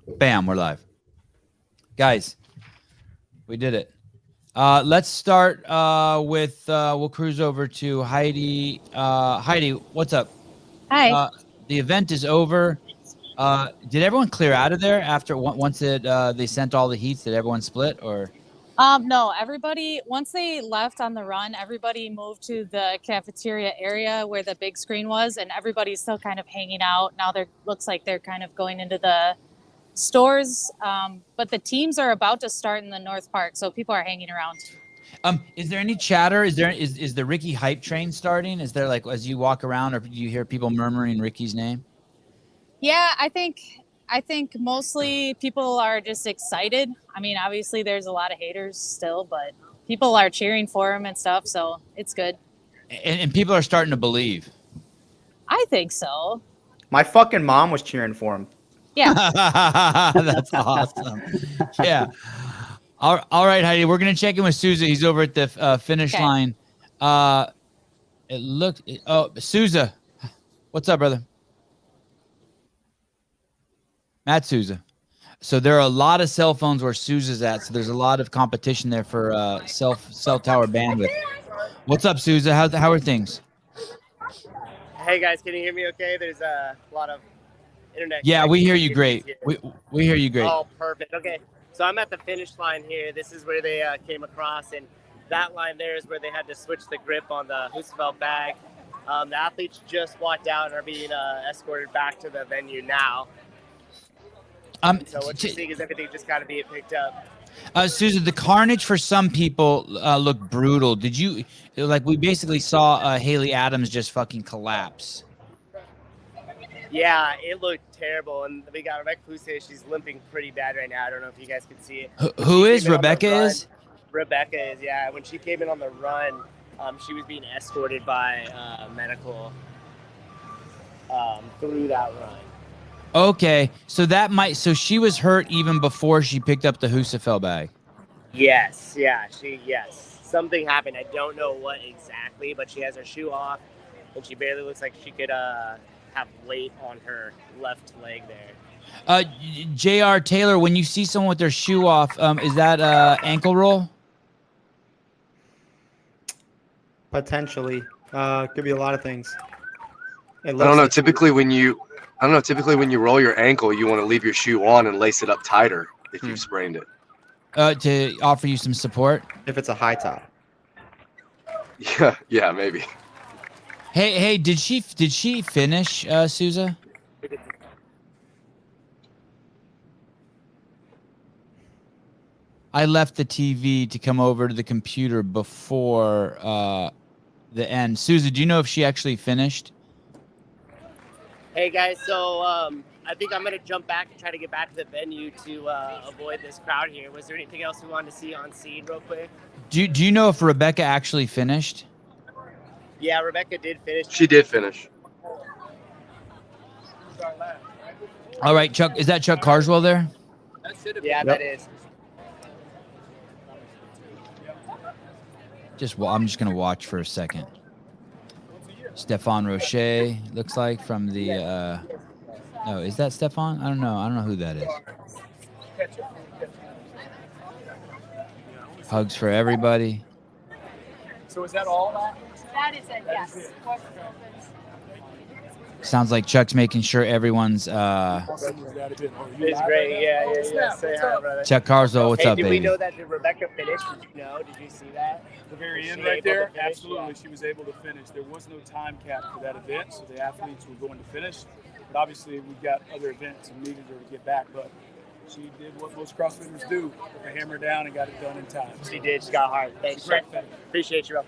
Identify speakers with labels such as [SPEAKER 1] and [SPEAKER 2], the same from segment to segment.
[SPEAKER 1] Bam, we're live. Guys, we did it. Let's start with, we'll cruise over to Heidi. Heidi, what's up?
[SPEAKER 2] Hi.
[SPEAKER 1] The event is over. Did everyone clear out of there after once they sent all the heats? Did everyone split or?
[SPEAKER 2] No, everybody, once they left on the run, everybody moved to the cafeteria area where the big screen was, and everybody's still kind of hanging out. Now looks like they're kind of going into the stores, but the teams are about to start in the North Park, so people are hanging around.
[SPEAKER 1] Is there any chatter? Is the Ricky hype train starting? Is there, like, as you walk around, or do you hear people murmuring Ricky's name?
[SPEAKER 2] Yeah, I think mostly people are just excited. I mean, obviously there's a lot of haters still, but people are cheering for him and stuff, so it's good.
[SPEAKER 1] And people are starting to believe.
[SPEAKER 2] I think so.
[SPEAKER 3] My fucking mom was cheering for him.
[SPEAKER 2] Yeah.
[SPEAKER 1] That's awesome. Yeah. All right, Heidi. We're gonna check in with Souza. He's over at the finish line. It looks. Oh, Souza, what's up, brother? Matt Souza. So there are a lot of cell phones where Souza's at. So there's a lot of competition there for cell tower bandwidth. What's up, Souza? How are things?
[SPEAKER 4] Hey guys, can you hear me? Okay. There's a lot of internet.
[SPEAKER 1] Yeah, we hear you great. We hear you great.
[SPEAKER 4] Oh, perfect. Okay. So I'm at the finish line here. This is where they came across, and that line there is where they had to switch the grip on the Husafeld bag. The athletes just walked out and are being escorted back to the venue now. So what you're seeing is everything just got to be picked up.
[SPEAKER 1] Souza, the carnage for some people looked brutal. Did you, like, we basically saw Haley Adams just fucking collapse.
[SPEAKER 4] Yeah, it looked terrible. And we got Rebecca Fuse. She's limping pretty bad right now. I don't know if you guys can see it.
[SPEAKER 1] Who is Rebecca is?
[SPEAKER 4] Rebecca is, yeah. When she came in on the run, she was being escorted by medical through that run.
[SPEAKER 1] Okay, so so she was hurt even before she picked up the Husafeld bag.
[SPEAKER 4] Yes, yeah, yes. Something happened. I don't know what exactly, but she has her shoe off, and she barely looks like she could have weight on her left leg there.
[SPEAKER 1] J.R. Taylor, when you see someone with their shoe off, is that ankle roll?
[SPEAKER 3] Potentially. Could be a lot of things.
[SPEAKER 5] I don't know. Typically when you roll your ankle, you want to leave your shoe on and lace it up tighter if you've sprained it.
[SPEAKER 1] To offer you some support?
[SPEAKER 3] If it's a high top.
[SPEAKER 5] Yeah, maybe.
[SPEAKER 1] Hey, did she finish, Souza? I left the TV to come over to the computer before the end. Souza, do you know if she actually finished?
[SPEAKER 4] Hey guys, so I think I'm gonna jump back and try to get back to the venue to avoid this crowd here. Was there anything else we wanted to see on scene real quick?
[SPEAKER 1] Do you know if Rebecca actually finished?
[SPEAKER 4] Yeah, Rebecca did finish.
[SPEAKER 5] She did finish.
[SPEAKER 1] All right, Chuck, is that Chuck Carswell there?
[SPEAKER 4] Yeah,
[SPEAKER 3] Yep.
[SPEAKER 4] that is.
[SPEAKER 1] I'm just gonna watch for a second. Stefan Rochet looks like from the. No, is that Stefan? I don't know who that is. Hugs for everybody.
[SPEAKER 6] So is that all?
[SPEAKER 2] That is it, yes.
[SPEAKER 1] Sounds like Chuck's making sure everyone's.
[SPEAKER 4] It's great. Yeah. Say hi, brother.
[SPEAKER 1] Chuck Carswell, what's up,
[SPEAKER 4] did
[SPEAKER 1] baby?
[SPEAKER 4] we know that Rebecca finished? Did you know? Did you see that?
[SPEAKER 6] The very
[SPEAKER 4] Was
[SPEAKER 6] end
[SPEAKER 4] she
[SPEAKER 6] right
[SPEAKER 4] able to
[SPEAKER 6] there,
[SPEAKER 4] finish?
[SPEAKER 6] absolutely, she was able to finish. There was no time cap for that event, so the athletes were going to finish. But obviously, we've got other events and needed her to get back. But she did what most CrossFitters do: put the hammer down and got it done in time.
[SPEAKER 4] She did. She got hard. Thanks, Chuck. Appreciate you.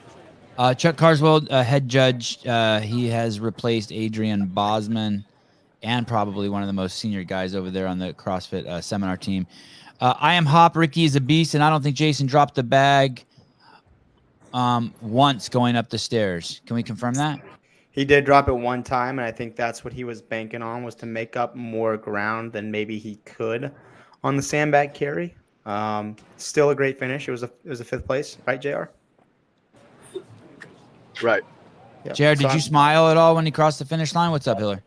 [SPEAKER 1] Chuck Carswell, head judge. He has replaced Adrian Bosman, and probably one of the most senior guys over there on the CrossFit seminar team. I am Hop. Ricky is a beast, and I don't think Jason dropped the bag once going up the stairs. Can we confirm that?
[SPEAKER 3] He did drop it one time, and I think that's what he was banking on, was to make up more ground than maybe he could on the sandbag carry. Still a great finish. It was a fifth place, right, JR?
[SPEAKER 5] Right.
[SPEAKER 3] Yeah.
[SPEAKER 1] Jared, did you smile at all when he crossed the finish line? What's up, Hiller?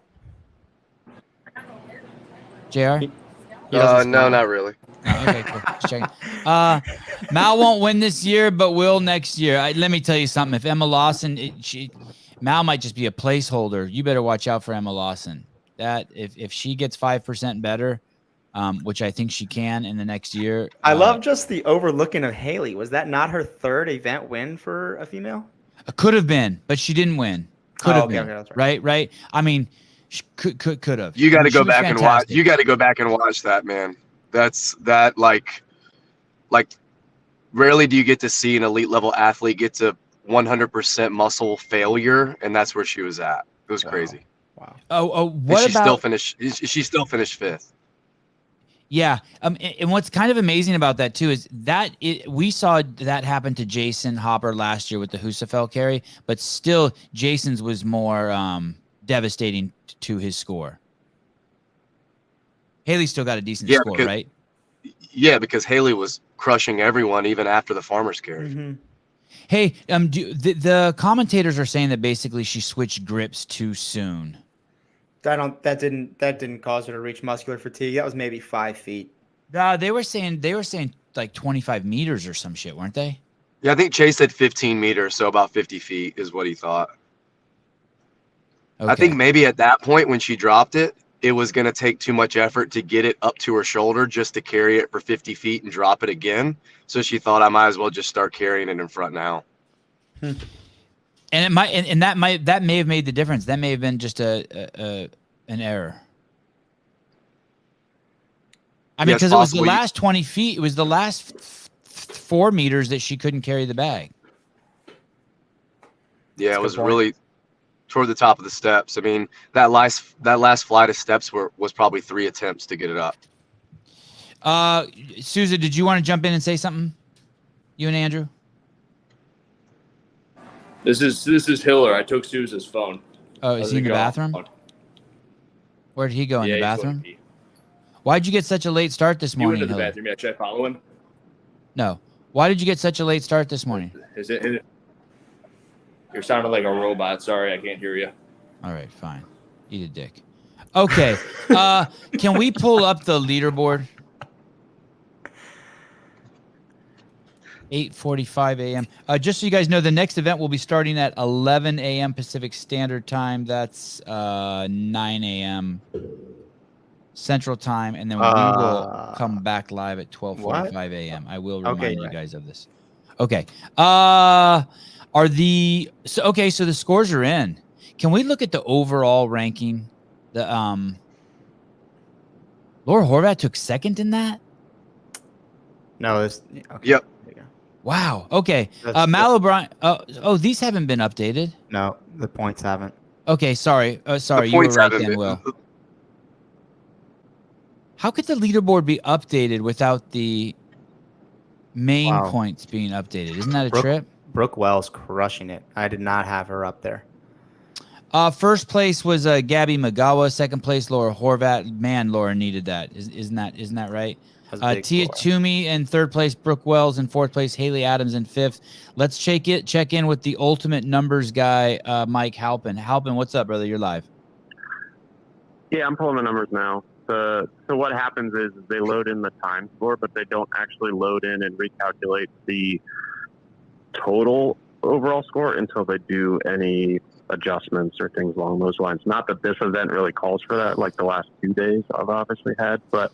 [SPEAKER 1] JR?
[SPEAKER 5] No, not really.
[SPEAKER 1] Oh, okay, cool. Just checking. Mal won't win this year, but will next year. Let me tell you something. If Emma Lawson, Mal might just be a placeholder. You better watch out for Emma Lawson. That if she gets 5% better, which I think she can in the next year.
[SPEAKER 3] I love just the overlooking of Haley. Was that not her third event win for a female?
[SPEAKER 1] Could have been, but she didn't win. Could have been.
[SPEAKER 3] Okay,
[SPEAKER 1] right. I mean, could have.
[SPEAKER 5] You got to go back and watch. You got to go back and watch that, man. That like rarely do you get to see an elite level athlete get to 100% muscle failure, and that's where she was at. It was crazy.
[SPEAKER 3] Wow.
[SPEAKER 1] What
[SPEAKER 5] she
[SPEAKER 1] about?
[SPEAKER 5] She still finished fifth.
[SPEAKER 1] Yeah. And what's kind of amazing about that too is that we saw that happen to Jason Hopper last year with the Husafel carry, but still Jason's was more devastating to his score. Haley still got a decent score, right?
[SPEAKER 5] Yeah, because Haley was crushing everyone even after the farmer's carry.
[SPEAKER 3] Mm-hmm.
[SPEAKER 1] Hey, the commentators are saying that basically she switched grips too soon.
[SPEAKER 3] That didn't cause her to reach muscular fatigue. That was maybe 5 feet.
[SPEAKER 1] They were saying like 25 meters or some shit, weren't they?
[SPEAKER 5] Yeah, I think Chase said 15 meters, so about 50 feet is what he thought.
[SPEAKER 1] Okay.
[SPEAKER 5] I think maybe at that point when she dropped it, it was going to take too much effort to get it up to her shoulder just to carry it for 50 feet and drop it again. So she thought I might as well just start carrying it in front now.
[SPEAKER 1] And it might, and that may have made the difference. That may have been just an error. I mean, because it was the last 20 feet. It was the last 4 meters that she couldn't carry the bag.
[SPEAKER 5] Yeah, it was really toward the top of the steps. I mean, that last flight of steps was probably 3 attempts to get it up.
[SPEAKER 1] Sousa, did you want to jump in and say something? You and Andrew?
[SPEAKER 7] This is Hiller. I took Sousa's phone.
[SPEAKER 1] Oh, is he in the bathroom? Where did he go? In the bathroom? Why'd you get such a late start this morning?
[SPEAKER 7] You went to the bathroom. Yeah, should I follow him?
[SPEAKER 1] No. Why did you get such a late start this morning?
[SPEAKER 7] Is it? You're sounding like a robot. Sorry, I can't hear you.
[SPEAKER 1] All right, fine. Eat a dick. Okay. Can we pull up the leaderboard? 8:45 a.m. Just so you guys know, the next event will be starting at 11 a.m. Pacific Standard Time. That's 9 a.m. Central Time, and then we will come back live at 12:45 a.m. I will remind you guys of this. Okay. So the scores are in. Can we look at the overall ranking? The Laura Horvath took second in that?
[SPEAKER 3] No, this. Okay.
[SPEAKER 5] Yep.
[SPEAKER 3] There you go.
[SPEAKER 1] Wow. Okay. Mal O'Brien. These haven't been updated.
[SPEAKER 3] No, the points haven't.
[SPEAKER 1] Okay. Sorry. You were right then, Will. How could the leaderboard be updated without the main points being updated? Isn't that a trip?
[SPEAKER 3] Brooke Wells crushing it. I did not have her up there.
[SPEAKER 1] First place was Gabby Magawa. Second place, Laura Horvath. Man, Laura needed that. Isn't that right? Tia Toomey in third place, Brooke Wells in fourth place, Haley Adams in fifth. Let's check in with the ultimate numbers guy, Mike Halpin. Halpin, what's up, brother? You're live.
[SPEAKER 8] Yeah, I'm pulling the numbers now. So what happens is they load in the time score, but they don't actually load in and recalculate the total overall score until they do any adjustments or things along those lines. Not that this event really calls for that, like the last 2 days I've obviously had, but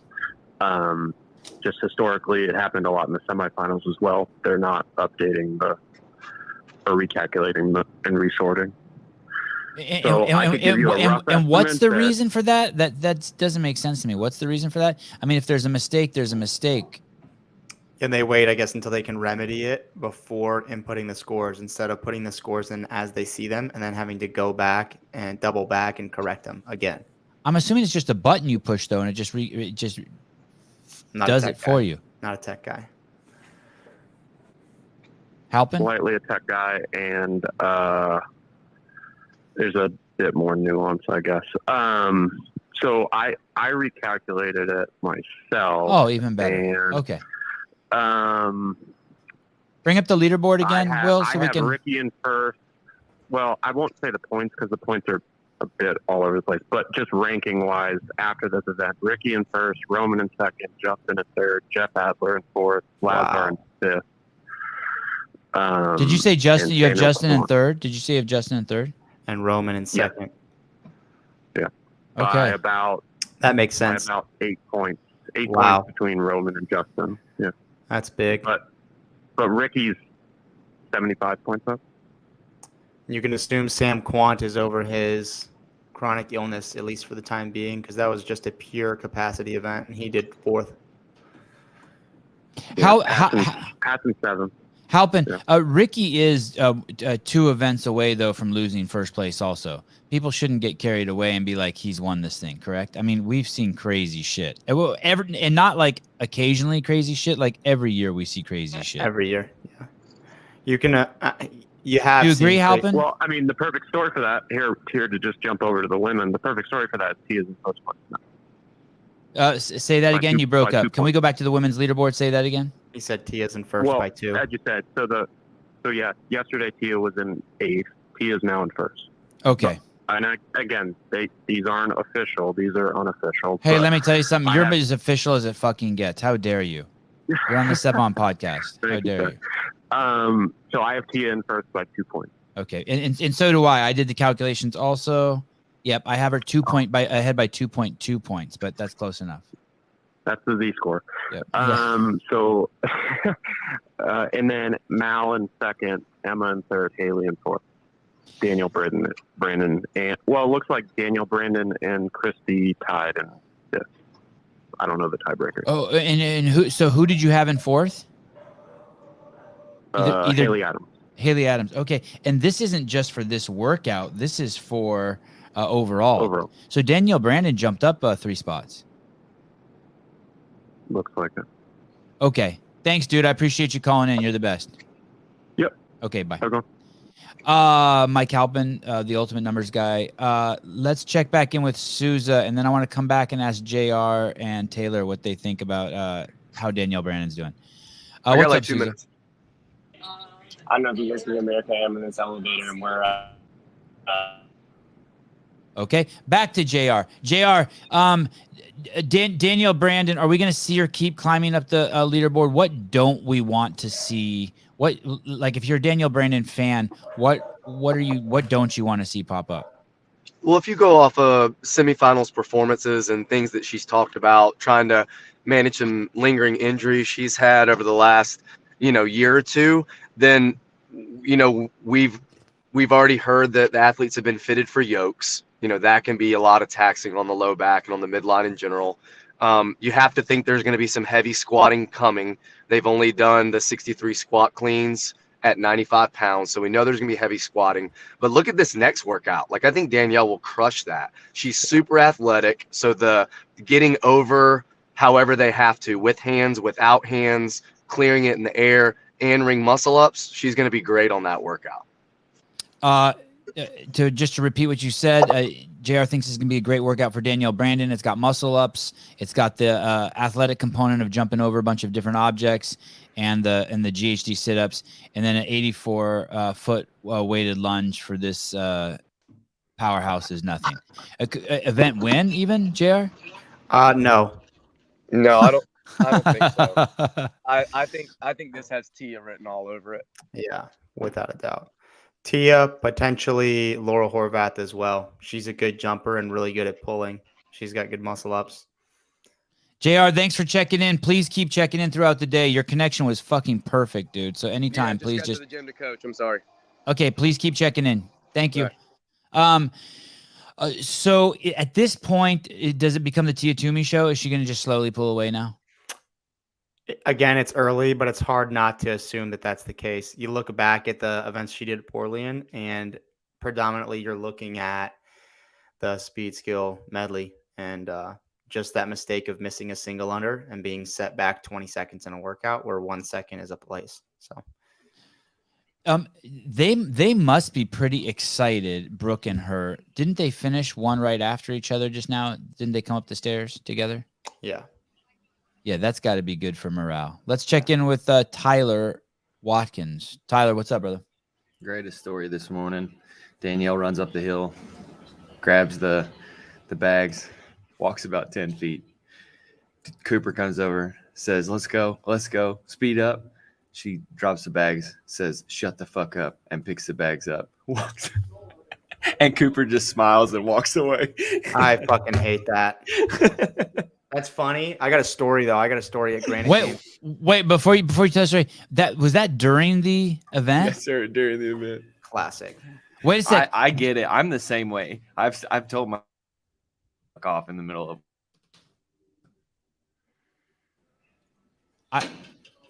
[SPEAKER 8] just historically it happened a lot in the semifinals as well. They're not updating or recalculating and resorting.
[SPEAKER 1] And what's the reason for that? That doesn't make sense to me. What's the reason for that? I mean, if there's a mistake, there's a mistake.
[SPEAKER 3] And they wait, I guess, until they can remedy it before inputting the scores, instead of putting the scores in as they see them and then having to go back and double back and correct them again.
[SPEAKER 1] I'm assuming it's just a button you push though, and it just does it for you.
[SPEAKER 3] Not a tech guy.
[SPEAKER 1] Halpin?
[SPEAKER 8] Slightly a tech guy, and there's a bit more nuance, I guess. So I recalculated it myself.
[SPEAKER 1] Oh, even better. Okay. Bring up the leaderboard again, Will, so we can.
[SPEAKER 8] Ricky in first. Well, I won't say the points because the points are a bit all over the place. But just ranking wise, after this event, Ricky in first, Roman in second, Justin in third, Jeff Adler in fourth, Lazar in fifth.
[SPEAKER 1] Did you say Justin? You have
[SPEAKER 8] Daniel
[SPEAKER 1] Justin in
[SPEAKER 8] Bond.
[SPEAKER 1] third? Did you say you have Justin in third?
[SPEAKER 3] And Roman in second.
[SPEAKER 8] Yeah.
[SPEAKER 1] Okay.
[SPEAKER 3] That makes
[SPEAKER 8] By
[SPEAKER 3] sense.
[SPEAKER 8] about 8 points. 8
[SPEAKER 3] Wow.
[SPEAKER 8] points between Roman and Justin. Yeah.
[SPEAKER 3] That's big.
[SPEAKER 8] But Ricky's 75 points up.
[SPEAKER 3] You can assume Sam Quant is over his chronic illness, at least for the time being, because that was just a pure capacity event, and he did fourth.
[SPEAKER 8] Patton 7.
[SPEAKER 1] Halpin,
[SPEAKER 8] Yeah.
[SPEAKER 1] Ricky is 2 events away, though, from losing first place also. People shouldn't get carried away and be like, he's won this thing, correct? I mean, we've seen crazy shit. And not like occasionally crazy shit, like every year we see crazy shit.
[SPEAKER 3] Every year, yeah. You can, you have.
[SPEAKER 1] Do you agree, Halpin?
[SPEAKER 8] Well, I mean, the perfect story for that, here to just jump over to the women, the perfect story for that is Tia's in first place.
[SPEAKER 1] Say that again. You broke up. Can we go back to the women's leaderboard? Say that again.
[SPEAKER 3] He said Tia's in first by 2.
[SPEAKER 8] As you said, so yeah, yesterday Tia was in 8th. Tia's now in first.
[SPEAKER 1] Okay.
[SPEAKER 8] And again, these aren't official. These are unofficial.
[SPEAKER 1] Hey, let me tell you something. You're as official as it fucking gets. How dare you? You're on the Sevan Podcast. How dare you?
[SPEAKER 8] So I have Tia in first by 2 points.
[SPEAKER 1] Okay, and so do I. I did the calculations also. Yep, I have her ahead by 2.2 points, but that's close enough.
[SPEAKER 8] That's the Z score.
[SPEAKER 1] Yep.
[SPEAKER 8] So, and then Mal in second, Emma in third, Haley in fourth, Daniel, Brandon, and it looks like Daniel, Brandon, and Christy tied in fifth. I don't know the tiebreaker.
[SPEAKER 1] Oh, and who? So who did you have in fourth? Either
[SPEAKER 8] Haley Adams.
[SPEAKER 1] Haley Adams. Okay, and this isn't just for this workout. This is for overall. So Danielle Brandon jumped up 3 spots.
[SPEAKER 8] Looks like it.
[SPEAKER 1] Okay. Thanks, dude. I appreciate you calling in. You're the best.
[SPEAKER 8] Yep.
[SPEAKER 1] Okay, bye.
[SPEAKER 8] Okay.
[SPEAKER 1] Mike Halpin, the ultimate numbers guy. Let's check back in with Souza, and then I want to come back and ask JR and Taylor what they think about how Danielle Brandon's doing.
[SPEAKER 5] I got like
[SPEAKER 1] up,
[SPEAKER 5] 2
[SPEAKER 1] Souza?
[SPEAKER 5] minutes.
[SPEAKER 4] I don't know if you guys can hear me. Okay, I'm in this elevator, and we're
[SPEAKER 1] Okay, back to JR. JR, Danielle Brandon, are we going to see her keep climbing up the leaderboard? What don't we want to see? What, like, if you're a Danielle Brandon fan, what don't you want to see pop up?
[SPEAKER 5] Well, if you go off of semifinals performances and things that she's talked about, trying to manage some lingering injuries she's had over the last, year or two, then, we've already heard that the athletes have been fitted for yokes. That can be a lot of taxing on the low back and on the midline in general. You have to think there's going to be some heavy squatting coming. They've only done the 63 squat cleans at 95 pounds. So we know there's going to be heavy squatting. But look at this next workout. Like, I think Danielle will crush that. She's super athletic. So the getting over however they have to, with hands, without hands, clearing it in the air, and ring muscle ups, she's going to be great on that workout.
[SPEAKER 1] To repeat what you said, JR thinks it's going to be a great workout for Danielle Brandon. It's got muscle ups. It's got the athletic component of jumping over a bunch of different objects and the GHD sit-ups, and then an 84-foot weighted lunge for this powerhouse is nothing. Event win even, JR?
[SPEAKER 3] No.
[SPEAKER 5] No, I don't think so. I think this has Tia written all over it.
[SPEAKER 3] Yeah, without a doubt. Tia, potentially Laura Horvath as well. She's a good jumper and really good at pulling. She's got good muscle ups.
[SPEAKER 1] JR, thanks for checking in. Please keep checking in throughout the day. Your connection was fucking perfect, dude. So anytime, please
[SPEAKER 5] just to the gym to coach. I'm sorry.
[SPEAKER 1] Okay, please keep checking in. Thank you.
[SPEAKER 5] Right.
[SPEAKER 1] So at this point, does it become the Tia Toomey show? Is she going to just slowly pull away now?
[SPEAKER 3] Again, it's early, but it's hard not to assume that that's the case. You look back at the events she did poorly in, and predominantly you're looking at the speed skill medley and just that mistake of missing a single under and being set back 20 seconds in a workout where 1 second is a place. So
[SPEAKER 1] they must be pretty excited, Brooke and her. Didn't they finish one right after each other just now? Didn't they come up the stairs together?
[SPEAKER 3] Yeah.
[SPEAKER 1] Yeah, that's got to be good for morale. Let's check in with Tyler Watkins. Tyler, what's up, brother?
[SPEAKER 9] Greatest story this morning. Danielle runs up the hill, grabs the bags, walks about 10 feet. Cooper comes over, says, let's go, speed up. She drops the bags, says, shut the fuck up, and picks the bags up. Walks. And Cooper just smiles and walks away.
[SPEAKER 3] I fucking hate that. That's funny. I got a story though. I got a story at Granite.
[SPEAKER 1] Wait, before you tell the story, that during the event?
[SPEAKER 9] Yes, sir, during the event.
[SPEAKER 3] Classic.
[SPEAKER 1] Wait a sec.
[SPEAKER 9] I get it. I'm the same way. I've told my fuck off in the middle of.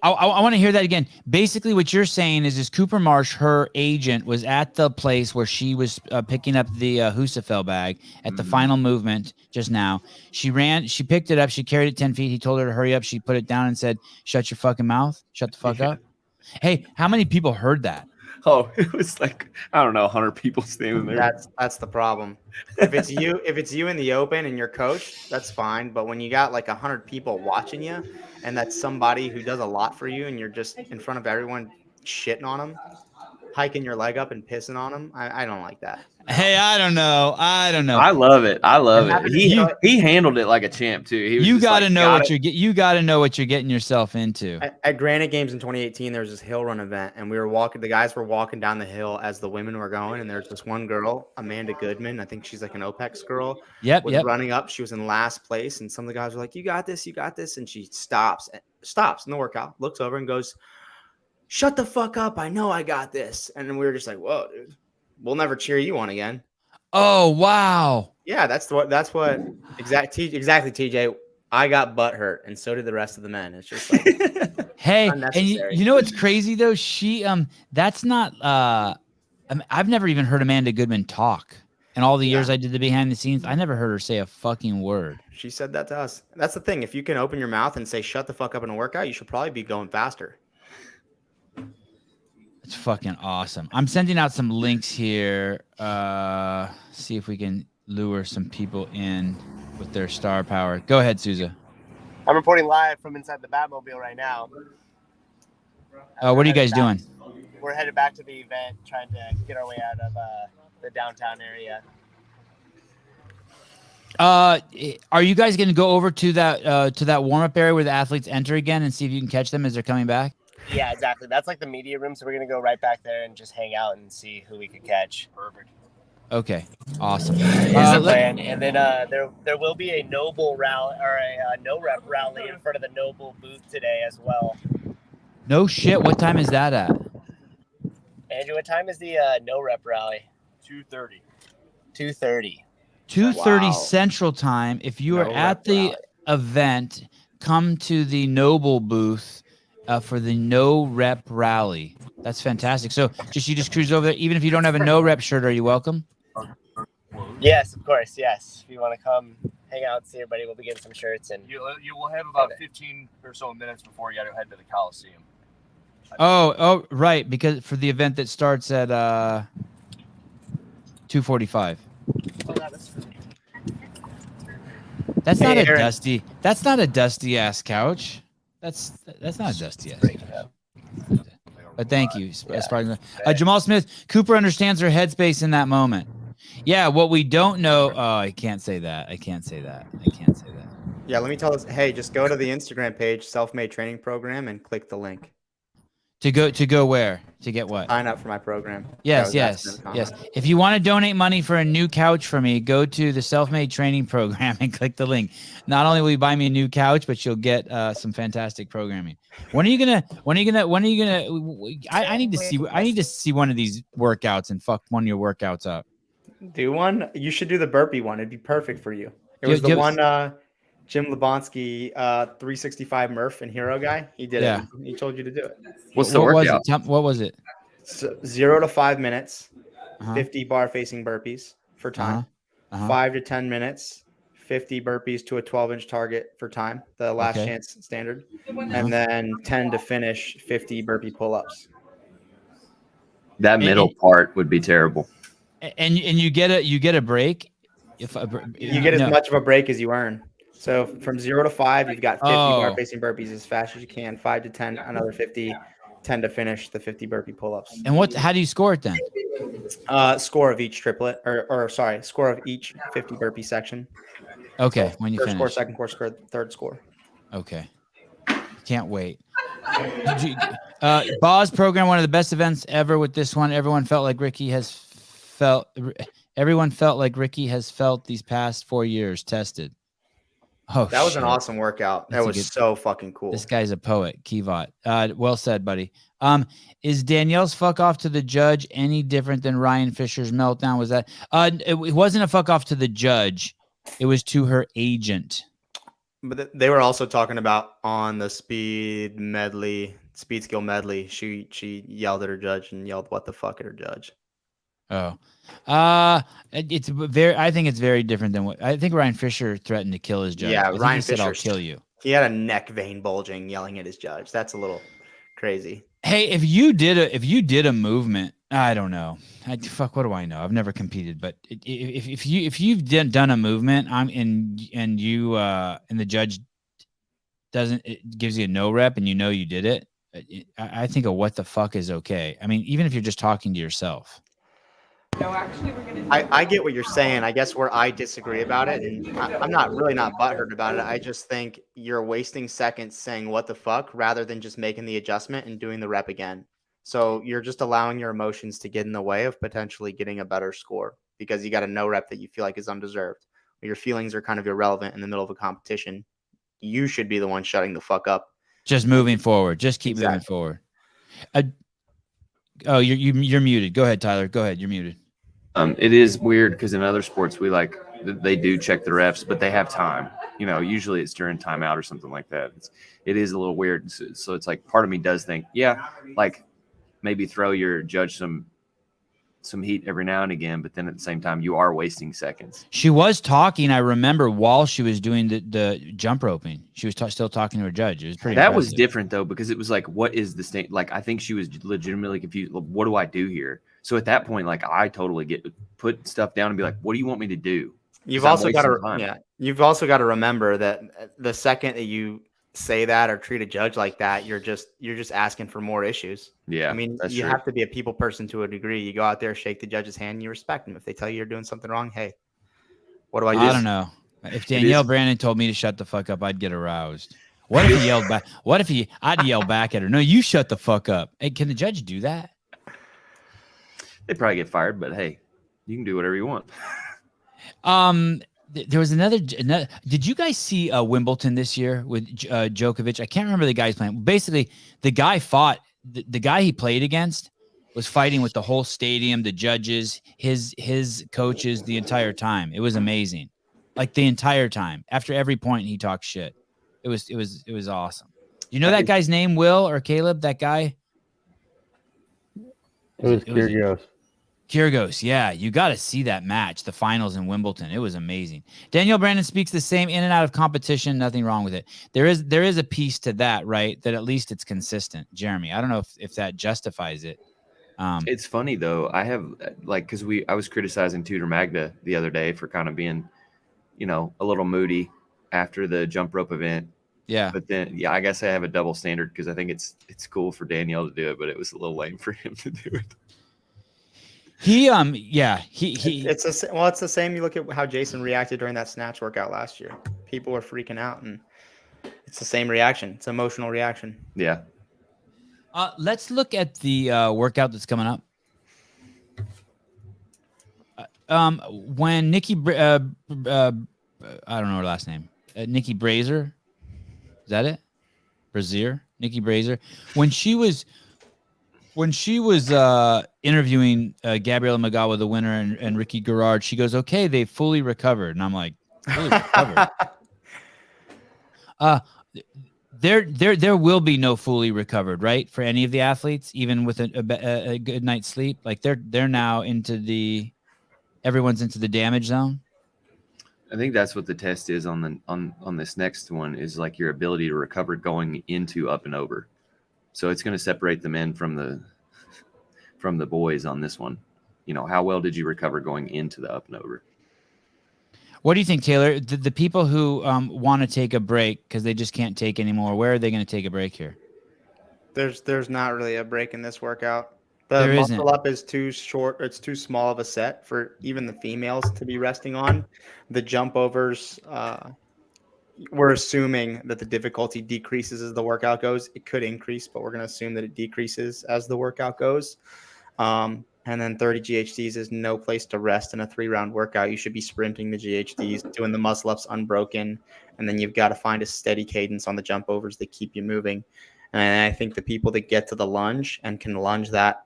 [SPEAKER 1] I want to hear that again. Basically, what you're saying is Cooper Marsh, her agent, was at the place where she was picking up the Husafel bag at the final movement just now. She picked it up. She carried it 10 feet. He told her to hurry up. She put it down and said, shut your fucking mouth. Shut the fuck up. Hey, how many people heard that?
[SPEAKER 9] Oh, it was like, I don't know, 100 people standing there.
[SPEAKER 3] That's the problem. If it's you in the open and you're coached, that's fine. But when you got like 100 people watching you, and that's somebody who does a lot for you, and you're just in front of everyone shitting on them, hiking your leg up and pissing on them, I don't like that.
[SPEAKER 1] Hey, I don't know.
[SPEAKER 9] I love it. He handled it like a champ too.
[SPEAKER 1] You got to know what you're getting yourself into.
[SPEAKER 3] At Granite Games in 2018, there was this hill run event, and the guys were walking down the hill as the women were going, and there's this one girl, Amanda Goodman. I think she's like an OPEX girl.
[SPEAKER 1] Yep.
[SPEAKER 3] Running up. She was in last place, and some of the guys were like, you got this. And she stops in the workout, looks over and goes, shut the fuck up. I know I got this. And then we were just like, whoa, dude. We'll never cheer you on again.
[SPEAKER 1] Oh, wow.
[SPEAKER 3] Yeah, that's what exactly, TJ. I got butt hurt, and so did the rest of the men. It's just like
[SPEAKER 1] hey, and you know what's crazy though? She that's not I've never even heard Amanda Goodman talk. In all the years I did the behind the scenes, I never heard her say a fucking word.
[SPEAKER 3] She said that to us. That's the thing. If you can open your mouth and say shut the fuck up in a workout, you should probably be going faster.
[SPEAKER 1] It's fucking awesome. I'm sending out some links here. See if we can lure some people in with their star power. Go ahead, Souza.
[SPEAKER 4] I'm reporting live from inside the Batmobile right now.
[SPEAKER 1] What are you guys doing?
[SPEAKER 4] We're headed back to the event, trying to get our way out of the downtown area.
[SPEAKER 1] Are you guys going to go over to that warm-up area where the athletes enter again and see if you can catch them as they're coming back?
[SPEAKER 4] Yeah, exactly. That's like the media room, so we're gonna go right back there and just hang out and see who we could catch. Perfect.
[SPEAKER 1] Okay, awesome.
[SPEAKER 4] Here's the plan, and then there will be a Noble rally or a no rep rally in front of the Noble booth today as well.
[SPEAKER 1] No shit. What time is that at?
[SPEAKER 4] Andrew, what time is the no rep rally?
[SPEAKER 7] 2:30.
[SPEAKER 4] 2:30.
[SPEAKER 1] 2:30 Central Time. If you are at the event, come to the Noble booth. For the no rep rally. That's fantastic. So you just cruise over there. Even if you don't have a no rep shirt, are you welcome?
[SPEAKER 4] Yes, of course. Yes. If you want to come hang out and see everybody, we'll be getting some shirts. And
[SPEAKER 7] you will have about 15 or so minutes before you got to head to the Coliseum.
[SPEAKER 1] Oh, right. Because for the event that starts at 2:45. That's not a dusty. That's not a dusty ass couch. That's not a dusty ass. But thank you, Jamal Smith. Cooper understands her headspace in that moment. Yeah, what we don't know. Oh, I can't say that.
[SPEAKER 3] Yeah, let me tell us. Hey, just go to the Instagram page, Self-Made Training Program, and click the link.
[SPEAKER 1] To go where? To get what?
[SPEAKER 3] Sign up for my program.
[SPEAKER 1] Yes. If you want to donate money for a new couch for me, go to the Self-Made Training Program and click the link. Not only will you buy me a new couch, but you'll get some fantastic programming. When are you gonna? I need to see one of these workouts and fuck one of your workouts up.
[SPEAKER 3] Do one. You should do the burpee one. It'd be perfect for you. It was the one. Jim Lebonsky, 365 Murph and Hero guy. He did it. He told you to do it.
[SPEAKER 1] What's the workout? What was it?
[SPEAKER 3] 0 to 5 minutes, 50 bar facing burpees for time. 5 to 10 minutes, 50 burpees to a 12-inch target for time, the last chance standard. And then 10 to finish, 50 burpee pull-ups.
[SPEAKER 9] That middle part would be terrible.
[SPEAKER 1] And you get a break?
[SPEAKER 3] You get as much of a break as you earn. So from 0 to 5, you've got 50 bar facing burpees as fast as you can. 5 to 10, another 50. tend to finish the 50 burpee pull-ups.
[SPEAKER 1] And how do you score it then?
[SPEAKER 3] Score of each triplet, or sorry, score of each 50 burpee section.
[SPEAKER 1] Okay,
[SPEAKER 3] So
[SPEAKER 1] when you
[SPEAKER 3] first
[SPEAKER 1] finish.
[SPEAKER 3] score, second score, third score.
[SPEAKER 1] Okay. Can't wait. Boz program, one of the best events ever with this one. Everyone felt like Ricky has felt these past 4 years tested. Oh,
[SPEAKER 3] that was an awesome workout. That was so fucking cool.
[SPEAKER 1] This guy's a poet, Kivot. Well said, buddy. Is Danielle's fuck off to the judge any different than Ryan Fisher's meltdown? Was that? It wasn't a fuck off to the judge. It was to her agent.
[SPEAKER 3] But they were also talking about on the speed skill medley. She yelled at her judge and yelled "what the fuck" at her judge.
[SPEAKER 1] Oh, it's very. I think it's very different than what I think. Ryan Fisher threatened to kill his judge.
[SPEAKER 3] Yeah, Ryan
[SPEAKER 1] said,
[SPEAKER 3] Fisher,
[SPEAKER 1] "I'll kill you."
[SPEAKER 3] He had a neck vein bulging, yelling at his judge. That's a little crazy.
[SPEAKER 1] Hey, if you did a movement, I don't know. What do I know? I've never competed, but if you've done a movement, and the judge it gives you a no rep, and you did it. I think a what the fuck is okay. I mean, even if you're just talking to yourself.
[SPEAKER 10] No, actually, we're gonna.
[SPEAKER 3] I get what you're saying. I guess where I disagree about it, and I'm not butthurt about it. I just think you're wasting seconds saying "what the fuck" rather than just making the adjustment and doing the rep again. So you're just allowing your emotions to get in the way of potentially getting a better score because you got a no rep that you feel like is undeserved. Your feelings are kind of irrelevant in the middle of a competition. You should be the one shutting the fuck up.
[SPEAKER 1] Just moving forward. Just keep moving forward. You're muted. Go ahead, Tyler. Go ahead. You're muted.
[SPEAKER 9] It is weird because in other sports they do check the refs, but they have time. Usually it's during timeout or something like that. It is a little weird. So it's like part of me does think, yeah, like maybe throw your judge some heat every now and again, but then at the same time you are wasting seconds.
[SPEAKER 1] She was talking, I remember, while she was doing the jump roping. She was still talking to her judge. It was pretty impressive.
[SPEAKER 9] Was different though, because it was like, what is the state? Like, I think she was legitimately confused. What do I do here? So at that point, like, I totally put stuff down and be like, what do you want me to do?
[SPEAKER 3] You've also got to remember that the second that you say that or treat a judge like that, you're just asking for more issues.
[SPEAKER 9] Yeah,
[SPEAKER 3] I mean, you have to be a people person to a degree. You go out there, shake the judge's hand, and you respect them. If they tell you you're doing something wrong, hey, what do I do?
[SPEAKER 1] I don't know. If Danielle Brandon told me to shut the fuck up, I'd get aroused. What if he yelled back? I'd yell back at her. No, you shut the fuck up. Hey, can the judge do that?
[SPEAKER 9] They probably get fired, but hey, you can do whatever you want.
[SPEAKER 1] There was another. Did you guys see Wimbledon this year with Djokovic? I can't remember the guy's playing. Basically, the guy fought. The guy he played against was fighting with the whole stadium, the judges, his coaches, the entire time. It was amazing, like the entire time. After every point, he talked shit. It was awesome. You know that guy's name, Will or Caleb? That guy.
[SPEAKER 11] It was Kyrgios.
[SPEAKER 1] Kyrgios, yeah, you got to see that match, the finals in Wimbledon. It was amazing. Danielle Brandon speaks the same in and out of competition. Nothing wrong with it. There is a piece to that, right? That at least it's consistent. Jeremy, I don't know if that justifies it.
[SPEAKER 9] It's funny though. I have because I was criticizing Tudor Magda the other day for kind of being, a little moody after the jump rope event.
[SPEAKER 1] Yeah.
[SPEAKER 9] But then, I guess I have a double standard because I think it's cool for Danielle to do it, but it was a little lame for him to do it.
[SPEAKER 3] It's the same. You look at how Jason reacted during that snatch workout last year. People were freaking out, and it's the same reaction. It's an emotional reaction.
[SPEAKER 9] Yeah.
[SPEAKER 1] Let's look at the workout that's coming up. When Nikki, I don't know her last name. Nikki Brazier, is that it? Brazier, Nikki Brazier. When she was interviewing Gabriela Magawa, the winner, and Ricky Garrard, she goes, "Okay, they fully recovered," and I'm like, "Fully recovered." There will be no fully recovered, right? For any of the athletes, even with a good night's sleep, like they're now everyone's into the damage zone.
[SPEAKER 9] I think that's what the test is on this next one is like your ability to recover going into up and over. So it's going to separate the men from the boys on this one. How well did you recover going into the up and over?
[SPEAKER 1] What do you think, Taylor? The people who want to take a break because they just can't take anymore, where are they going to take a break here?
[SPEAKER 3] There's not really a break in this workout.
[SPEAKER 1] There
[SPEAKER 3] The
[SPEAKER 1] isn't.
[SPEAKER 3] muscle up is too short. It's too small of a set for even the females to be resting on. The jump overs, we're assuming that the difficulty decreases as the workout goes. It could increase, but we're going to assume that it decreases as the workout goes. And then 30 GHDs is no place to rest in a 3-round workout. You should be sprinting the GHDs, doing the muscle ups unbroken, and then you've got to find a steady cadence on the jump overs that keep you moving. And I think the people that get to the lunge and can lunge that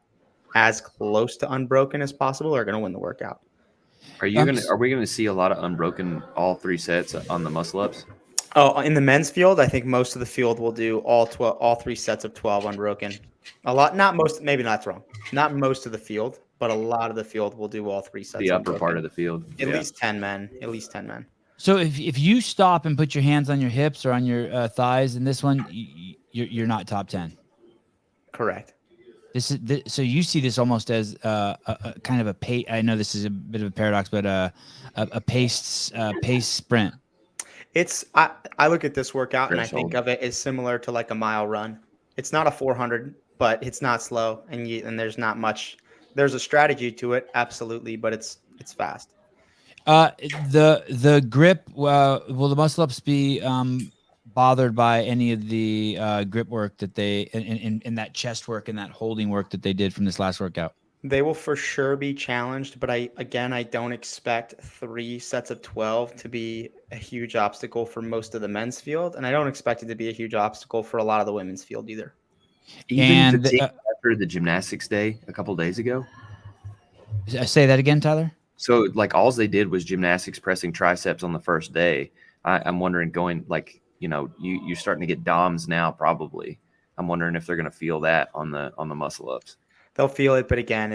[SPEAKER 3] as close to unbroken as possible are going to win the workout.
[SPEAKER 9] Are we gonna see a lot of unbroken all 3 sets on the muscle ups?
[SPEAKER 3] Oh, in the men's field, I think most of the field will do all 3 sets of 12 unbroken. A lot, not most, maybe that's wrong. Not most of the field, but a lot of the field will do all 3 sets.
[SPEAKER 9] The upper
[SPEAKER 3] unbroken.
[SPEAKER 9] part of the field.
[SPEAKER 3] At least 10 men. At least 10 men.
[SPEAKER 1] So if you stop and put your hands on your hips or on your thighs in this one, you're not top 10.
[SPEAKER 3] Correct.
[SPEAKER 1] So you see this almost as a kind of a pace. I know this is a bit of a paradox, but a pace sprint.
[SPEAKER 3] I look at this workout and I
[SPEAKER 9] Threshold.
[SPEAKER 3] think of it as similar to like a mile run. It's not a 400, but it's not slow, and there's not much. There's a strategy to it, absolutely, but it's fast.
[SPEAKER 1] The grip. Will the muscle ups be bothered by any of the grip work that they in that chest work and that holding work that they did from this last workout?
[SPEAKER 3] They will for sure be challenged, but I don't expect 3 sets of 12 to be a huge obstacle for most of the men's field, and I don't expect it to be a huge obstacle for a lot of the women's field either.
[SPEAKER 9] Even after the gymnastics day a couple days ago.
[SPEAKER 1] Say that again, Tyler.
[SPEAKER 9] So like all they did was gymnastics pressing triceps on the first day. I'm wondering going like, you're starting to get DOMs now probably. I'm wondering if they're going to feel that on the muscle ups.
[SPEAKER 3] They'll feel it, but again,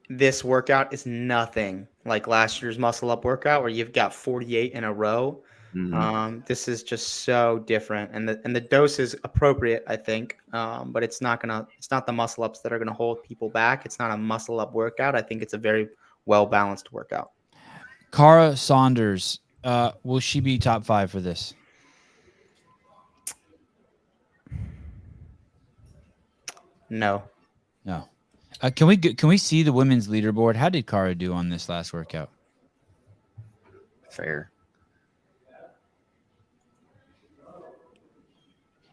[SPEAKER 3] this workout is nothing like last year's muscle up workout where you've got 48 in a row.
[SPEAKER 9] Mm-hmm.
[SPEAKER 3] This is just so different, and the dose is appropriate, I think. But it's not the muscle ups that are gonna hold people back. It's not a muscle up workout. I think it's a very well balanced workout.
[SPEAKER 1] Cara Saunders, will she be top 5 for this?
[SPEAKER 3] No.
[SPEAKER 1] Can we see the women's leaderboard? How did Cara do on this last workout?
[SPEAKER 9] Fair.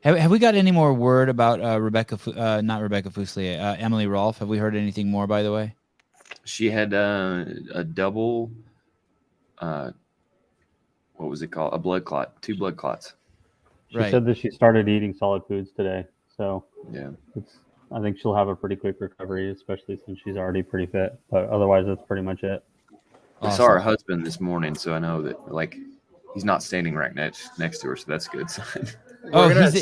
[SPEAKER 1] Have we got any more word about not Rebecca Fuselier, Emily Rolfe? Have we heard anything more, by the way?
[SPEAKER 9] She had a double, what was it called? A blood clot, 2 blood clots.
[SPEAKER 11] She said that she started eating solid foods today. So
[SPEAKER 9] yeah,
[SPEAKER 11] I think she'll have a pretty quick recovery, especially since she's already pretty fit. But otherwise, that's pretty much it.
[SPEAKER 9] I saw her husband this morning, so I know that like he's not standing right next to her, so that's a good sign.
[SPEAKER 1] Oh,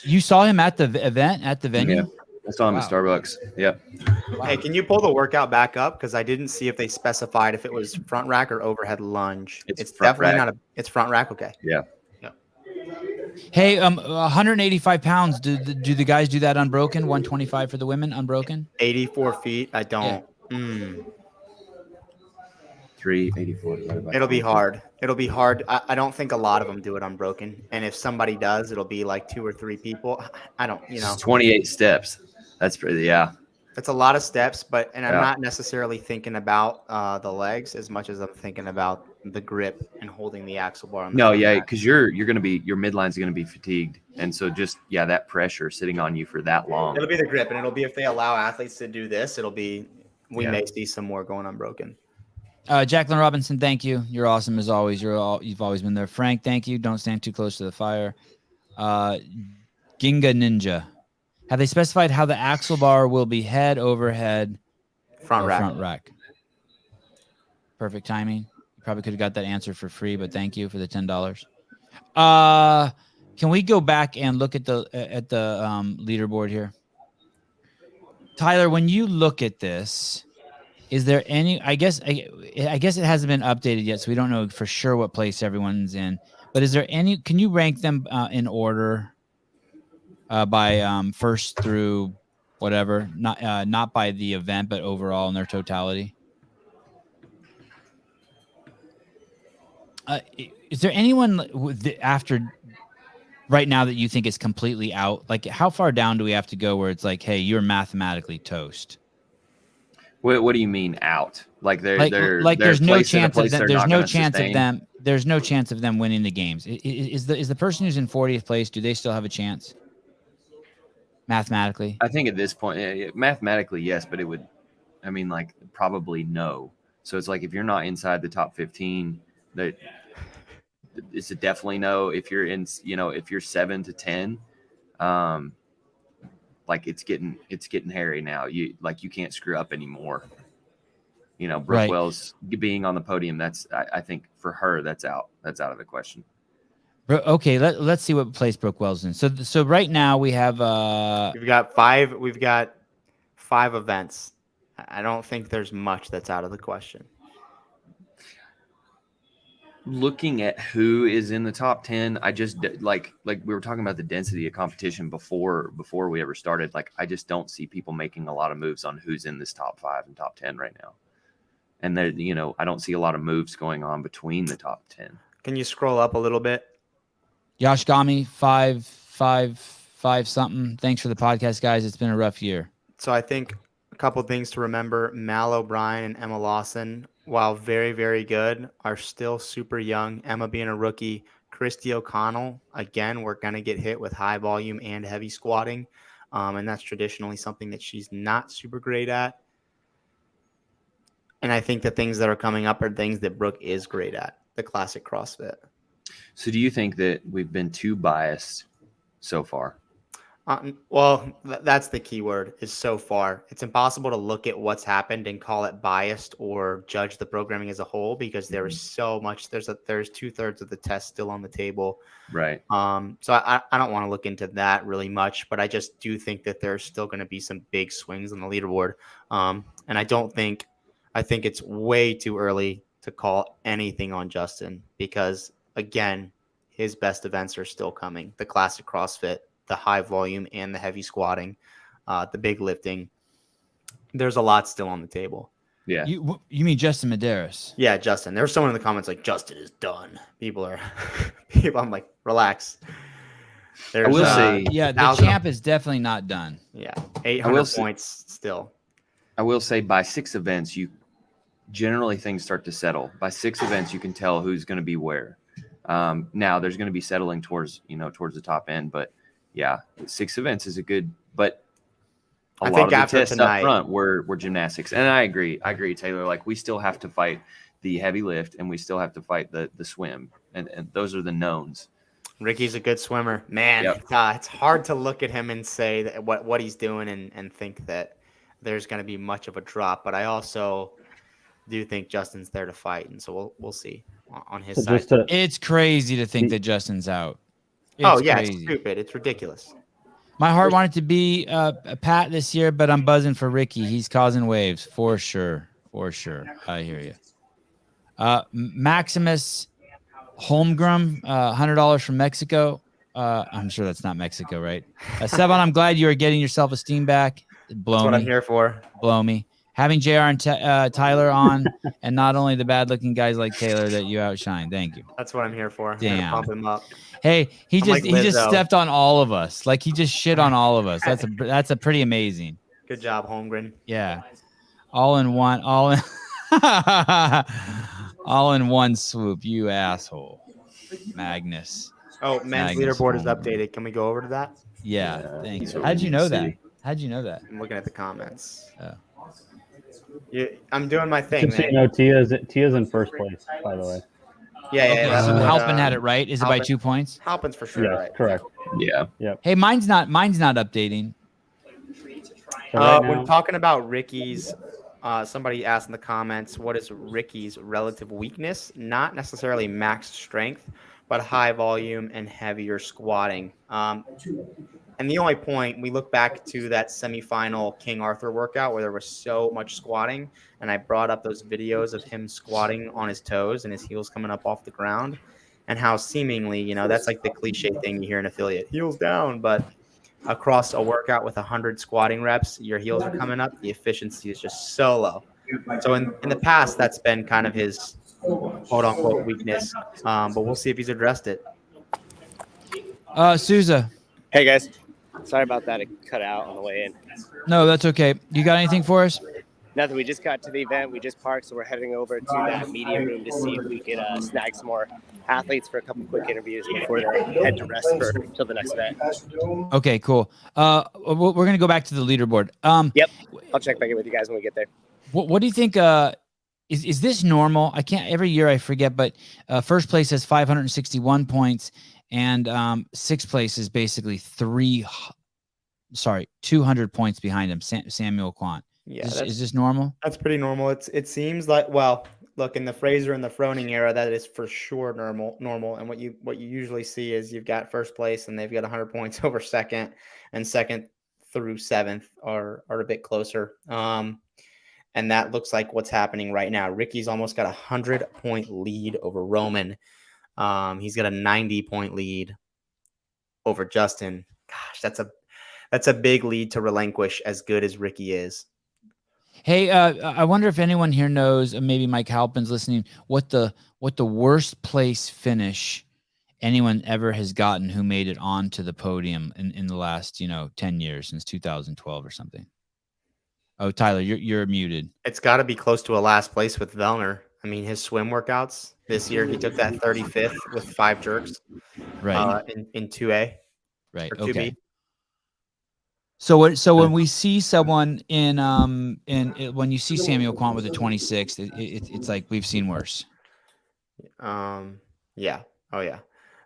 [SPEAKER 1] you saw him at the event at the venue?
[SPEAKER 9] Yeah, I saw him at Starbucks. Yeah.
[SPEAKER 3] Hey, can you pull the workout back up? Because I didn't see if they specified if it was front rack or overhead lunge. It's definitely not it's front rack. Okay.
[SPEAKER 9] Yeah.
[SPEAKER 1] Hey, 185 pounds. Do the guys do that unbroken? 125 for the women unbroken?
[SPEAKER 3] 84 feet. I don't. Yeah.
[SPEAKER 9] 384.
[SPEAKER 3] It'll be hard. I don't think a lot of them do it unbroken. And if somebody does, it'll be like 2 or 3 people. I don't,
[SPEAKER 9] It's 28 steps. That's pretty, yeah.
[SPEAKER 3] It's a lot of steps, I'm not necessarily thinking about the legs as much as I'm thinking about the grip and holding the axle bar.
[SPEAKER 9] Because your midline's gonna be fatigued, and so just that pressure sitting on you for that long.
[SPEAKER 3] It'll be the grip, and it'll be if they allow athletes to do this, we may see some more going unbroken.
[SPEAKER 1] Jacqueline Robinson, thank you. You're awesome as always. You've always been there. Frank, thank you. Don't stand too close to the fire. Ginga Ninja. Have they specified how the axle bar will be head, overhead,
[SPEAKER 3] front
[SPEAKER 1] rack? Perfect timing. You probably could have got that answer for free, but thank you for the $10. Can we go back and look at the leaderboard here? Tyler, when you look at this, is there any? I guess it hasn't been updated yet, so we don't know for sure what place everyone's in. But is there any? Can you rank them in order? By first through whatever, not by the event, but overall in their totality. Is there anyone after right now that you think is completely out? Like, how far down do we have to go where it's like, hey, you're mathematically toast?
[SPEAKER 9] What do you mean out? Like they're
[SPEAKER 1] there's no
[SPEAKER 9] placed in a
[SPEAKER 1] chance of
[SPEAKER 9] place
[SPEAKER 1] them.
[SPEAKER 9] they're
[SPEAKER 1] There's
[SPEAKER 9] not
[SPEAKER 1] no
[SPEAKER 9] gonna
[SPEAKER 1] chance of
[SPEAKER 9] sustain?
[SPEAKER 1] them. There's no chance of them winning the games. Is the person who's in 40th place? Do they still have a chance? Mathematically,
[SPEAKER 9] I think at this point, mathematically, yes, but it would. I mean, like probably no. So it's like if you're not inside the top 15, that it's a definitely no. If you're in, if you're 7 to 10, like it's getting hairy now. You can't screw up anymore. Brooke
[SPEAKER 1] Right.
[SPEAKER 9] Wells being on the podium, that's I think for her that's out of the question.
[SPEAKER 1] Okay, let's see what place Brooke Wells in. So right now we have
[SPEAKER 3] We've got 5 events. I don't think there's much that's out of the question.
[SPEAKER 9] Looking at who is in the top 10, I just like we were talking about the density of competition before we ever started. Like I just don't see people making a lot of moves on who's in this top 5 and top 10 right now. And there, I don't see a lot of moves going on between the top 10.
[SPEAKER 3] Can you scroll up a little bit?
[SPEAKER 1] Yash Gami 5 something. Thanks for the podcast, guys. It's been a rough year.
[SPEAKER 3] So I think a couple things to remember. Mal O'Brien and Emma Lawson, while very, very good, are still super young. Emma being a rookie. Christy O'Connell, again, we're going to get hit with high volume and heavy squatting. And that's traditionally something that she's not super great at. And I think the things that are coming up are things that Brooke is great at, the classic CrossFit.
[SPEAKER 9] So do you think that we've been too biased so far?
[SPEAKER 3] Well, that's the key word, is so far. It's impossible to look at what's happened and call it biased or judge the programming as a whole because there is so much. There's 2/3 of the test still on the table.
[SPEAKER 9] Right.
[SPEAKER 3] So I don't want to look into that really much, but I just do think that there's still going to be some big swings on the leaderboard. And I think it's way too early to call anything on Justin because, again, his best events are still coming. The classic CrossFit, the high volume and the heavy squatting, the big lifting. There's a lot still on the table.
[SPEAKER 9] Yeah.
[SPEAKER 1] You mean Justin Medeiros?
[SPEAKER 3] Yeah, Justin. There's someone in the comments like, Justin is done. I'm like, relax.
[SPEAKER 9] I will say,
[SPEAKER 1] the champ is definitely not done.
[SPEAKER 3] Yeah, 800 points still.
[SPEAKER 9] I will say by 6 events, generally things start to settle. By 6 events, you can tell who's going to be where. Now there's going to be settling towards the top end, but yeah, 6 events is a good, but a lot of the tests up front were gymnastics. And I agree, Taylor. Like we still have to fight the heavy lift and we still have to fight the swim. And those are the knowns.
[SPEAKER 3] Ricky's a good swimmer, man.
[SPEAKER 9] Yep.
[SPEAKER 3] It's hard to look at him and say that what he's doing and think that there's going to be much of a drop. But I also do think Justin's there to fight. And so we'll see on his side.
[SPEAKER 1] It's crazy to think that Justin's out.
[SPEAKER 3] It's stupid. It's ridiculous.
[SPEAKER 1] My heart wanted to be a Pat this year, but I'm buzzing for Ricky. He's causing waves for sure. I hear you. Maximus Holmgren, $100 from Mexico. I'm sure that's not Mexico, right? Sevan, I'm glad you are getting your self-esteem back.
[SPEAKER 3] That's what I'm here for.
[SPEAKER 1] Blow me. Having JR and Tyler on, and not only the bad-looking guys like Taylor that you outshine. Thank you.
[SPEAKER 3] That's what I'm here for.
[SPEAKER 1] Damn.
[SPEAKER 3] Pump him up.
[SPEAKER 1] Hey, he
[SPEAKER 3] like
[SPEAKER 1] just stepped on all of us. Like he just shit on all of us. That's a pretty amazing.
[SPEAKER 3] Good job, Holmgren.
[SPEAKER 1] Yeah, all in one swoop. You asshole, Magnus.
[SPEAKER 3] Oh, men's leaderboard is updated. Can we go over to that?
[SPEAKER 1] Yeah, thanks. How'd you know that? I'm
[SPEAKER 3] looking at the comments.
[SPEAKER 1] Oh.
[SPEAKER 3] Yeah, I'm doing my thing.
[SPEAKER 11] Just so you know, Tia's in first place, by the way.
[SPEAKER 3] Yeah.
[SPEAKER 1] So Halpin had it right. Is it by 2 points?
[SPEAKER 3] Halpin's for sure.
[SPEAKER 11] Yeah,
[SPEAKER 3] right.
[SPEAKER 11] correct.
[SPEAKER 9] Yeah.
[SPEAKER 11] Yep.
[SPEAKER 1] Hey, mine's not updating.
[SPEAKER 11] So
[SPEAKER 3] when talking about Ricky's, somebody asked in the comments, what is Ricky's relative weakness? Not necessarily max strength, but high volume and heavier squatting. And the only point, we look back to that semifinal King Arthur workout where there was so much squatting, and I brought up those videos of him squatting on his toes and his heels coming up off the ground, and how seemingly, that's like the cliche thing you hear in affiliate, heels down, but across a workout with 100 squatting reps, your heels are coming up, the efficiency is just so low. So in the past, that's been kind of his quote-unquote weakness, but we'll see if he's addressed it.
[SPEAKER 1] Souza.
[SPEAKER 4] Hey guys, sorry about that. It cut out on the way in.
[SPEAKER 1] No, that's okay. You got anything for us?
[SPEAKER 4] Nothing. We just got to the event. We just parked, so we're heading over to that media room to see if we could snag some more athletes for a couple quick interviews before they head to rest till the next event.
[SPEAKER 1] Okay, cool. We're gonna go back to the leaderboard.
[SPEAKER 4] Yep. I'll check back in with you guys when we get there.
[SPEAKER 1] What do you think? Is this normal? I can't. Every year I forget, but first place has 561 points, and sixth place is basically 200 points behind him. Samuel Quant.
[SPEAKER 3] Yeah,
[SPEAKER 1] is this normal?
[SPEAKER 3] That's pretty normal. It seems like, well, look, in the Fraser and the Froning era, that is for sure normal. And what you usually see is you've got first place and they've got 100 points over second, and second through seventh are a bit closer. And that looks like what's happening right now. Ricky's almost got 100-point lead over Roman. He's got a 90-point lead over Justin. Gosh, that's a big lead to relinquish, as good as Ricky is.
[SPEAKER 1] Hey, I wonder if anyone here knows, maybe Mike Halpin's listening, what the worst place finish anyone ever has gotten who made it onto the podium in the last 10 years, since 2012 or something. Oh, Tyler, you're muted.
[SPEAKER 3] It's got to be close to a last place with Vellner. I mean, his swim workouts this year, he took that 35th with 5 jerks,
[SPEAKER 1] right?
[SPEAKER 3] In 2A,
[SPEAKER 1] right?
[SPEAKER 3] Or 2B.
[SPEAKER 1] Okay. So when we see someone when you see Samuel Quant with a 26, it's like we've seen worse.
[SPEAKER 3] Yeah. Oh yeah.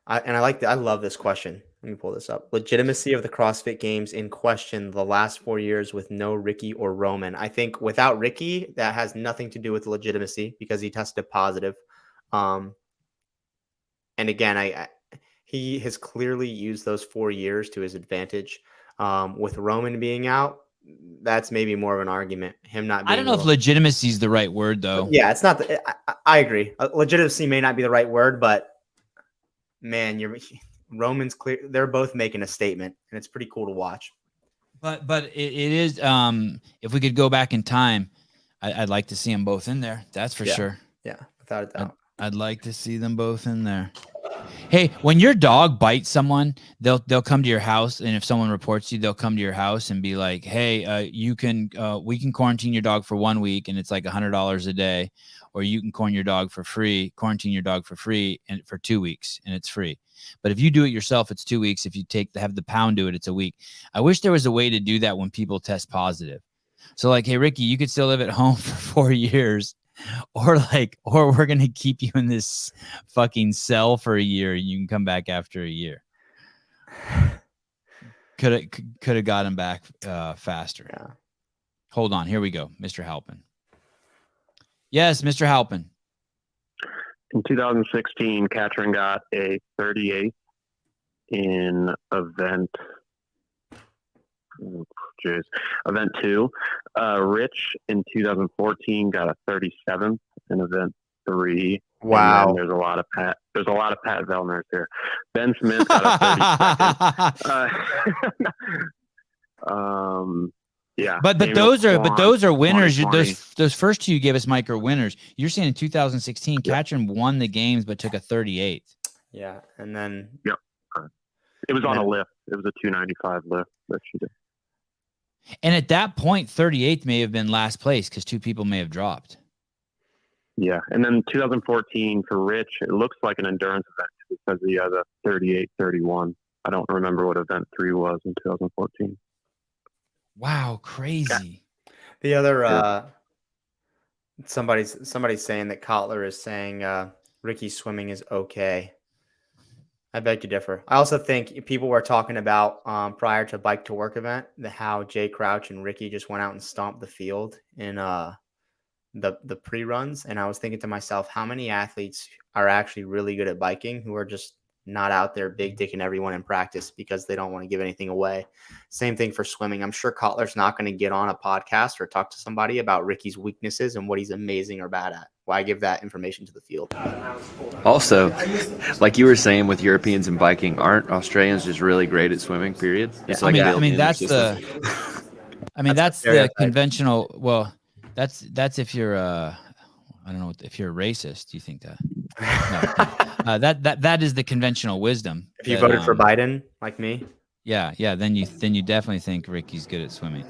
[SPEAKER 3] I love this question. Let me pull this up. Legitimacy of the CrossFit Games in question the last 4 years with no Ricky or Roman. I think without Ricky, that has nothing to do with legitimacy because he tested positive. And again, he has clearly used those 4 years to his advantage. With Roman being out, that's maybe more of an argument. Him not being
[SPEAKER 1] I don't know if legitimacy is the right word, though.
[SPEAKER 3] Yeah, it's not. I agree. Legitimacy may not be the right word, but man, Roman's clear. They're both making a statement, and it's pretty cool to watch.
[SPEAKER 1] But it is. If we could go back in time, I'd like to see them both in there. That's for sure.
[SPEAKER 3] Yeah, without a doubt.
[SPEAKER 1] I'd like to see them both in there. Hey, when your dog bites someone, they'll come to your house, and if someone reports you, they'll come to your house and be like, "Hey, we can quarantine your dog for 1 week, and it's like $100 a day, or you can quarantine your dog for free and for 2 weeks, and it's free. But if you do it yourself, it's 2 weeks. If you have the pound do it, it's a week." I wish there was a way to do that when people test positive. So like, hey, Ricky, you could still live at home for 4 years. Or we're going to keep you in this fucking cell for a year. You can come back after a year. Could have got him back faster.
[SPEAKER 3] Yeah.
[SPEAKER 1] Hold on. Here we go. Mr. Halpin. Yes, Mr. Halpin.
[SPEAKER 8] In 2016, Katrin got a 38 in event. Event 2. Rich in 2014 got a 37th in event 3.
[SPEAKER 3] Wow.
[SPEAKER 8] There's a lot of Pat Vellners here. Ben Smith got a 32nd. Yeah.
[SPEAKER 1] But those are winners. Those first two you gave us, Mike, are winners. You're saying in 2016, Katrin won the games but took a 38th.
[SPEAKER 3] Yeah, and then
[SPEAKER 8] it was on a lift. It was a 295 lift that she did.
[SPEAKER 1] And at that point, 38th may have been last place because 2 people may have dropped.
[SPEAKER 8] Yeah. And then 2014 for Rich, it looks like an endurance event because he has a 38, 31. I don't remember what event 3 was in 2014.
[SPEAKER 1] Wow. Crazy.
[SPEAKER 3] The other, somebody's saying that Kotler is saying Ricky's swimming is okay. I beg to differ. I also think people were talking about prior to Bike to Work event, how Jay Crouch and Ricky just went out and stomped the field in the pre-runs. And I was thinking to myself, how many athletes are actually really good at biking who are just not out there big dicking everyone in practice because they don't want to give anything away. Same thing for swimming. I'm sure Kotler's not going to get on a podcast or talk to somebody about Ricky's weaknesses and what he's amazing or bad at. Why give that information to the field?
[SPEAKER 9] Also, like you were saying with Europeans and biking, aren't Australians just really great at swimming, period? It's
[SPEAKER 1] that's the conventional. Well, that's if you're I don't know if you're a racist. Do you think that? That is the conventional wisdom.
[SPEAKER 3] If you
[SPEAKER 1] that,
[SPEAKER 3] voted for Biden, like me.
[SPEAKER 1] Yeah, then you definitely think Ricky's good at swimming.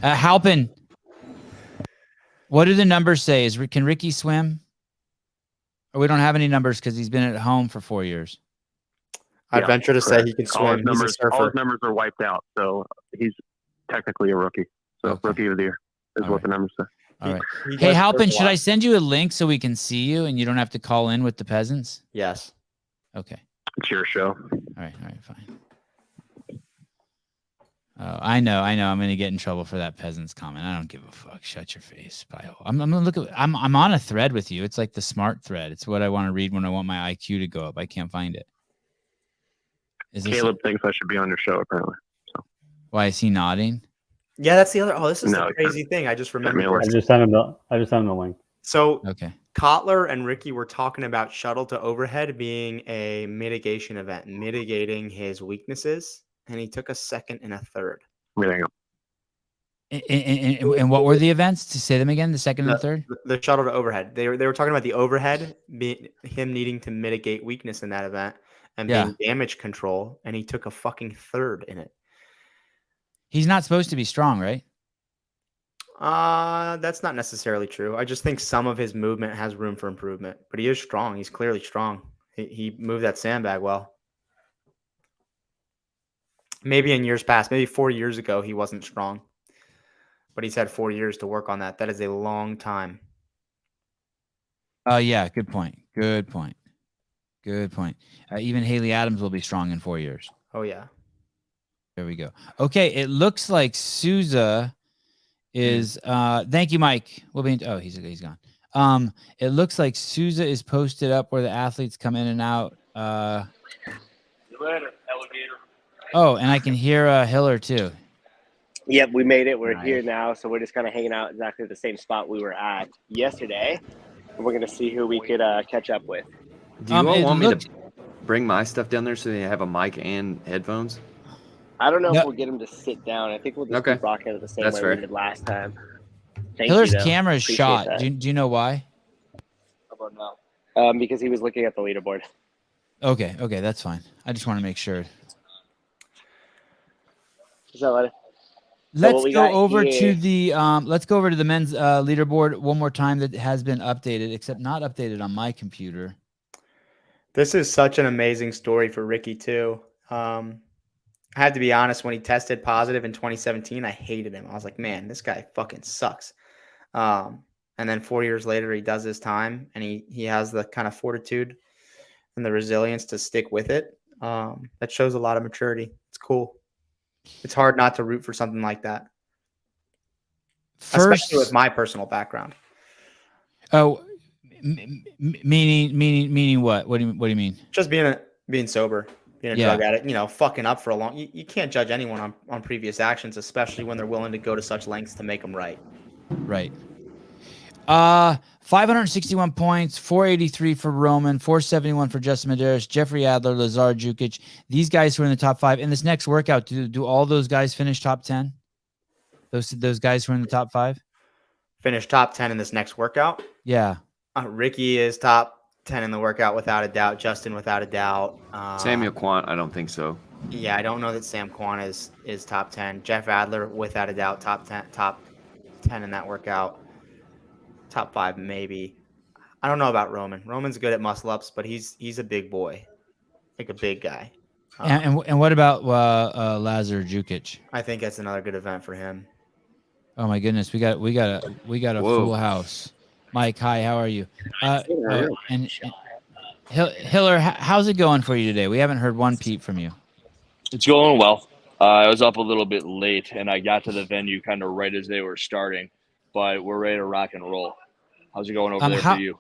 [SPEAKER 1] Halpin, what do the numbers say? Can Ricky swim? Or we don't have any numbers because he's been at home for 4 years.
[SPEAKER 3] I'd venture to say he can swim. He's a surfer.
[SPEAKER 8] All his numbers are wiped out, so he's technically a rookie. So rookie of the year is what the numbers say.
[SPEAKER 1] All right. Hey, Halpin, should I send you a link so we can see you and you don't have to call in with the peasants?
[SPEAKER 3] Yes.
[SPEAKER 1] Okay.
[SPEAKER 8] It's your show.
[SPEAKER 1] All right, fine. Oh, I know. I'm going to get in trouble for that peasants comment. I don't give a fuck. Shut your face, Pio. I'm going to look at. I'm on a thread with you. It's like the smart thread. It's what I want to read when I want my IQ to go up. I can't find it.
[SPEAKER 8] Caleb thinks I should be on your show, apparently. So.
[SPEAKER 1] Why is he nodding?
[SPEAKER 3] Yeah, that's the other. Oh, this is the crazy thing. I just remembered.
[SPEAKER 11] I just sent him the link.
[SPEAKER 3] So
[SPEAKER 1] okay.
[SPEAKER 3] Kotler and Ricky were talking about shuttle to overhead being a mitigation event, mitigating his weaknesses, and he took a second and a third.
[SPEAKER 8] There you
[SPEAKER 1] go. And what were the events? To say them again, the second and the third?
[SPEAKER 3] The shuttle to overhead. They were talking about the overhead, him needing to mitigate weakness in that event and being damage control, and he took a fucking third in it.
[SPEAKER 1] He's not supposed to be strong, right?
[SPEAKER 3] That's not necessarily true. I just think some of his movement has room for improvement, but he is strong. He's clearly strong. He moved that sandbag well. Maybe in years past, maybe 4 years ago, he wasn't strong, but he's had 4 years to work on that. That is a long time.
[SPEAKER 1] Yeah. Good point. Even Haley Adams will be strong in 4 years.
[SPEAKER 3] Oh yeah.
[SPEAKER 1] There we go. Okay. It looks like Souza is thank you, Mike. We'll be he's gone. It looks like Souza is posted up where the athletes come in and out. Oh, and I can hear Hiller too.
[SPEAKER 4] Yep, we made it. We're here now, so we're just kind of hanging out exactly the same spot we were at yesterday. We're gonna see who we could catch up with.
[SPEAKER 9] Do you all want me to bring my stuff down there so they have a mic and headphones?
[SPEAKER 4] I don't know if we'll get him to sit down. I think we'll just keep rocking it the same way we did last time.
[SPEAKER 1] Hiller's camera is shot. Do you know why?
[SPEAKER 4] How about now? Because he was looking at the leaderboard.
[SPEAKER 1] Okay, that's fine. I just want to make sure.
[SPEAKER 4] So,
[SPEAKER 1] let's go over to the men's leaderboard one more time that has been updated, except not updated on my computer.
[SPEAKER 3] This is such an amazing story for Ricky too. I had to be honest, when he tested positive in 2017, I hated him. I was like, man, this guy fucking sucks. And then 4 years later, he does his time, and he has the kind of fortitude and the resilience to stick with it. That shows a lot of maturity. It's cool. It's hard not to root for something like that. Especially with my personal background.
[SPEAKER 1] Oh, meaning what? What do you mean?
[SPEAKER 3] Just being sober. Being a drug addict, fucking up for a long. You can't judge anyone on previous actions, especially when they're willing to go to such lengths to make them right.
[SPEAKER 1] Right. 561 points, 483 for Roman, 471 for Justin Medeiros, Jeffrey Adler, Lazar Jukic. These guys who are in the top 5. In this next workout, do all those guys finish top 10? Those guys who are in the top 5?
[SPEAKER 3] Finish top 10 in this next workout?
[SPEAKER 1] Yeah.
[SPEAKER 3] Ricky is top 10 in the workout without a doubt. Justin without a doubt.
[SPEAKER 9] Samuel Quant, I don't think so.
[SPEAKER 3] Yeah, I don't know that Sam Quant is top 10. Jeff Adler without a doubt top 10 in that workout. Top 5 maybe. I don't know about Roman. Roman's good at muscle ups, but he's a big boy, like a big guy.
[SPEAKER 1] And what about Lazar Jukic?
[SPEAKER 3] I think that's another good event for him.
[SPEAKER 1] Oh my goodness, we got a full house. Mike, hi, how are you? And Hiller, how's it going for you today? We haven't heard one peep from you.
[SPEAKER 7] It's going well. I was up a little bit late, and I got to the venue kind of right as they were starting, but we're ready to rock and roll. How's it going over there for you?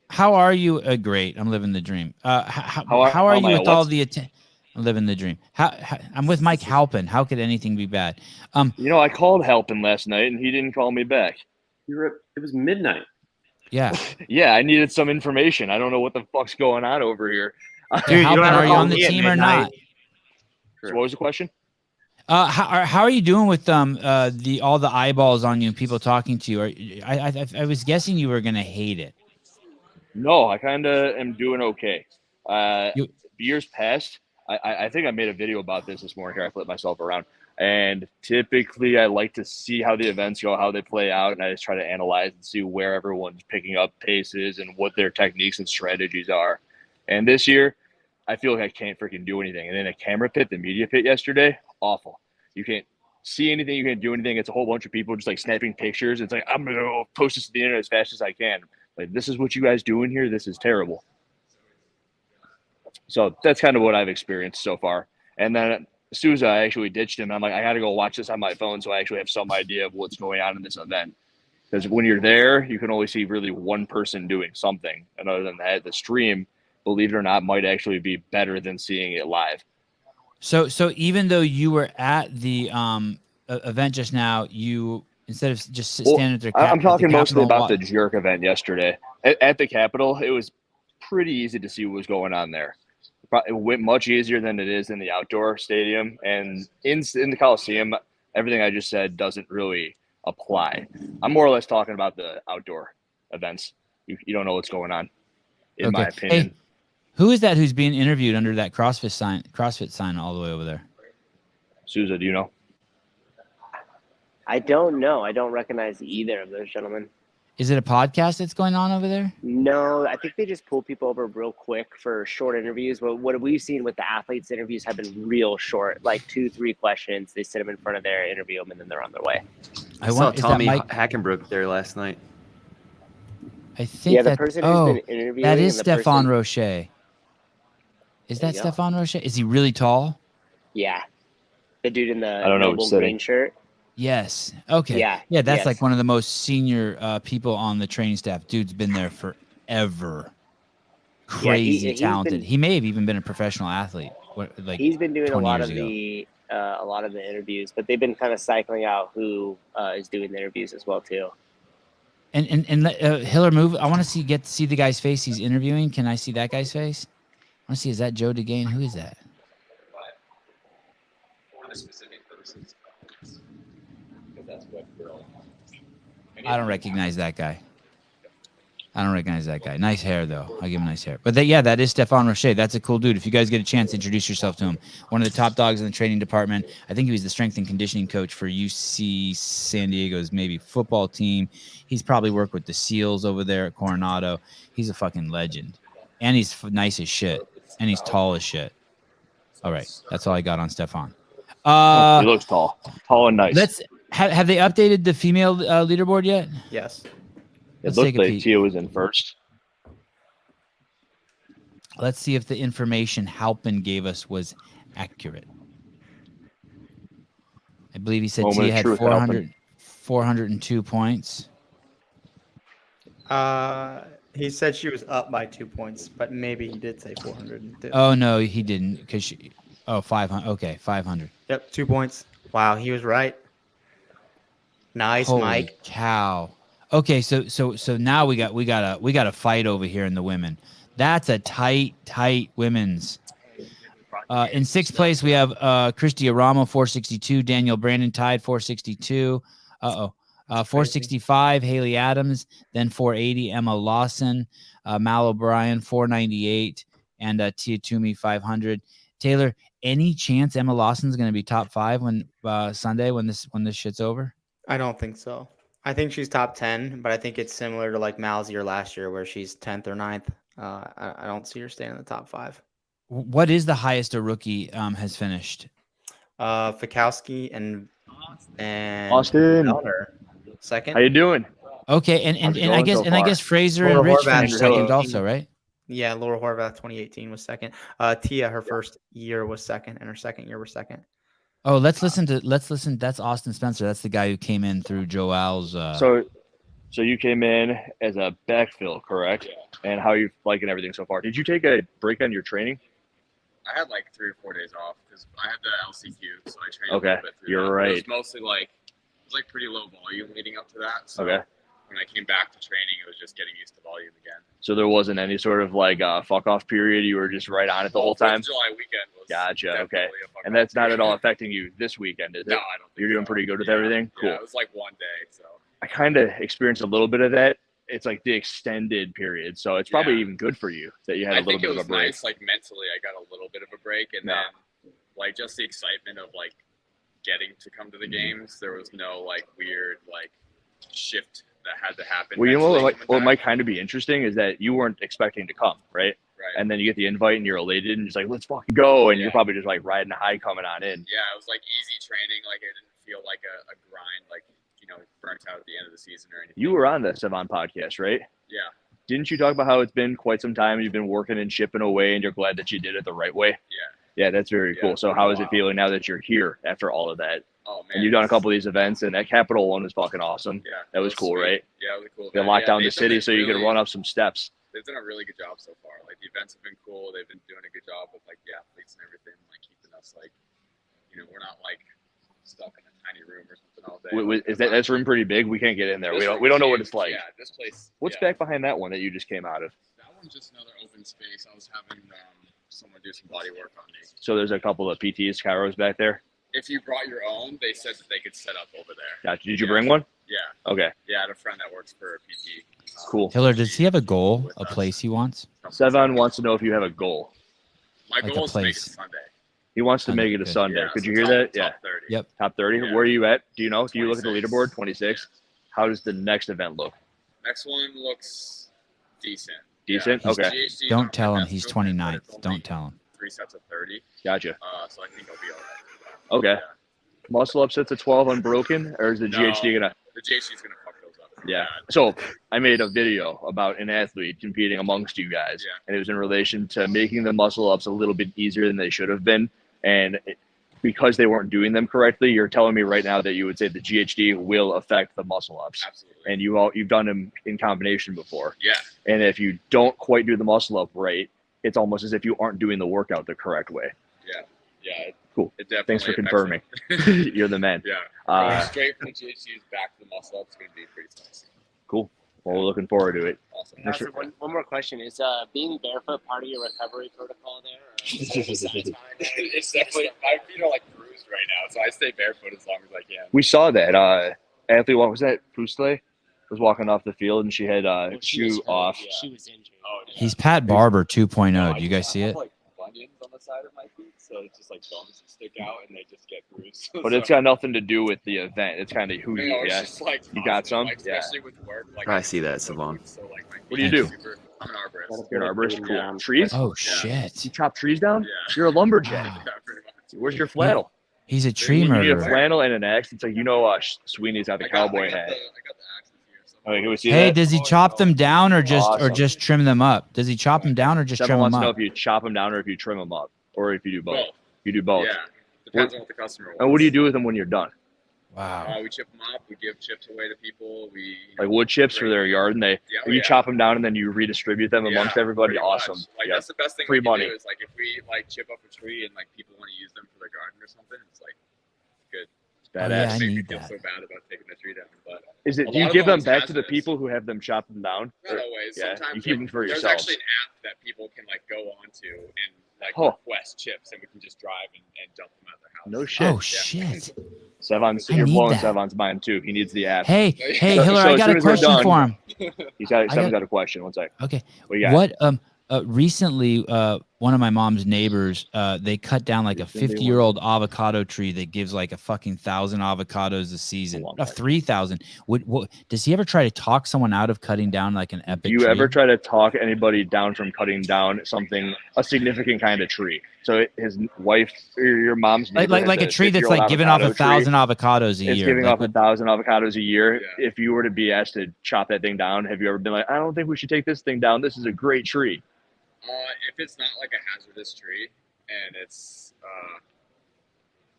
[SPEAKER 1] How are you? Great. I'm living the dream. How are you with all the attention? I'm living the dream. I'm with Mike Halpin. How could anything be bad?
[SPEAKER 7] I called Halpin last night, and he didn't call me back.
[SPEAKER 12] It was midnight.
[SPEAKER 1] Yeah.
[SPEAKER 7] Yeah, I needed some information. I don't know what the fuck's going on over here.
[SPEAKER 1] Dude, Halpin, are you on the team or not?
[SPEAKER 7] So what was the question?
[SPEAKER 1] How are you doing with all the eyeballs on you and people talking to you? I was guessing you were gonna hate it.
[SPEAKER 7] No, I kind of am doing okay.
[SPEAKER 1] You-
[SPEAKER 7] Years past, I think I made a video about this morning here. I flipped myself around. And typically I like to see how the events go, how they play out, and I just try to analyze and see where everyone's picking up paces and what their techniques and strategies are. And this year, I feel like I can't freaking do anything. And then the camera pit, the media pit yesterday, awful. You can't see anything, you can't do anything. It's a whole bunch of people just like snapping pictures. It's like, I'm going to go post this to the internet as fast as I can. Like, this is what you guys do in here? This is terrible. So that's kind of what I've experienced so far. And then Souza, I actually ditched him. I'm like, I got to go watch this on my phone so I actually have some idea of what's going on in this event. Because when you're there, you can only see really one person doing something. And other than that, the stream, believe it or not, might actually be better than seeing it live.
[SPEAKER 1] So even though you were at the event just now, you instead of just standing at their
[SPEAKER 7] I'm talking mostly about the
[SPEAKER 1] watch.
[SPEAKER 7] jerk event yesterday. At the Capitol, it was pretty easy to see what was going on there. It went much easier than it is in the outdoor stadium. And in the Coliseum, everything I just said doesn't really apply. I'm more or less talking about the outdoor events. You don't know what's going on, in my opinion.
[SPEAKER 1] Hey, who is that who's being interviewed under that CrossFit sign all the way over there?
[SPEAKER 7] Souza, do you know?
[SPEAKER 4] I don't know. I don't recognize either of those gentlemen.
[SPEAKER 1] Is it a podcast that's going on over there?
[SPEAKER 4] No, I think they just pull people over real quick for short interviews. But what we've seen with the athletes' interviews have been real short, like 2-3 questions. They sit them in front of their interview them, and then they're on their way.
[SPEAKER 9] I saw Tommy Hackenbrook there last night.
[SPEAKER 1] I think
[SPEAKER 4] the person who's been interviewing.
[SPEAKER 1] That is Stefan Rochet. Is that Stefan Rochet? Is he really tall?
[SPEAKER 4] Yeah. The dude in the
[SPEAKER 7] noble
[SPEAKER 4] green shirt.
[SPEAKER 1] Yes. Okay. Yeah. That's like one of the most senior people on the training staff. Dude's been there forever. Crazy talented. He may have even been a professional athlete.
[SPEAKER 4] He's been doing a lot of
[SPEAKER 1] ago.
[SPEAKER 4] the interviews, but they've been kind of cycling out who is doing the interviews as well too.
[SPEAKER 1] And Hiller, move. I want to get to see the guy's face he's interviewing. Can I see that guy's face? I want to see. Is that Joe DeGane? Who is that? I don't recognize that guy. Nice hair, though. I give him nice hair. But that is Stefan Rochet. That's a cool dude. If you guys get a chance, introduce yourself to him. One of the top dogs in the training department. I think he was the strength and conditioning coach for UC San Diego's maybe football team. He's probably worked with the SEALs over there at Coronado. He's a fucking legend. And he's nice as shit. And he's tall as shit. All right. That's all I got on Stefan.
[SPEAKER 7] He looks tall. Tall and nice.
[SPEAKER 1] Have they updated the female leaderboard yet?
[SPEAKER 3] Yes.
[SPEAKER 7] It looked like Tia was in first.
[SPEAKER 1] Let's see if the information Halpin gave us was accurate. I believe he said Tia had 402 points.
[SPEAKER 3] He said she was up by 2 points, but maybe he did say 402.
[SPEAKER 1] Oh, no, he didn't. Because 500. Okay, 500.
[SPEAKER 3] Yep, 2 points. Wow, he was right. Nice,
[SPEAKER 1] Holy
[SPEAKER 3] Mike.
[SPEAKER 1] Cow. Okay, so now we got a fight over here in the women. That's a tight women's. In sixth place we have Christy Aramo 462, Daniel Brandon tied 462. 465 Haley Adams, then 480 Emma Lawson, Mal O'Brien 498, and Tia Toomey 500. Taylor, any chance Emma Lawson's going to be top 5 when Sunday when this shit's over?
[SPEAKER 3] I don't think so. I think she's top 10, but I think it's similar to like Mal's year last year where she's 10th or 9th. I don't see her staying in the top 5.
[SPEAKER 1] What is the highest a rookie has finished?
[SPEAKER 3] Fikowski and
[SPEAKER 7] Austin
[SPEAKER 3] Elner, second.
[SPEAKER 7] How you doing?
[SPEAKER 1] Okay, and I guess Fraser and Rich finished second also, right?
[SPEAKER 3] Yeah, Laura Horvath 2018 was second. Tia, her first year was second, and her second year was second.
[SPEAKER 1] Oh, let's listen. That's Austin Spencer. That's the guy who came in through Joel's.
[SPEAKER 7] So you came in as a backfill, correct? Yeah. And how are you liking everything so far? Did you take a break on your training?
[SPEAKER 13] I had like 3 or 4 days off because I had the LCQ, so I trained a little bit through
[SPEAKER 7] you're
[SPEAKER 13] that.
[SPEAKER 7] right.
[SPEAKER 13] It was mostly it was pretty low volume leading up to that. So when I came back to training, it was just getting used to volume again.
[SPEAKER 7] So there wasn't any sort of fuck off period. You were just right on it the whole time.
[SPEAKER 13] July weekend was
[SPEAKER 7] gotcha. Okay, and that's not at all affecting you this weekend, is it?
[SPEAKER 13] No, I don't think
[SPEAKER 7] You're doing pretty good with everything. Cool.
[SPEAKER 13] Yeah, it was like one day. So
[SPEAKER 7] I kind of experienced a little bit of that it's like the extended period. So it's probably even good for you that you had a little bit of a break.
[SPEAKER 13] Nice, like mentally, I got a little bit of a break, and then like just the excitement of like getting to come to the games. There was no like weird like shift that had to happen.
[SPEAKER 7] Well, you know what might kind of be interesting is that you weren't expecting to come, right?
[SPEAKER 13] Right.
[SPEAKER 7] And then you get the invite and you're elated and just like, let's fucking go. And you're probably just like riding a high coming on in.
[SPEAKER 13] Yeah, it was like easy training. Like it didn't feel like a grind, like, you know, burnt out at the end of the season or anything.
[SPEAKER 7] You were on the Sevan podcast, right?
[SPEAKER 13] Yeah.
[SPEAKER 7] Didn't you talk about how it's been quite some time? You've been working and shipping away and you're glad that you did it the right way? Yeah, that's very cool. So how is it feeling now that you're here after all of that?
[SPEAKER 13] Oh, man.
[SPEAKER 7] And you've done a couple of these events, and that Capital one was fucking awesome.
[SPEAKER 13] Yeah.
[SPEAKER 7] That was cool,
[SPEAKER 13] sweet.
[SPEAKER 7] right?
[SPEAKER 13] Yeah, it was cool.
[SPEAKER 7] They locked down the city so you could run up some steps.
[SPEAKER 13] They've done a really good job so far. Like, the events have been cool. They've been doing a good job with, like, the athletes and everything, like, keeping us, like, you know, we're not, like, stuck in a tiny room or something all day.
[SPEAKER 7] Is that's room pretty big? We can't get in there. We don't know what it's like.
[SPEAKER 13] Yeah, this place.
[SPEAKER 7] What's back behind that one that you just came out of?
[SPEAKER 13] That one's just another open space. I was having someone do some body work on me.
[SPEAKER 7] So there's a couple of PTs, chiros back there?
[SPEAKER 13] If you brought your own, they said that they could set up over there.
[SPEAKER 7] Gotcha. Did you bring one?
[SPEAKER 13] Yeah.
[SPEAKER 7] Okay.
[SPEAKER 13] Yeah, I had a friend that works for a PT.
[SPEAKER 7] Cool.
[SPEAKER 1] Taylor, does he have a goal, a place he wants?
[SPEAKER 7] Sevan wants to know if you have a goal.
[SPEAKER 13] My
[SPEAKER 1] Like
[SPEAKER 13] goal
[SPEAKER 1] a
[SPEAKER 13] is to make it
[SPEAKER 1] place.
[SPEAKER 13] Sunday.
[SPEAKER 7] He wants to make it a
[SPEAKER 1] Good.
[SPEAKER 7] Sunday.
[SPEAKER 13] Yeah,
[SPEAKER 7] Could
[SPEAKER 13] so
[SPEAKER 7] you hear
[SPEAKER 13] top-
[SPEAKER 7] that?
[SPEAKER 13] top
[SPEAKER 7] Yeah.
[SPEAKER 13] 30.
[SPEAKER 1] Yep.
[SPEAKER 7] Top 30.
[SPEAKER 13] Yeah.
[SPEAKER 7] Where are you at? Do you know? Do you look at the
[SPEAKER 13] 26.
[SPEAKER 7] leaderboard? 26. How does the next event look?
[SPEAKER 13] Next one looks decent.
[SPEAKER 7] Decent?
[SPEAKER 13] Yeah.
[SPEAKER 7] Okay.
[SPEAKER 13] GHD is
[SPEAKER 1] Don't
[SPEAKER 13] not
[SPEAKER 1] tell
[SPEAKER 13] my
[SPEAKER 1] him
[SPEAKER 13] best
[SPEAKER 1] he's
[SPEAKER 13] group, but
[SPEAKER 1] 29th.
[SPEAKER 13] it's only
[SPEAKER 1] Don't tell him.
[SPEAKER 13] 3 sets of 30.
[SPEAKER 7] Gotcha.
[SPEAKER 13] So I think I'll be all right.
[SPEAKER 7] Okay. Muscle up sets of 12 unbroken, or is the
[SPEAKER 13] No.
[SPEAKER 7] GHD gonna?
[SPEAKER 13] The GHD is going to fuck those up.
[SPEAKER 7] Yeah. So I made a video about an athlete competing amongst you guys,
[SPEAKER 13] Yeah.
[SPEAKER 7] and it was in relation to making the muscle ups a little bit easier than they should have been, and because they weren't doing them correctly, you're telling me right now that you would say the GHD will affect the muscle ups,
[SPEAKER 13] Absolutely.
[SPEAKER 7] and you've done them in combination before,
[SPEAKER 13] Yeah.
[SPEAKER 7] and if you don't quite do the muscle up right, it's almost as if you aren't doing the workout the correct way.
[SPEAKER 13] Yeah. Yeah.
[SPEAKER 7] Cool.
[SPEAKER 13] It definitely
[SPEAKER 7] Thanks for
[SPEAKER 13] affects
[SPEAKER 7] confirming.
[SPEAKER 13] it.
[SPEAKER 7] You're the man.
[SPEAKER 13] Yeah.
[SPEAKER 7] Uh,
[SPEAKER 13] Going straight from the GHDs back to the muscle up is going to be pretty nice.
[SPEAKER 7] Cool. Well, we're looking forward to it.
[SPEAKER 13] Awesome.
[SPEAKER 7] Thanks for-
[SPEAKER 4] One more question. Is being barefoot part of your recovery protocol there?
[SPEAKER 13] It's definitely, my feet are like bruised right now, so I stay barefoot as long as I can.
[SPEAKER 7] We saw that athlete. What was that? Pusle was walking off the field and she had shoe off.
[SPEAKER 4] She was injured.
[SPEAKER 13] Oh, yeah.
[SPEAKER 1] He's Pat Barber 2.0. Do you guys see
[SPEAKER 13] I
[SPEAKER 1] it?
[SPEAKER 13] have like bunions on the side of my feet, so it's just like bones that stick out and they just get bruised.
[SPEAKER 7] But it's got nothing to do with the event. It's kind of who you.
[SPEAKER 13] it's
[SPEAKER 7] Yeah.
[SPEAKER 13] just like
[SPEAKER 7] You got
[SPEAKER 13] constant,
[SPEAKER 7] some?
[SPEAKER 13] like,
[SPEAKER 7] Yeah.
[SPEAKER 13] especially with work. Like
[SPEAKER 9] I see that, Sevan.
[SPEAKER 13] So like my
[SPEAKER 7] What do you
[SPEAKER 13] feet are
[SPEAKER 7] do?
[SPEAKER 13] super- I'm an arborist.
[SPEAKER 7] You're an arborist. Cool.
[SPEAKER 4] Yeah.
[SPEAKER 7] Trees?
[SPEAKER 1] Oh,
[SPEAKER 13] Yeah.
[SPEAKER 1] shit.
[SPEAKER 7] You chop trees down?
[SPEAKER 13] Yeah.
[SPEAKER 7] You're a lumberjack.
[SPEAKER 13] Yeah, pretty much.
[SPEAKER 7] Where's your flannel?
[SPEAKER 1] He's a tree
[SPEAKER 7] You need a
[SPEAKER 1] murderer.
[SPEAKER 7] flannel and an axe. It's like, Sweeney's got the cowboy
[SPEAKER 13] I got
[SPEAKER 7] hat.
[SPEAKER 13] the axes here. So
[SPEAKER 7] Okay, can we see
[SPEAKER 1] Hey,
[SPEAKER 7] that?
[SPEAKER 1] does he chop them down or
[SPEAKER 7] Awesome.
[SPEAKER 1] just trim them up? Does he chop them down or just
[SPEAKER 7] Sevan
[SPEAKER 1] trim them
[SPEAKER 7] wants to know
[SPEAKER 1] up?
[SPEAKER 7] if you chop them down or if you trim them up, or if you do both.
[SPEAKER 13] Both.
[SPEAKER 7] You do both.
[SPEAKER 13] Yeah. Depends on what the customer wants.
[SPEAKER 7] And what do you do with them when you're done?
[SPEAKER 1] Wow.
[SPEAKER 13] We chip them up. We give chips away to people. We
[SPEAKER 7] Like wood chips for their yard, and
[SPEAKER 13] Yeah,
[SPEAKER 7] you chop them down and then you redistribute them amongst everybody.
[SPEAKER 13] pretty
[SPEAKER 7] Awesome.
[SPEAKER 13] much. Like
[SPEAKER 7] Yeah.
[SPEAKER 13] that's the best thing
[SPEAKER 7] Free
[SPEAKER 13] we can
[SPEAKER 7] money.
[SPEAKER 13] do is like if we like chip up a tree and like people want to use them for their garden or something, it's like good.
[SPEAKER 7] It's
[SPEAKER 1] Oh, yeah,
[SPEAKER 7] badass.
[SPEAKER 1] I
[SPEAKER 13] It makes me
[SPEAKER 1] need
[SPEAKER 13] feel
[SPEAKER 1] that.
[SPEAKER 13] so bad about taking the tree down, but
[SPEAKER 7] Is it?
[SPEAKER 13] A
[SPEAKER 7] Do you
[SPEAKER 13] lot of
[SPEAKER 7] give them
[SPEAKER 13] those
[SPEAKER 7] back to the
[SPEAKER 13] hazardous.
[SPEAKER 7] people who have them chop them down?
[SPEAKER 13] not
[SPEAKER 7] Or-
[SPEAKER 13] always.
[SPEAKER 7] yeah,
[SPEAKER 13] Sometimes
[SPEAKER 7] you keep them for
[SPEAKER 13] there's
[SPEAKER 7] yourself.
[SPEAKER 13] actually an app that people can like go onto and like
[SPEAKER 7] Oh.
[SPEAKER 13] request chips, and we can just drive and dump them at their house.
[SPEAKER 7] No shit.
[SPEAKER 1] Oh, shit.
[SPEAKER 7] Sevan's,
[SPEAKER 1] I
[SPEAKER 7] you're
[SPEAKER 1] need
[SPEAKER 7] blowing
[SPEAKER 1] that.
[SPEAKER 7] Sevan's mind too. He needs the app.
[SPEAKER 1] Hey,
[SPEAKER 13] So-
[SPEAKER 1] hey,
[SPEAKER 7] so
[SPEAKER 1] Hiller,
[SPEAKER 7] as
[SPEAKER 1] I
[SPEAKER 7] soon
[SPEAKER 1] got a
[SPEAKER 7] as we're
[SPEAKER 1] question
[SPEAKER 7] done-
[SPEAKER 1] for him.
[SPEAKER 7] Sevan's got a question. One sec.
[SPEAKER 1] Okay.
[SPEAKER 7] What you got?
[SPEAKER 1] What recently one of my mom's neighbors they cut down like a 50-year-old avocado tree that gives like a fucking 1,000 avocados a season. 3,000. What does he ever try to talk someone out of cutting down like an epic
[SPEAKER 7] Do you
[SPEAKER 1] tree?
[SPEAKER 7] ever try to talk anybody down from cutting down a significant kind of tree? So his wife or your mom's
[SPEAKER 1] like
[SPEAKER 7] neighbor
[SPEAKER 1] like
[SPEAKER 7] has
[SPEAKER 1] a tree that's
[SPEAKER 7] 50-year-old
[SPEAKER 1] like giving off
[SPEAKER 7] avocado tree.
[SPEAKER 1] 1,000 avocados a
[SPEAKER 7] It's
[SPEAKER 1] year.
[SPEAKER 7] giving
[SPEAKER 1] Like,
[SPEAKER 7] off 1,000 avocados a year.
[SPEAKER 13] Yeah.
[SPEAKER 7] If you were to be asked to chop that thing down, have you ever been like, I don't think we should take this thing down. This is a great tree.
[SPEAKER 13] If it's not like a hazardous tree and it's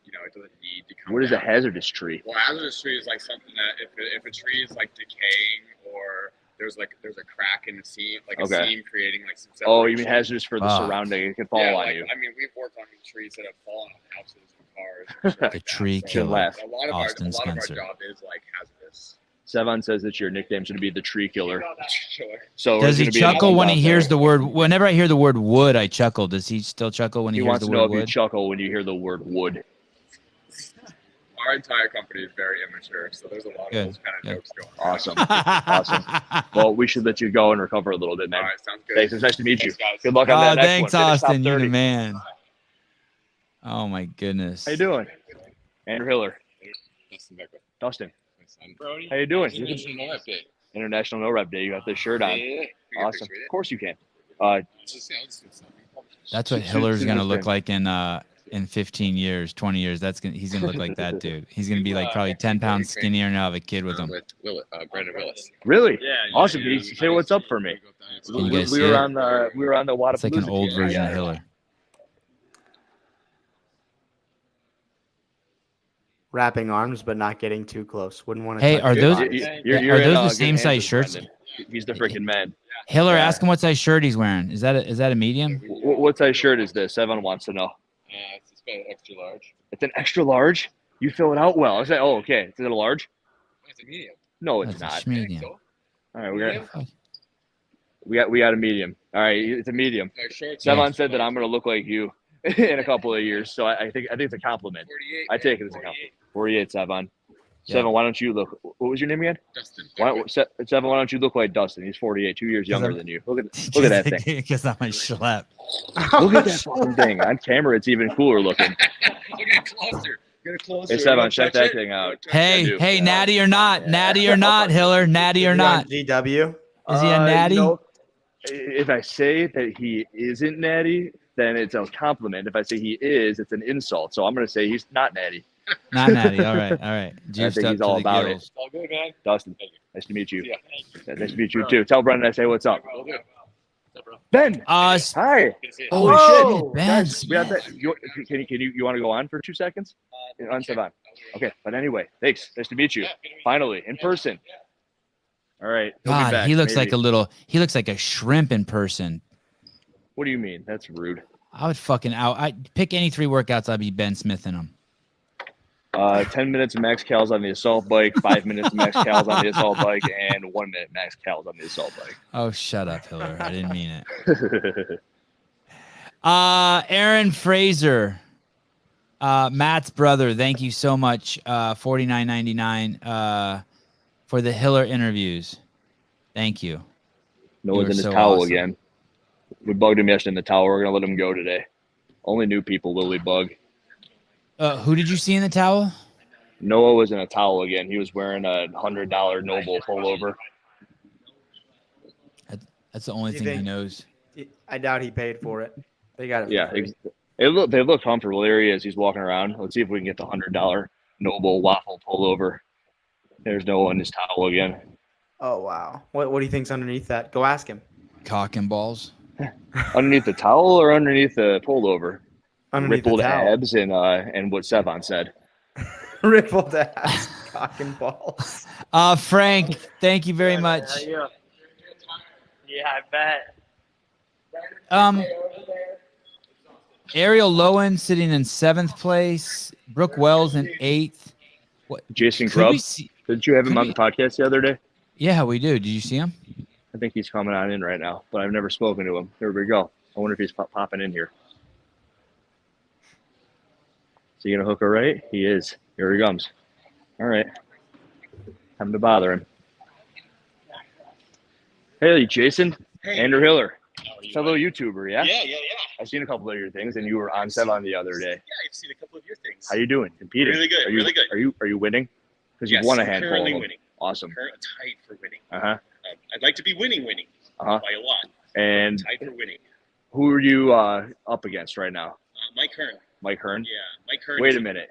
[SPEAKER 13] it doesn't need to come
[SPEAKER 7] What is a
[SPEAKER 13] down.
[SPEAKER 7] hazardous tree?
[SPEAKER 13] Well, hazardous tree is like something that if a tree is like decaying or there's a crack in the seam, like
[SPEAKER 7] Okay.
[SPEAKER 13] a seam creating like some
[SPEAKER 7] Oh, you mean
[SPEAKER 13] separation.
[SPEAKER 7] hazardous for the
[SPEAKER 1] Ah.
[SPEAKER 7] surrounding? It can fall
[SPEAKER 13] Yeah,
[SPEAKER 7] on
[SPEAKER 13] like,
[SPEAKER 7] you.
[SPEAKER 13] I mean, we've worked on trees that have fallen on houses and cars. And shit like
[SPEAKER 1] The
[SPEAKER 13] that.
[SPEAKER 1] tree
[SPEAKER 13] So
[SPEAKER 1] killer,
[SPEAKER 7] laugh.
[SPEAKER 13] A lot of
[SPEAKER 1] Austin
[SPEAKER 13] our
[SPEAKER 1] Spencer.
[SPEAKER 13] job is like hazardous.
[SPEAKER 7] Sevan says that your nickname should be the tree killer.
[SPEAKER 13] Killer.
[SPEAKER 7] So
[SPEAKER 1] does he
[SPEAKER 7] there's gonna be
[SPEAKER 1] chuckle
[SPEAKER 7] an
[SPEAKER 1] when he
[SPEAKER 7] out
[SPEAKER 1] hears
[SPEAKER 7] there.
[SPEAKER 1] the word? Whenever I hear the word wood, I chuckle. Does he still chuckle when he
[SPEAKER 7] He
[SPEAKER 1] hears
[SPEAKER 7] wants
[SPEAKER 1] the
[SPEAKER 7] to know
[SPEAKER 1] word
[SPEAKER 7] if you
[SPEAKER 1] wood?
[SPEAKER 7] chuckle when you hear the word wood.
[SPEAKER 13] our entire company is very immature, so there's a lot of
[SPEAKER 1] Good,
[SPEAKER 13] those kind of
[SPEAKER 1] good.
[SPEAKER 13] jokes going on.
[SPEAKER 7] Awesome. Awesome. Well, we should let you go and recover a little bit, man.
[SPEAKER 13] All right, sounds good.
[SPEAKER 7] Thanks. It's nice to meet you.
[SPEAKER 13] Thanks, guys.
[SPEAKER 7] Good luck on that next
[SPEAKER 1] Thanks,
[SPEAKER 7] one. Finish top
[SPEAKER 1] Austin. You're the
[SPEAKER 7] 30.
[SPEAKER 1] man. Oh my goodness.
[SPEAKER 7] How you doing? Andrew Hiller.
[SPEAKER 13] Dustin Becker.
[SPEAKER 7] Dustin.
[SPEAKER 13] Brody.
[SPEAKER 7] How you doing?
[SPEAKER 13] International No Rep Day.
[SPEAKER 7] International No Rep Day. You got this shirt on.
[SPEAKER 13] Yeah.
[SPEAKER 7] Awesome. Of course you can.
[SPEAKER 1] That's what Hiller's gonna look like in 15 years, 20 years. He's gonna look like that dude. He's gonna be like probably 10 pounds skinnier and have a kid with him.
[SPEAKER 13] With Brandon Willis.
[SPEAKER 7] Really?
[SPEAKER 13] Yeah.
[SPEAKER 7] Awesome. Can you say what's up for me?
[SPEAKER 1] Can you guys
[SPEAKER 7] We
[SPEAKER 1] see
[SPEAKER 7] were
[SPEAKER 1] it?
[SPEAKER 7] on the Waterpalooza.
[SPEAKER 1] It's like an old
[SPEAKER 7] team.
[SPEAKER 1] version of Hiller.
[SPEAKER 3] Wrapping arms, but not getting too close. Wouldn't want to.
[SPEAKER 1] Hey, are those
[SPEAKER 7] You're
[SPEAKER 1] are
[SPEAKER 7] in,
[SPEAKER 1] those the
[SPEAKER 7] good
[SPEAKER 1] same
[SPEAKER 7] hands
[SPEAKER 1] size
[SPEAKER 7] with
[SPEAKER 1] shirts?
[SPEAKER 7] Brendan. He's the freaking man.
[SPEAKER 1] Hiller,
[SPEAKER 7] Yeah.
[SPEAKER 1] ask him what size shirt he's wearing. Is that a medium?
[SPEAKER 7] What size shirt is this? Sevan wants to know.
[SPEAKER 13] It's about extra large.
[SPEAKER 7] It's an extra large. You fill it out well. I said, oh, okay. Is it a large?
[SPEAKER 13] It's a medium.
[SPEAKER 7] No, it's
[SPEAKER 1] That's
[SPEAKER 7] not.
[SPEAKER 1] a medium.
[SPEAKER 7] All right, we got a medium. All right, it's a medium. Sevan said that I'm gonna look like you in a couple of years, so I think it's a compliment.
[SPEAKER 13] 48.
[SPEAKER 7] I take it as a compliment. 48, Sevan.
[SPEAKER 1] Yeah.
[SPEAKER 7] Sevan, why don't you look? What was your name again?
[SPEAKER 13] Dustin.
[SPEAKER 7] Sevan, why don't you look like Dustin? He's 48, 2 years younger than you. Look at that thing.
[SPEAKER 1] Because I'm a schlep.
[SPEAKER 7] Look at that fucking thing. On camera, it's even cooler looking.
[SPEAKER 13] Get closer. Get closer.
[SPEAKER 7] Hey, Sevan,
[SPEAKER 13] Don't
[SPEAKER 7] check
[SPEAKER 13] touch
[SPEAKER 7] that
[SPEAKER 13] it.
[SPEAKER 7] thing out.
[SPEAKER 13] Don't touch
[SPEAKER 1] Hey,
[SPEAKER 13] it.
[SPEAKER 1] hey, natty or not, Hiller, natty or not.
[SPEAKER 3] GW.
[SPEAKER 1] Is he a natty?
[SPEAKER 7] If I say that he isn't natty, then it's a compliment. If I say he is, it's an insult. So I'm going to say he's not natty.
[SPEAKER 1] Not natty. All right.
[SPEAKER 7] I
[SPEAKER 1] Juiced
[SPEAKER 7] think
[SPEAKER 1] up
[SPEAKER 7] he's
[SPEAKER 1] to
[SPEAKER 7] all
[SPEAKER 1] the
[SPEAKER 7] about
[SPEAKER 1] gills.
[SPEAKER 7] it.
[SPEAKER 13] All good, man.
[SPEAKER 7] Dustin, nice to meet you.
[SPEAKER 13] Yeah.
[SPEAKER 7] Nice to meet you too. Tell Brendan I say what's up.
[SPEAKER 13] All good. What's up, bro?
[SPEAKER 7] Ben. Hi.
[SPEAKER 13] Good to see you.
[SPEAKER 7] Holy
[SPEAKER 1] Whoa,
[SPEAKER 7] shit.
[SPEAKER 1] Ben
[SPEAKER 7] Guys, we got
[SPEAKER 1] Smith.
[SPEAKER 7] that. You want to go on for 2 seconds? On Sevan. Okay. But anyway, thanks. Nice to meet you. Finally, in person. All right. He'll be
[SPEAKER 1] God,
[SPEAKER 7] back,
[SPEAKER 1] he looks
[SPEAKER 7] maybe.
[SPEAKER 1] he looks like a shrimp in person.
[SPEAKER 7] What do you mean? That's rude.
[SPEAKER 1] I would fucking I'd pick any 3 workouts. I'd be Ben Smith in them.
[SPEAKER 7] 10 minutes of max cals on the assault bike, 5 minutes of max cals on the assault bike, and 1 minute max cals on the assault bike.
[SPEAKER 1] Oh, shut up, Hiller. I didn't mean it. Aaron Fraser, Matt's brother. Thank you so much. $49.99 for the Hiller interviews. Thank you.
[SPEAKER 7] No
[SPEAKER 1] You
[SPEAKER 7] one's
[SPEAKER 1] are
[SPEAKER 7] in his
[SPEAKER 1] so
[SPEAKER 7] towel
[SPEAKER 1] awesome.
[SPEAKER 7] again. We bugged him yesterday in the towel. We're gonna let him go today. Only new people will we bug.
[SPEAKER 1] Who did you see in the towel?
[SPEAKER 7] Noah was in a towel again. He was wearing a $100 Noble pullover.
[SPEAKER 1] That's the only
[SPEAKER 3] You
[SPEAKER 1] thing he
[SPEAKER 3] think-
[SPEAKER 1] knows.
[SPEAKER 3] I doubt he paid for it. They got it. For
[SPEAKER 7] Yeah,
[SPEAKER 3] free.
[SPEAKER 7] they look comfortable. There he is. He's walking around. Let's see if we can get the $100 Noble waffle pullover. There's Noah in his towel again.
[SPEAKER 3] Oh wow. What do you think's underneath that? Go ask him.
[SPEAKER 1] Cock and balls.
[SPEAKER 7] Underneath the towel or underneath the pullover?
[SPEAKER 3] Underneath
[SPEAKER 7] Rippled
[SPEAKER 3] the towel.
[SPEAKER 7] abs and what Sevan said.
[SPEAKER 3] Rippled ass. Cock and balls.
[SPEAKER 1] Frank, thank you very much.
[SPEAKER 4] Yeah, I bet.
[SPEAKER 1] Ariel Lowen sitting in 7th place. Brooke Wells in 8th. What?
[SPEAKER 7] Jason
[SPEAKER 1] Could we
[SPEAKER 7] Grubb.
[SPEAKER 1] see-
[SPEAKER 7] Didn't you have him
[SPEAKER 1] could
[SPEAKER 7] on
[SPEAKER 1] we-
[SPEAKER 7] the podcast the other day?
[SPEAKER 1] Yeah, we do. Did you see him?
[SPEAKER 7] I think he's coming on in right now, but I've never spoken to him. There we go. I wonder if he's popping in here. Is he going to hook her right? He is. Here he comes. All right. Time to bother him. Hey, Jason.
[SPEAKER 14] Hey.
[SPEAKER 7] Andrew Hiller.
[SPEAKER 14] How are you,
[SPEAKER 7] Fellow
[SPEAKER 14] buddy?
[SPEAKER 7] YouTuber, yeah?
[SPEAKER 14] Yeah.
[SPEAKER 7] I've seen a couple of your things, and you were on Sevan the other day.
[SPEAKER 14] Yeah, I've seen a couple of your things.
[SPEAKER 7] How you doing? Competing?
[SPEAKER 14] Really good,
[SPEAKER 7] Are you,
[SPEAKER 14] really good.
[SPEAKER 7] Are you winning? Because
[SPEAKER 14] Yes,
[SPEAKER 7] you've won a
[SPEAKER 14] I'm
[SPEAKER 7] handful
[SPEAKER 14] currently
[SPEAKER 7] of them.
[SPEAKER 14] winning.
[SPEAKER 7] Awesome.
[SPEAKER 14] Currently tied for winning.
[SPEAKER 7] Uh-huh.
[SPEAKER 14] I'd like to be winning
[SPEAKER 7] Uh-huh.
[SPEAKER 14] by a lot.
[SPEAKER 7] And
[SPEAKER 14] Tied for winning.
[SPEAKER 7] who are you up against right now?
[SPEAKER 14] Mike Hearn.
[SPEAKER 7] Mike Hearn?
[SPEAKER 14] Yeah, Mike Hearn.
[SPEAKER 7] Wait a minute.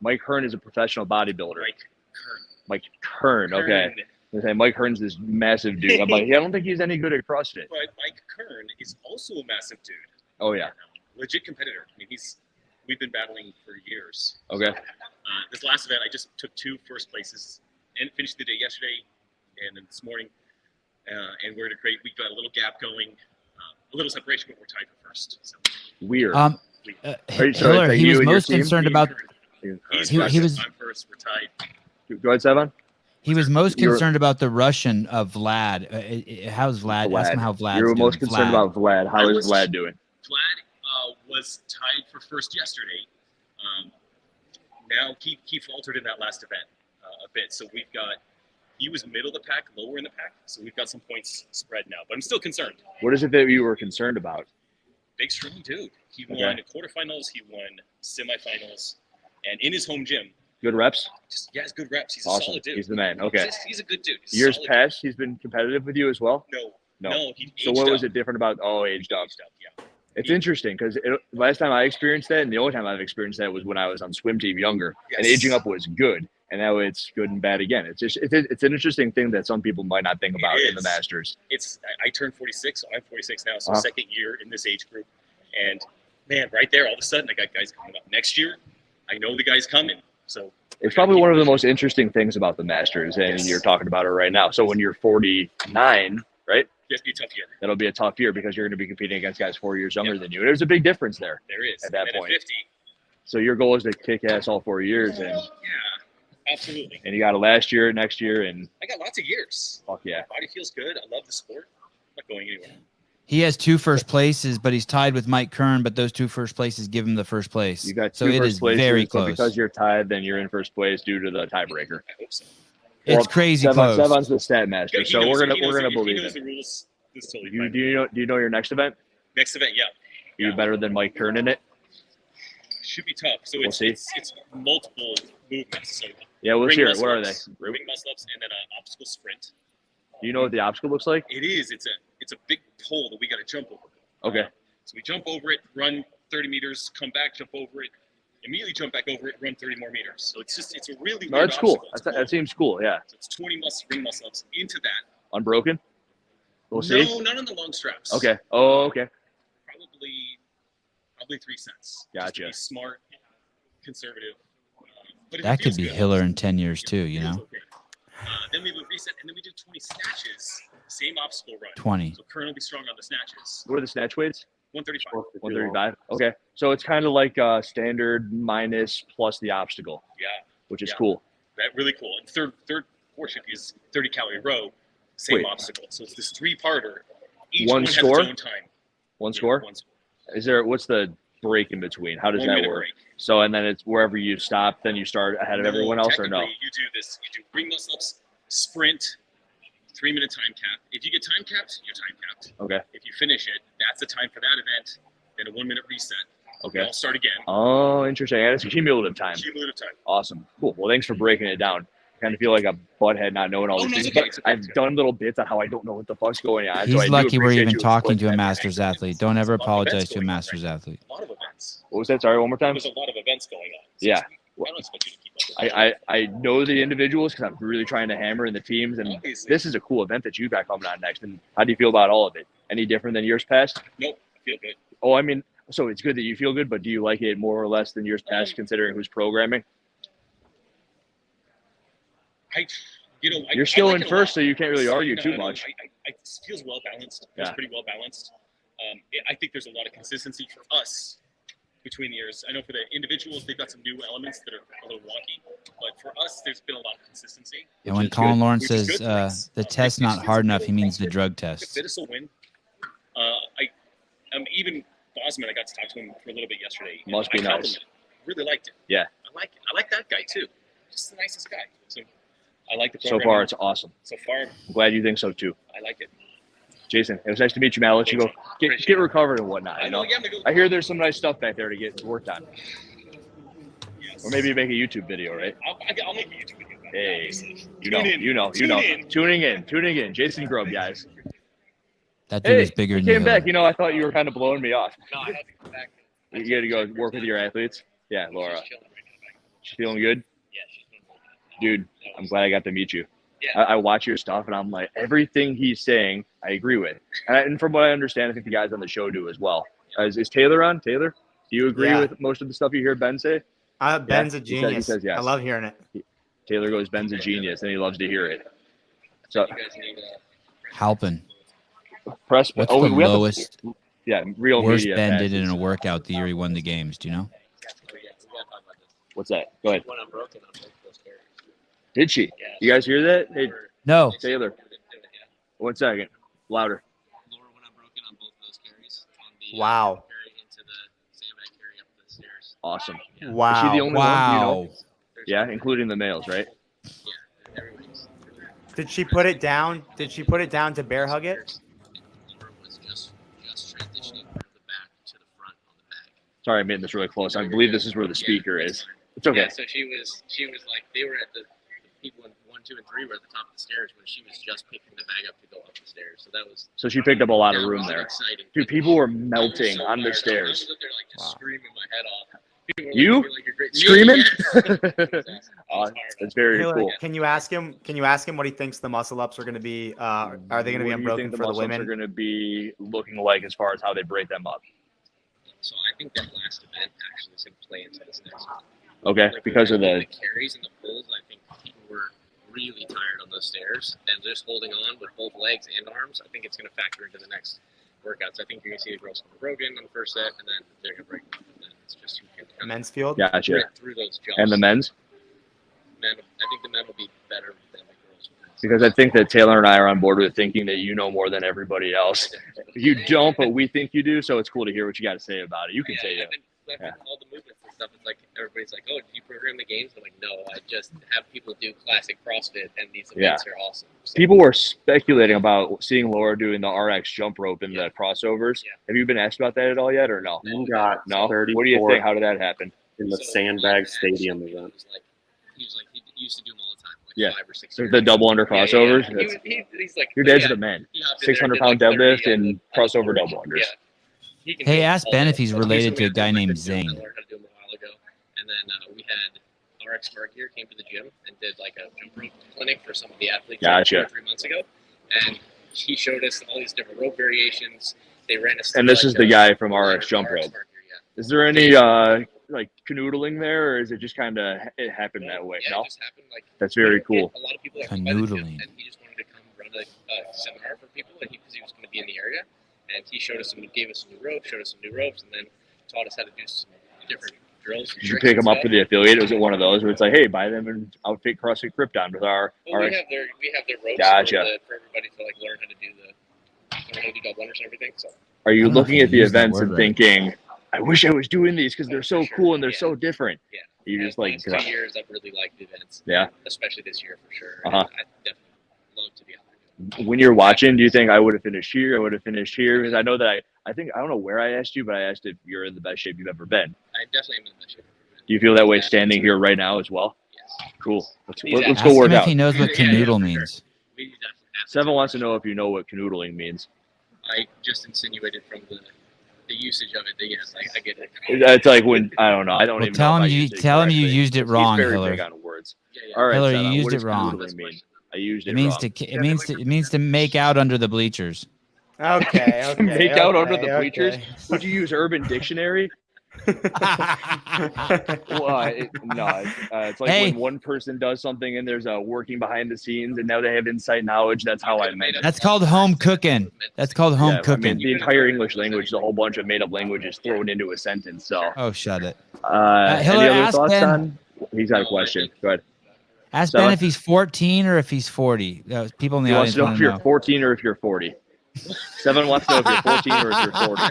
[SPEAKER 7] Mike Hearn is a professional bodybuilder.
[SPEAKER 14] Mike Hearn.
[SPEAKER 7] Mike Kern, okay. I say Mike Hearn's this massive dude. I'm like, yeah, I don't think he's any good at CrossFit.
[SPEAKER 14] But Mike Kern is also a massive dude.
[SPEAKER 7] Oh yeah.
[SPEAKER 14] Legit competitor. I mean, we've been battling for years.
[SPEAKER 7] Okay.
[SPEAKER 14] This last event, I just took 2 first places and finished the day yesterday and then this morning. And we're in a great. We got a little gap going, a little separation, but we're tied for first. So
[SPEAKER 7] Weird.
[SPEAKER 1] Hiller,
[SPEAKER 7] like
[SPEAKER 1] he
[SPEAKER 7] you
[SPEAKER 1] was
[SPEAKER 7] and your
[SPEAKER 1] most
[SPEAKER 7] team?
[SPEAKER 1] concerned about.
[SPEAKER 14] he's
[SPEAKER 1] He
[SPEAKER 14] first,
[SPEAKER 1] was-
[SPEAKER 14] I'm first. We're tied.
[SPEAKER 7] Go ahead, Sevan.
[SPEAKER 1] He was most
[SPEAKER 7] You're-
[SPEAKER 1] concerned about the Russian of Vlad. How's Vlad? Ask him how Vlad's
[SPEAKER 7] You were
[SPEAKER 1] doing.
[SPEAKER 7] most concerned
[SPEAKER 1] Vlad.
[SPEAKER 7] about Vlad. How is Vlad doing?
[SPEAKER 14] Vlad was tied for first yesterday. now he faltered in that last event a bit. So he was middle of the pack, lower in the pack. So we've got some points spread now, but I'm still concerned.
[SPEAKER 7] What is it that you were concerned about?
[SPEAKER 14] Big, strong dude. He won quarterfinals. He won semifinals, and in his home gym.
[SPEAKER 7] Good reps?
[SPEAKER 14] He has good reps. He's
[SPEAKER 7] awesome.
[SPEAKER 14] A solid dude.
[SPEAKER 7] He's the man. Okay.
[SPEAKER 14] He's a good dude.
[SPEAKER 7] Years past, he's been competitive with you as well?
[SPEAKER 14] No.
[SPEAKER 7] So what was it different about? Oh, aged up.
[SPEAKER 14] Yeah.
[SPEAKER 7] It's interesting because last time I experienced that, and the only time I've experienced that was when I was on swim team younger, and aging up was good, and now it's good and bad again. It's just it's an interesting thing that some people might not think about in the Masters.
[SPEAKER 14] I turned 46, so I'm 46 now, so second year in this age group, and man, right there, all of a sudden I got guys coming up next year. I know the guy's coming, so
[SPEAKER 7] it's probably one of the most interesting things about the Masters, and you're talking about it right now. So when you're 49, right?
[SPEAKER 14] It'll be a tough year.
[SPEAKER 7] That'll be a tough year because you're going to be competing against guys 4 years younger than you. There's a big difference there.
[SPEAKER 14] There is.
[SPEAKER 7] At that
[SPEAKER 14] and
[SPEAKER 7] point.
[SPEAKER 14] At 50.
[SPEAKER 7] So your goal is to kick ass all 4 years, and
[SPEAKER 14] Absolutely.
[SPEAKER 7] And you got a last year, next year, and
[SPEAKER 14] I got lots of years.
[SPEAKER 7] Fuck yeah.
[SPEAKER 14] My body feels good. I love the sport. I'm not going anywhere.
[SPEAKER 1] He has 2 first places, but he's tied with Mike Kern, but those 2 first places give him the first place.
[SPEAKER 7] You got 2
[SPEAKER 1] so it
[SPEAKER 7] first
[SPEAKER 1] is
[SPEAKER 7] places,
[SPEAKER 1] very
[SPEAKER 7] so
[SPEAKER 1] close.
[SPEAKER 7] because you're tied, then you're in first place due to the tiebreaker.
[SPEAKER 14] I hope so.
[SPEAKER 1] It's crazy close.
[SPEAKER 7] Sevan's the stat master,
[SPEAKER 14] He
[SPEAKER 7] so
[SPEAKER 14] knows,
[SPEAKER 7] we're gonna
[SPEAKER 14] if
[SPEAKER 7] believe
[SPEAKER 14] he knows
[SPEAKER 7] it.
[SPEAKER 14] the rules, this is totally
[SPEAKER 7] Do
[SPEAKER 14] fine.
[SPEAKER 7] you know your next event?
[SPEAKER 14] Next event, yeah.
[SPEAKER 7] Are you better than Mike Kern in it?
[SPEAKER 14] Should be tough. So
[SPEAKER 7] We'll
[SPEAKER 14] it's,
[SPEAKER 7] see.
[SPEAKER 14] it's multiple movements. So
[SPEAKER 7] Yeah, let's
[SPEAKER 14] ring
[SPEAKER 7] hear it. What are they?
[SPEAKER 14] muscle-ups, ring muscle-ups, and then an obstacle sprint.
[SPEAKER 7] Do you know what the obstacle looks like?
[SPEAKER 14] It is. It's a big pole that we got to jump over.
[SPEAKER 7] Okay.
[SPEAKER 14] So we jump over it, run 30 meters, come back, jump over it, immediately jump back over it, run 30 more meters. So it's a really
[SPEAKER 7] No,
[SPEAKER 14] weird
[SPEAKER 7] that's cool.
[SPEAKER 14] obstacle.
[SPEAKER 7] That seems cool. Yeah.
[SPEAKER 14] So it's 20 ring muscle-ups into that.
[SPEAKER 7] Unbroken. We'll see.
[SPEAKER 14] No, not on the long straps.
[SPEAKER 7] Okay. Oh, okay.
[SPEAKER 14] Probably 3 sets.
[SPEAKER 7] Gotcha.
[SPEAKER 14] Just to be smart, conservative. But if
[SPEAKER 1] That
[SPEAKER 14] it
[SPEAKER 1] could
[SPEAKER 14] feels
[SPEAKER 1] be
[SPEAKER 14] good,
[SPEAKER 1] Hiller in 10 years too, you know?
[SPEAKER 14] okay. Then we have a reset, and then we do 20 snatches. Same obstacle run.
[SPEAKER 1] 20.
[SPEAKER 14] So Kern will be strong on the snatches.
[SPEAKER 7] What are the snatch weights?
[SPEAKER 14] 135.
[SPEAKER 7] 135. Okay. So it's kind of like standard minus plus the obstacle.
[SPEAKER 14] Yeah.
[SPEAKER 7] Which is cool.
[SPEAKER 14] That really cool. And third portion is 30 calorie row, same
[SPEAKER 7] Wait.
[SPEAKER 14] obstacle. So it's this 3-parter. Each
[SPEAKER 7] One
[SPEAKER 14] has
[SPEAKER 7] score?
[SPEAKER 14] its own time.
[SPEAKER 7] One score?
[SPEAKER 14] One score.
[SPEAKER 7] Is there? What's the break in between? How does
[SPEAKER 14] 1
[SPEAKER 7] that
[SPEAKER 14] minute
[SPEAKER 7] work?
[SPEAKER 14] break.
[SPEAKER 7] So and then it's wherever you stop, then you start ahead of everyone else, or no?
[SPEAKER 14] Technically, you do this. You do ring muscle-ups, sprint, 3-minute time cap. If you get time capped, you're time capped.
[SPEAKER 7] Okay.
[SPEAKER 14] If you finish it, that's the time for that event. Then a 1-minute reset.
[SPEAKER 7] Okay.
[SPEAKER 14] I'll start again.
[SPEAKER 7] Oh, interesting. And it's cumulative time.
[SPEAKER 14] Cumulative time.
[SPEAKER 7] Awesome. Cool. Well, thanks for breaking it down. Kind of feel like a butthead not knowing all
[SPEAKER 14] Oh,
[SPEAKER 7] these
[SPEAKER 14] no,
[SPEAKER 7] things.
[SPEAKER 14] it's okay,
[SPEAKER 7] But
[SPEAKER 14] it's okay,
[SPEAKER 7] I've done little bits on how I don't know what the fuck's going on.
[SPEAKER 1] He's
[SPEAKER 7] so I do
[SPEAKER 1] lucky we're
[SPEAKER 7] appreciate
[SPEAKER 1] even
[SPEAKER 7] you
[SPEAKER 1] talking to a
[SPEAKER 7] explaining that.
[SPEAKER 1] Masters athlete. Don't ever apologize to a Masters athlete.
[SPEAKER 14] A lot of events.
[SPEAKER 7] What was that? Sorry, one more time.
[SPEAKER 14] There's a lot of events going on. So
[SPEAKER 7] Yeah.
[SPEAKER 14] I don't expect you to keep up with that.
[SPEAKER 7] I know the individuals because I'm really trying to hammer in the teams, and
[SPEAKER 14] Obviously.
[SPEAKER 7] this is a cool event that you got coming on next. And how do you feel about all of it? Any different than years past?
[SPEAKER 14] Nope. I feel good.
[SPEAKER 7] Oh, I mean, so it's good that you feel good, but do you like it more or less than years past, considering who's programming? You're still
[SPEAKER 14] I like
[SPEAKER 7] in
[SPEAKER 14] it a
[SPEAKER 7] first,
[SPEAKER 14] lot.
[SPEAKER 7] so you can't really argue
[SPEAKER 14] No,
[SPEAKER 7] too
[SPEAKER 14] no,
[SPEAKER 7] much.
[SPEAKER 14] it feels well balanced. It feels
[SPEAKER 7] Yeah.
[SPEAKER 14] pretty well balanced. I think there's a lot of consistency for us between the years. I know for the individuals, they've got some new elements that are a little wonky, but for us, there's been a lot of consistency.
[SPEAKER 1] And when
[SPEAKER 14] which is
[SPEAKER 1] Colin
[SPEAKER 14] good.
[SPEAKER 1] Lawrence
[SPEAKER 14] Which is
[SPEAKER 1] says
[SPEAKER 14] good for us.
[SPEAKER 1] the test's not hard enough, he means the drug
[SPEAKER 14] The
[SPEAKER 1] test.
[SPEAKER 14] fittest will win. Even Bosman, I got to talk to him for a little bit yesterday. and
[SPEAKER 7] Must be
[SPEAKER 14] I
[SPEAKER 7] nice.
[SPEAKER 14] complimented him. Really liked it.
[SPEAKER 7] Yeah.
[SPEAKER 14] I like that guy too. Just the nicest guy. So I like the
[SPEAKER 7] So
[SPEAKER 14] program.
[SPEAKER 7] far, it's awesome.
[SPEAKER 14] So far,
[SPEAKER 7] I'm glad you think so too.
[SPEAKER 14] I like it.
[SPEAKER 7] Jason, it was nice to meet you, man. I'll let you go get recovered and whatnot.
[SPEAKER 14] I
[SPEAKER 7] You
[SPEAKER 14] know,
[SPEAKER 7] know,
[SPEAKER 14] yeah, I'm gonna go-
[SPEAKER 7] I hear there's some nice stuff back there to get worked on. Or maybe make a YouTube video, right?
[SPEAKER 14] I'll make a YouTube video.
[SPEAKER 7] Hey,
[SPEAKER 14] Tune in.
[SPEAKER 7] Tuning in. Jason Grubb, guys.
[SPEAKER 1] That dude
[SPEAKER 7] Hey,
[SPEAKER 1] is bigger
[SPEAKER 7] you
[SPEAKER 1] than
[SPEAKER 7] came
[SPEAKER 1] you.
[SPEAKER 7] back. You know, I thought you were kind of blowing me off.
[SPEAKER 14] No, I had to come back.
[SPEAKER 7] You got to go work with your athletes. Yeah, Laura.
[SPEAKER 14] She's chilling right now.
[SPEAKER 7] She's feeling good.
[SPEAKER 14] Yeah, she's feeling good.
[SPEAKER 7] Dude, I'm glad I got to meet you.
[SPEAKER 14] Yeah.
[SPEAKER 7] I watch your stuff and I'm like, everything he's saying, I agree with. And from what I understand, I think the guys on the show do as well. Is Taylor on? Taylor, do you agree with most of the stuff you hear Ben say?
[SPEAKER 3] Ben's a
[SPEAKER 7] He
[SPEAKER 3] genius.
[SPEAKER 7] says yes.
[SPEAKER 3] I love hearing it.
[SPEAKER 7] Taylor goes, Ben's a genius, and he loves to hear it. So,
[SPEAKER 1] Halpin.
[SPEAKER 7] press.
[SPEAKER 1] What's
[SPEAKER 7] Oh,
[SPEAKER 1] the
[SPEAKER 7] we have
[SPEAKER 1] lowest,
[SPEAKER 7] real
[SPEAKER 1] worst
[SPEAKER 7] media.
[SPEAKER 1] Ben did in
[SPEAKER 7] passes.
[SPEAKER 1] a workout the year he won the games? Do you know?
[SPEAKER 7] What's that? Go ahead.
[SPEAKER 14] When I'm broken, I'm both those carries.
[SPEAKER 7] Did she? You guys hear that? Hey,
[SPEAKER 1] No.
[SPEAKER 7] Taylor. 1 second. Louder.
[SPEAKER 14] Lower when I'm broken on both of those carries. On the
[SPEAKER 3] Wow.
[SPEAKER 14] carry into the sandbag carry up the stairs.
[SPEAKER 7] Awesome.
[SPEAKER 3] Wow.
[SPEAKER 7] Is she the only one? Do you know?
[SPEAKER 1] Wow.
[SPEAKER 7] Yeah, including the males, right?
[SPEAKER 3] Did she put it down? Did she put it down to bear hug it?
[SPEAKER 7] Sorry, I'm getting this really close. I believe this is where the speaker is. It's okay.
[SPEAKER 4] Yeah, so she was like, they were at the people in 1, 2, and 3 were at the top of the stairs when she was just picking the bag up to go up the stairs. So that was.
[SPEAKER 7] So she picked up a lot of
[SPEAKER 4] that
[SPEAKER 7] room
[SPEAKER 4] was
[SPEAKER 7] there.
[SPEAKER 4] Exciting.
[SPEAKER 7] Dude, people were melting on the stairs.
[SPEAKER 4] I was up there like just screaming my head off. People were
[SPEAKER 7] You?
[SPEAKER 4] like, "You're great."
[SPEAKER 7] Screaming?
[SPEAKER 4] Yes.
[SPEAKER 7] That's very
[SPEAKER 3] Taylor,
[SPEAKER 7] cool.
[SPEAKER 3] Can you ask him? Can you ask him what he thinks the muscle ups are going to be? Are they going to be
[SPEAKER 7] What do you
[SPEAKER 3] unbroken
[SPEAKER 7] think
[SPEAKER 3] for the
[SPEAKER 7] muscle-ups
[SPEAKER 3] women?
[SPEAKER 7] are going to be looking like as far as how they break them up?
[SPEAKER 4] So I think that last event actually is going to play into this next one.
[SPEAKER 7] Okay,
[SPEAKER 4] Like,
[SPEAKER 7] because of
[SPEAKER 4] the
[SPEAKER 7] the
[SPEAKER 4] carries and the pulls, I think people were really tired on those stairs, and just holding on with both legs and arms, I think it's going to factor into the next workouts. I think you're going to see the girls come broken on the first set, and then they're going to break them. And then it's just who can kind of
[SPEAKER 3] Men's field.
[SPEAKER 7] Gotcha.
[SPEAKER 4] grit through those jumps.
[SPEAKER 7] And the men's?
[SPEAKER 4] Men, I think the men will be better than the girls.
[SPEAKER 7] Because I think that Taylor and I are on board with thinking that you know more than everybody else. You don't, but we think you do, so it's cool to hear what you got to say about it. You can say
[SPEAKER 4] I've
[SPEAKER 7] it.
[SPEAKER 4] been all the movements and stuff. It's like everybody's like, "Oh, did you program the games?" I'm like, "No, I just have people do classic CrossFit, and these events are awesome." So,
[SPEAKER 7] People were speculating about seeing Laura doing the RX jump rope in the crossovers. Have you been asked about that at all yet, or no?
[SPEAKER 8] You got
[SPEAKER 7] No?
[SPEAKER 8] 34
[SPEAKER 7] What do you think? How did that happen?
[SPEAKER 8] in the Sandbag Stadium event.
[SPEAKER 4] he was like, he used to do them all the time, like
[SPEAKER 7] Yeah.
[SPEAKER 4] 5 or 6
[SPEAKER 7] So
[SPEAKER 4] years.
[SPEAKER 7] the double under crossovers?
[SPEAKER 4] Yeah.
[SPEAKER 7] That's-
[SPEAKER 4] He's like,
[SPEAKER 7] Your dad's
[SPEAKER 4] yeah,
[SPEAKER 7] the man.
[SPEAKER 4] he hopped in there and
[SPEAKER 7] 600-pound
[SPEAKER 4] did like 30
[SPEAKER 7] deadlift and crossover double unders.
[SPEAKER 4] He can
[SPEAKER 1] Hey,
[SPEAKER 4] do
[SPEAKER 1] ask
[SPEAKER 4] all
[SPEAKER 1] Ben
[SPEAKER 4] that
[SPEAKER 1] if he's
[SPEAKER 4] stuff.
[SPEAKER 1] related to a
[SPEAKER 4] Usually
[SPEAKER 1] guy
[SPEAKER 4] I
[SPEAKER 1] named
[SPEAKER 4] learned how
[SPEAKER 1] Zane.
[SPEAKER 4] to do them a while ago. And then we had RX Mark here came to the gym and did like a jump rope clinic for some of the athletes
[SPEAKER 7] Gotcha.
[SPEAKER 4] 3 months ago. And he showed us all these different rope variations. They ran us
[SPEAKER 7] And
[SPEAKER 4] through,
[SPEAKER 7] this
[SPEAKER 4] like,
[SPEAKER 7] is the guy from RX jump
[SPEAKER 4] RX
[SPEAKER 7] rope.
[SPEAKER 4] Mark here, yeah.
[SPEAKER 7] Is there any like canoodling there, or is it just kind of it happened that way?
[SPEAKER 4] Yeah,
[SPEAKER 7] No,
[SPEAKER 4] it just happened. Like,
[SPEAKER 7] that's very
[SPEAKER 4] we
[SPEAKER 7] cool.
[SPEAKER 4] get a lot of people that come by the gym,
[SPEAKER 1] Canoodling.
[SPEAKER 4] and he just wanted to come run a seminar for people, and because he was going to be in the area, and he showed us gave us some new ropes, showed us some new ropes, and then taught us how to do some different drills.
[SPEAKER 7] Did you pick them up for the affiliate? Was it one of those where it's like, hey, buy them and outfit CrossFit Krypton with our
[SPEAKER 4] Well,
[SPEAKER 7] RX?
[SPEAKER 4] we have their ropes
[SPEAKER 7] Gotcha.
[SPEAKER 4] for everybody to like learn how to do double unders and everything. So
[SPEAKER 7] Are
[SPEAKER 1] I
[SPEAKER 7] you
[SPEAKER 1] don't know if
[SPEAKER 7] looking
[SPEAKER 1] I
[SPEAKER 7] at the
[SPEAKER 1] used that
[SPEAKER 7] events
[SPEAKER 1] word
[SPEAKER 7] and
[SPEAKER 1] right.
[SPEAKER 7] thinking, I wish I was doing these because they're so
[SPEAKER 4] sure.
[SPEAKER 7] cool and they're
[SPEAKER 4] Yeah.
[SPEAKER 7] so different?
[SPEAKER 4] Yeah.
[SPEAKER 7] You just like,
[SPEAKER 4] last 2 years, I've really liked the events.
[SPEAKER 7] Yeah.
[SPEAKER 4] Especially this year for sure.
[SPEAKER 7] Uh-huh.
[SPEAKER 4] I definitely love to be out there.
[SPEAKER 7] when you're watching, do you think I would have finished here? I would have finished here? Because I know that I think, I don't know where I asked you, but I asked if you're in the best shape you've ever been.
[SPEAKER 4] I definitely am in the best shape.
[SPEAKER 7] Do you feel that way standing here right now as well?
[SPEAKER 4] Yes.
[SPEAKER 7] Cool. Let's
[SPEAKER 1] Ask
[SPEAKER 7] go work
[SPEAKER 1] him if
[SPEAKER 7] out.
[SPEAKER 1] he knows what
[SPEAKER 4] Yeah, yeah,
[SPEAKER 1] canoodle
[SPEAKER 4] for
[SPEAKER 1] means.
[SPEAKER 4] We definitely have to.
[SPEAKER 7] Sevan wants to know if you know what canoodling means.
[SPEAKER 4] I just insinuated from the usage of it that yes, I get it.
[SPEAKER 7] It's like when, I don't know. I don't
[SPEAKER 1] Well,
[SPEAKER 7] even
[SPEAKER 1] tell
[SPEAKER 7] know
[SPEAKER 1] him
[SPEAKER 7] if I
[SPEAKER 1] you
[SPEAKER 7] used it
[SPEAKER 1] tell him you
[SPEAKER 7] correctly.
[SPEAKER 1] used it wrong,
[SPEAKER 7] He's very
[SPEAKER 1] Hiller.
[SPEAKER 7] big on words.
[SPEAKER 4] Yeah.
[SPEAKER 7] All right,
[SPEAKER 1] Hiller, you
[SPEAKER 7] Sevan,
[SPEAKER 1] used
[SPEAKER 7] what
[SPEAKER 1] it
[SPEAKER 7] does
[SPEAKER 1] wrong.
[SPEAKER 7] canoodling mean? I used it
[SPEAKER 1] It means
[SPEAKER 7] wrong.
[SPEAKER 1] it means to make out under the bleachers.
[SPEAKER 3] Okay. Okay.
[SPEAKER 7] Make out under the
[SPEAKER 3] okay,
[SPEAKER 7] bleachers?
[SPEAKER 3] okay.
[SPEAKER 7] Would you use Urban Dictionary? Well, it's like
[SPEAKER 1] Hey.
[SPEAKER 7] when one person does something and there's a working behind the scenes and now they have inside knowledge. That's how I meant it.
[SPEAKER 1] That's called home cooking. That's called home
[SPEAKER 7] I
[SPEAKER 1] cooking.
[SPEAKER 7] mean, the entire English language is a whole bunch of made-up languages thrown into a sentence. So,
[SPEAKER 1] Oh, shut it.
[SPEAKER 7] any
[SPEAKER 1] Hiller,
[SPEAKER 7] other
[SPEAKER 1] ask
[SPEAKER 7] thoughts
[SPEAKER 1] Ben.
[SPEAKER 7] on? He's got a question. Go ahead.
[SPEAKER 1] Ask
[SPEAKER 7] Seven?
[SPEAKER 1] Ben if he's 14 or if he's 40. People in the
[SPEAKER 7] He wants
[SPEAKER 1] audience
[SPEAKER 7] to know
[SPEAKER 1] want
[SPEAKER 7] if
[SPEAKER 1] to
[SPEAKER 7] you're
[SPEAKER 1] know.
[SPEAKER 7] 14 or if you're 40. Seven wants to know if you're 14 or if you're 40.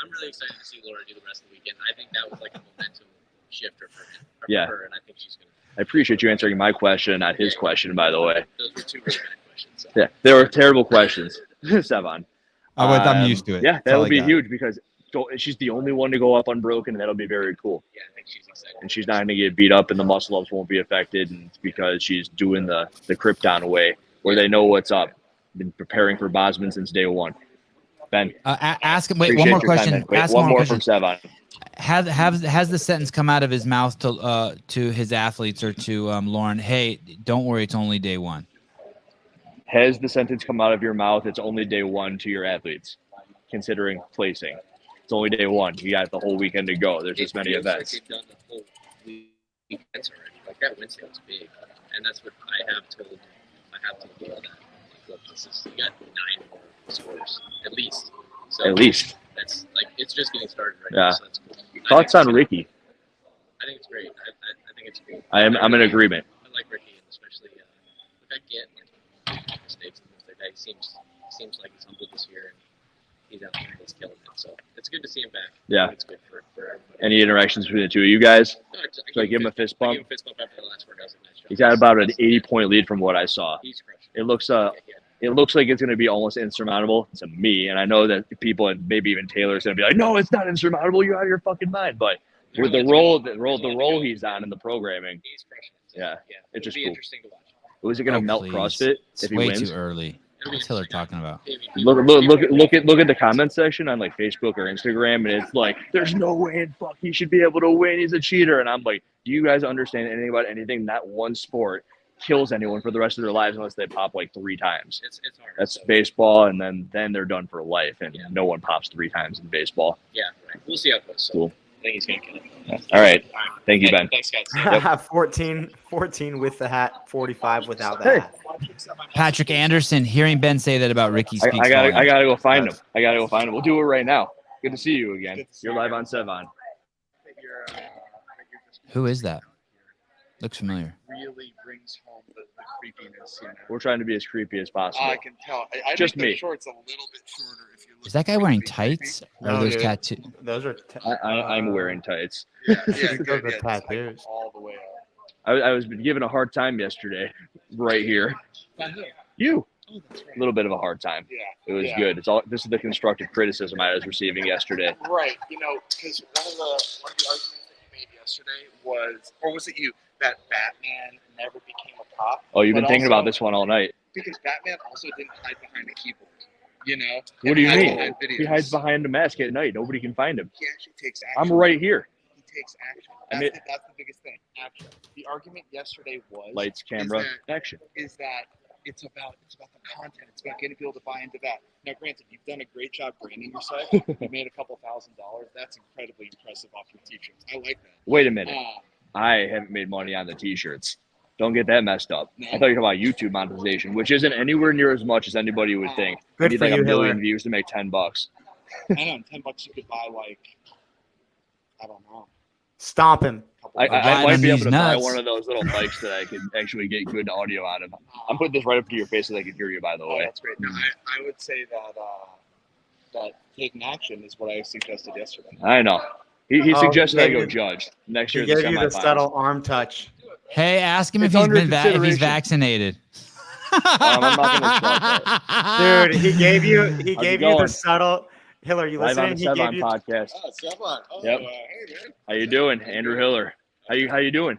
[SPEAKER 4] I'm really excited to see Laura do the rest of the weekend. I think that was like a momentum shifter for
[SPEAKER 7] Yeah.
[SPEAKER 4] her, and I think she's gonna.
[SPEAKER 7] I appreciate you answering my question, not his question, by the way.
[SPEAKER 4] Those were two really bad questions. So.
[SPEAKER 7] Yeah, they were terrible questions. Sevan.
[SPEAKER 1] I'm used to it.
[SPEAKER 7] Yeah,
[SPEAKER 1] That's
[SPEAKER 7] that
[SPEAKER 1] all
[SPEAKER 7] would
[SPEAKER 1] I
[SPEAKER 7] be
[SPEAKER 1] got.
[SPEAKER 7] huge because she's the only one to go up unbroken, and that'll be very cool.
[SPEAKER 4] Yeah, I think she's excited.
[SPEAKER 7] And she's not going to get beat up, and the muscle ups won't be affected, and it's because she's doing the Krypton way, where they know what's up. Been preparing for Bosman since day one. Ben,
[SPEAKER 1] Ask him. Wait,
[SPEAKER 7] appreciate
[SPEAKER 1] one more
[SPEAKER 7] your time,
[SPEAKER 1] question.
[SPEAKER 7] man. Wait,
[SPEAKER 1] Ask
[SPEAKER 7] one
[SPEAKER 1] one
[SPEAKER 7] more
[SPEAKER 1] more
[SPEAKER 7] from
[SPEAKER 1] question.
[SPEAKER 7] Sevan.
[SPEAKER 1] Has the sentence come out of his mouth to his athletes or to Lauren? Hey, don't worry, it's only day one.
[SPEAKER 7] Has the sentence come out of your mouth? It's only day one to your athletes, considering placing. It's only day one. You got the whole weekend to go. There's this many
[SPEAKER 4] Feels like
[SPEAKER 7] events.
[SPEAKER 4] they've done the whole weekends already. Like that Wednesday was big, and that's what I have told people that. Like, look, you got 9 more scores at least. So
[SPEAKER 7] At least.
[SPEAKER 4] that's like it's just getting started right
[SPEAKER 7] Yeah.
[SPEAKER 4] now. So that's cool.
[SPEAKER 7] Thoughts on Ricky?
[SPEAKER 4] I think it's great. I think it's cool.
[SPEAKER 7] I'm in agreement.
[SPEAKER 4] I like Ricky, and especially look, I get like mistakes and things like that. He seems like he's humble this year, and he's out there and he's killing it.
[SPEAKER 13] So it's good to see him back.
[SPEAKER 7] Yeah.
[SPEAKER 13] It's good for everybody.
[SPEAKER 7] Any interactions between the two of you guys?
[SPEAKER 13] No,
[SPEAKER 7] So I give him a fist bump.
[SPEAKER 13] I give him a fist bump after the last workout. Nice job.
[SPEAKER 7] He's got about an 80-point lead from what I saw.
[SPEAKER 13] He's crushing.
[SPEAKER 7] It looks like it's going to be almost insurmountable to me, and I know that people and maybe even Taylor's going to be like, "No, it's not insurmountable. You're out of your fucking mind." But with the role he's on in the programming,
[SPEAKER 13] He's crushing.
[SPEAKER 7] yeah, it's just
[SPEAKER 13] It'll be
[SPEAKER 7] cool.
[SPEAKER 13] interesting to watch.
[SPEAKER 7] Was it going to melt
[SPEAKER 1] please.
[SPEAKER 7] CrossFit
[SPEAKER 1] It's
[SPEAKER 7] if he
[SPEAKER 1] way
[SPEAKER 7] wins?
[SPEAKER 1] too early. What's Hiller talking about?
[SPEAKER 7] Look at the comment section on like Facebook or Instagram, and it's like, "There's no way in fuck he should be able to win. He's a cheater." And I'm like, "Do you guys understand anything about anything? That one sport kills anyone for the rest of their lives unless they pop like 3 times.
[SPEAKER 13] It's hard.
[SPEAKER 7] That's baseball, and then they're done for life, and no one pops 3 times in baseball."
[SPEAKER 13] Yeah, right. We'll see how it goes. So
[SPEAKER 7] Cool.
[SPEAKER 13] I think he's gonna kill it.
[SPEAKER 7] Yeah. All right. Thank you, Ben.
[SPEAKER 13] Thanks, guys.
[SPEAKER 3] 14 with the hat, 45 without the hat.
[SPEAKER 1] Patrick Anderson, hearing Ben say that about Ricky speaks.
[SPEAKER 7] I gotta
[SPEAKER 1] volumes.
[SPEAKER 7] go find him. We'll do it right now. Good to see you again. You're live on Sevan.
[SPEAKER 1] Who is that? Looks familiar.
[SPEAKER 15] Really brings home the creepiness. You know?
[SPEAKER 7] We're trying to be as creepy as possible.
[SPEAKER 15] I can tell. I
[SPEAKER 7] Just
[SPEAKER 15] make the
[SPEAKER 7] me.
[SPEAKER 15] shorts a little bit shorter. If you look
[SPEAKER 1] Is that guy wearing tights? Or are those
[SPEAKER 3] dude.
[SPEAKER 1] tattoos?
[SPEAKER 3] Those are.
[SPEAKER 7] I'm wearing tights.
[SPEAKER 15] Yeah,
[SPEAKER 3] Those
[SPEAKER 15] good.
[SPEAKER 3] are
[SPEAKER 15] Yeah, just like
[SPEAKER 3] tattoos.
[SPEAKER 15] all the way up.
[SPEAKER 7] I was given a hard time yesterday, right here. You.
[SPEAKER 15] Oh, that's right.
[SPEAKER 7] A little bit of a hard time.
[SPEAKER 15] Yeah.
[SPEAKER 7] It was
[SPEAKER 15] yeah.
[SPEAKER 7] good. This is the constructive criticism I was receiving yesterday.
[SPEAKER 15] Right. You know, because one of the arguments that you made yesterday was, or was it you, that Batman never became a cop?
[SPEAKER 7] Oh, you've been
[SPEAKER 15] But
[SPEAKER 7] thinking
[SPEAKER 15] also-
[SPEAKER 7] about this one all night.
[SPEAKER 15] Because Batman also didn't hide behind a keyboard. You know.
[SPEAKER 7] What do you
[SPEAKER 15] And hide
[SPEAKER 7] mean?
[SPEAKER 15] behind
[SPEAKER 7] He
[SPEAKER 15] videos.
[SPEAKER 7] hides behind a mask at night. Nobody can find him.
[SPEAKER 15] He actually takes action.
[SPEAKER 7] I'm right here.
[SPEAKER 15] He takes action.
[SPEAKER 7] I
[SPEAKER 15] That's,
[SPEAKER 7] mean-
[SPEAKER 15] that's the biggest thing. Action. The argument yesterday was
[SPEAKER 7] Lights, camera, action.
[SPEAKER 15] is that it's about the content. It's about getting people to buy into that. Now, granted, you've done a great job branding yourself. You made a couple $1,000s. That's incredibly impressive off your t-shirts. I like that.
[SPEAKER 7] Wait a minute.
[SPEAKER 15] Um,
[SPEAKER 7] I haven't made money on the t-shirts. Don't get that messed up.
[SPEAKER 15] No.
[SPEAKER 7] I thought you were talking about YouTube monetization, which isn't anywhere near as much as anybody would think.
[SPEAKER 3] Good
[SPEAKER 7] You
[SPEAKER 3] for
[SPEAKER 7] need like
[SPEAKER 3] you,
[SPEAKER 7] a million
[SPEAKER 3] Hiller.
[SPEAKER 7] views to make $10.
[SPEAKER 15] I know, in $10 you could buy like, I don't know.
[SPEAKER 3] Stomp him.
[SPEAKER 7] I
[SPEAKER 1] Riding
[SPEAKER 7] might
[SPEAKER 1] on
[SPEAKER 7] be able
[SPEAKER 1] these
[SPEAKER 7] to buy
[SPEAKER 1] nuts.
[SPEAKER 7] one of those little mics that I can actually get good audio out of. I'm putting this right up to your face so they can hear you, by the
[SPEAKER 15] Oh,
[SPEAKER 7] way.
[SPEAKER 15] that's great. No, I would say that taking action is what I suggested yesterday.
[SPEAKER 7] I know. He
[SPEAKER 3] Oh,
[SPEAKER 7] suggested I
[SPEAKER 3] he
[SPEAKER 7] go
[SPEAKER 3] gave you-
[SPEAKER 7] judge next
[SPEAKER 3] He
[SPEAKER 7] year.
[SPEAKER 3] gave
[SPEAKER 7] The
[SPEAKER 3] you the
[SPEAKER 7] semifinals.
[SPEAKER 3] subtle arm touch.
[SPEAKER 1] Hey, ask him
[SPEAKER 7] It's
[SPEAKER 1] if he's
[SPEAKER 7] under
[SPEAKER 1] been if he's
[SPEAKER 7] consideration.
[SPEAKER 1] vaccinated.
[SPEAKER 7] I'm not gonna start that.
[SPEAKER 3] Dude, he gave you
[SPEAKER 7] How's it
[SPEAKER 3] the
[SPEAKER 7] going?
[SPEAKER 3] subtle. Hiller, you
[SPEAKER 7] Live on
[SPEAKER 3] listening?
[SPEAKER 7] the
[SPEAKER 3] He gave
[SPEAKER 7] Sevan
[SPEAKER 3] you.
[SPEAKER 7] Podcast.
[SPEAKER 15] Oh, Stefan. Oh,
[SPEAKER 7] Yep.
[SPEAKER 15] Hey, man.
[SPEAKER 7] How you doing, Andrew Hiller? How you doing?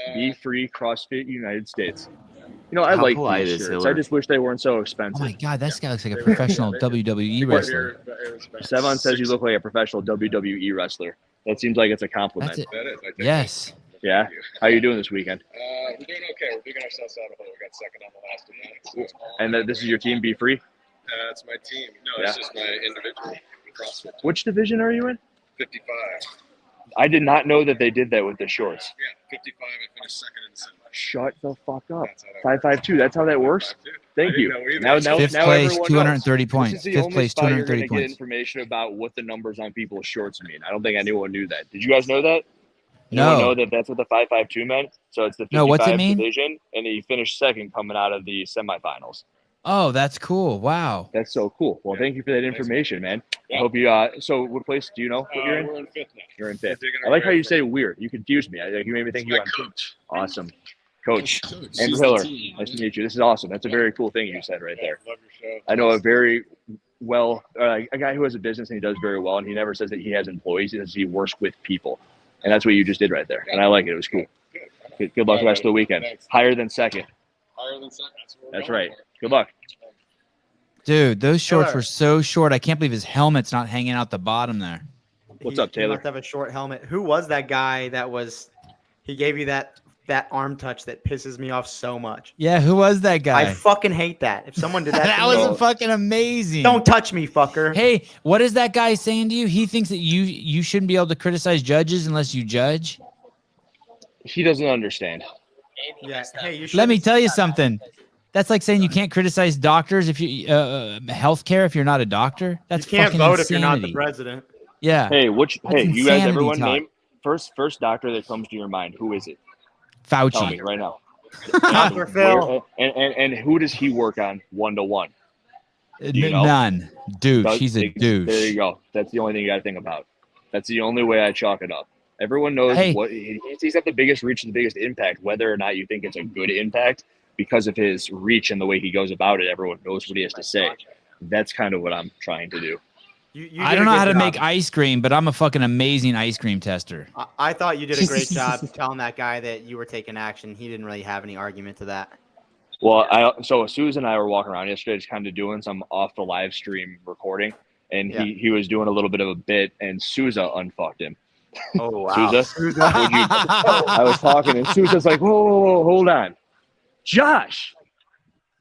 [SPEAKER 15] Uh,
[SPEAKER 7] Be free, CrossFit United States. You know, I
[SPEAKER 9] How
[SPEAKER 7] like
[SPEAKER 9] polite
[SPEAKER 7] these
[SPEAKER 9] is
[SPEAKER 7] shirts.
[SPEAKER 9] Hiller?
[SPEAKER 7] I just wish they weren't so
[SPEAKER 1] Oh
[SPEAKER 7] expensive.
[SPEAKER 1] my God, this guy looks like a professional WWE wrestler.
[SPEAKER 7] Sevan says you look like a professional WWE wrestler. That seems like it's a compliment.
[SPEAKER 1] That's it.
[SPEAKER 15] That is. I think
[SPEAKER 1] Yes.
[SPEAKER 7] Yeah. How you doing this weekend?
[SPEAKER 15] We're doing okay. We're digging ourselves out of hole. We got second on the last event.
[SPEAKER 7] And this is your team, Be Free.
[SPEAKER 15] That's my team. No,
[SPEAKER 7] Yeah.
[SPEAKER 15] it's just my individual CrossFit.
[SPEAKER 7] Which division are you in?
[SPEAKER 15] 55.
[SPEAKER 7] I did not know that they did that with the shorts.
[SPEAKER 15] Yeah, 55. I finished second in the semi.
[SPEAKER 7] Shut the fuck up.
[SPEAKER 15] That's how that
[SPEAKER 7] 552. That's how that works.
[SPEAKER 15] 5'2".
[SPEAKER 7] Thank
[SPEAKER 15] I
[SPEAKER 7] you.
[SPEAKER 15] didn't know either.
[SPEAKER 7] Now
[SPEAKER 1] Fifth
[SPEAKER 7] now
[SPEAKER 1] place,
[SPEAKER 7] everyone
[SPEAKER 1] 230
[SPEAKER 7] knows.
[SPEAKER 1] points.
[SPEAKER 7] This is the
[SPEAKER 1] Fifth
[SPEAKER 7] only
[SPEAKER 1] place,
[SPEAKER 7] spot you're
[SPEAKER 1] 230
[SPEAKER 7] gonna get
[SPEAKER 1] points.
[SPEAKER 7] information about what the numbers on people's shorts mean. I don't think anyone knew that. Did you guys know that?
[SPEAKER 1] No.
[SPEAKER 7] Anyone know that that's what the 552 meant? So it's the 55
[SPEAKER 1] No, what's it mean?
[SPEAKER 7] division, and he finished second coming out of the semifinals.
[SPEAKER 1] Oh, that's cool. Wow.
[SPEAKER 7] That's so cool. Well, thank you for that information, man. I hope you. So, what place do you know what you're in?
[SPEAKER 15] We're in fifth now.
[SPEAKER 7] You're in fifth.
[SPEAKER 15] We're digging
[SPEAKER 7] I
[SPEAKER 15] our
[SPEAKER 7] like how
[SPEAKER 15] way
[SPEAKER 7] you
[SPEAKER 15] from-
[SPEAKER 7] say weird. You confused me. You made me think
[SPEAKER 15] It's
[SPEAKER 7] you
[SPEAKER 15] my
[SPEAKER 7] on
[SPEAKER 15] coach.
[SPEAKER 7] Awesome, Coach
[SPEAKER 15] Coach.
[SPEAKER 7] Andrew
[SPEAKER 15] She's the
[SPEAKER 7] Hiller.
[SPEAKER 15] team,
[SPEAKER 7] Nice to
[SPEAKER 15] man.
[SPEAKER 7] meet you. This is awesome. That's a very cool thing you said right there.
[SPEAKER 15] Love your show.
[SPEAKER 7] I know a very well a guy who has a business and he does very well, and he never says that he has employees. He says he works with people, and that's what you just did right there. And I like it. It was cool. Good luck the rest of the weekend.
[SPEAKER 15] Thanks.
[SPEAKER 7] Higher than second.
[SPEAKER 15] Higher than second. That's what we're
[SPEAKER 7] That's
[SPEAKER 15] going
[SPEAKER 7] right.
[SPEAKER 15] for.
[SPEAKER 7] Good luck.
[SPEAKER 1] Dude, those shorts
[SPEAKER 3] Hiller.
[SPEAKER 1] were so short. I can't believe his helmet's not hanging out the bottom there.
[SPEAKER 7] What's
[SPEAKER 3] He-
[SPEAKER 7] up, Taylor?
[SPEAKER 3] He must have a short helmet. Who was that guy that was? He gave you that arm touch that pisses me off so much.
[SPEAKER 1] Yeah, who was that guy?
[SPEAKER 3] I fucking hate that. If someone did that,
[SPEAKER 1] that
[SPEAKER 3] to
[SPEAKER 1] was
[SPEAKER 3] me,
[SPEAKER 1] fucking amazing.
[SPEAKER 3] don't touch me, fucker.
[SPEAKER 1] Hey, what is that guy saying to you? He thinks that you shouldn't be able to criticize judges unless you judge.
[SPEAKER 7] He doesn't understand.
[SPEAKER 3] Yeah. Hey, you should.
[SPEAKER 1] Let me tell you something. That's like saying you can't criticize doctors if you healthcare if you're not a doctor. That's
[SPEAKER 3] You can't
[SPEAKER 1] fucking
[SPEAKER 3] vote
[SPEAKER 1] insanity.
[SPEAKER 3] if you're not the president.
[SPEAKER 1] Yeah.
[SPEAKER 7] Hey,
[SPEAKER 1] That's
[SPEAKER 7] you guys,
[SPEAKER 1] insanity
[SPEAKER 7] everyone,
[SPEAKER 1] talk.
[SPEAKER 7] name first doctor that comes to your mind. Who is it? Tell me
[SPEAKER 1] Fauci.
[SPEAKER 7] right now.
[SPEAKER 3] Dr. Phil.
[SPEAKER 7] And who does he work on 1-to-1? You know?
[SPEAKER 1] None. Douche. He's a douche.
[SPEAKER 7] There you go. That's the only thing you got to think about. That's the only way I chalk it up. Everyone knows what he's got the biggest reach and the biggest impact, whether or not you think it's a good impact because of his reach and the way he goes about it. Everyone knows what he has to say. That's kind of what I'm trying to do.
[SPEAKER 1] I don't know how to make ice cream, but I'm a fucking amazing ice cream tester.
[SPEAKER 3] I thought you did a great job telling that guy that you were taking action. He didn't really have any argument to that.
[SPEAKER 7] Well, so Susan and I were walking around yesterday, just kind of doing some off the live stream recording, and he was doing a little bit of a bit, and Sousa unfucked him.
[SPEAKER 3] Oh wow,
[SPEAKER 7] Sousa. I was talking, and Sousa's like, "Whoa, hold on, Josh,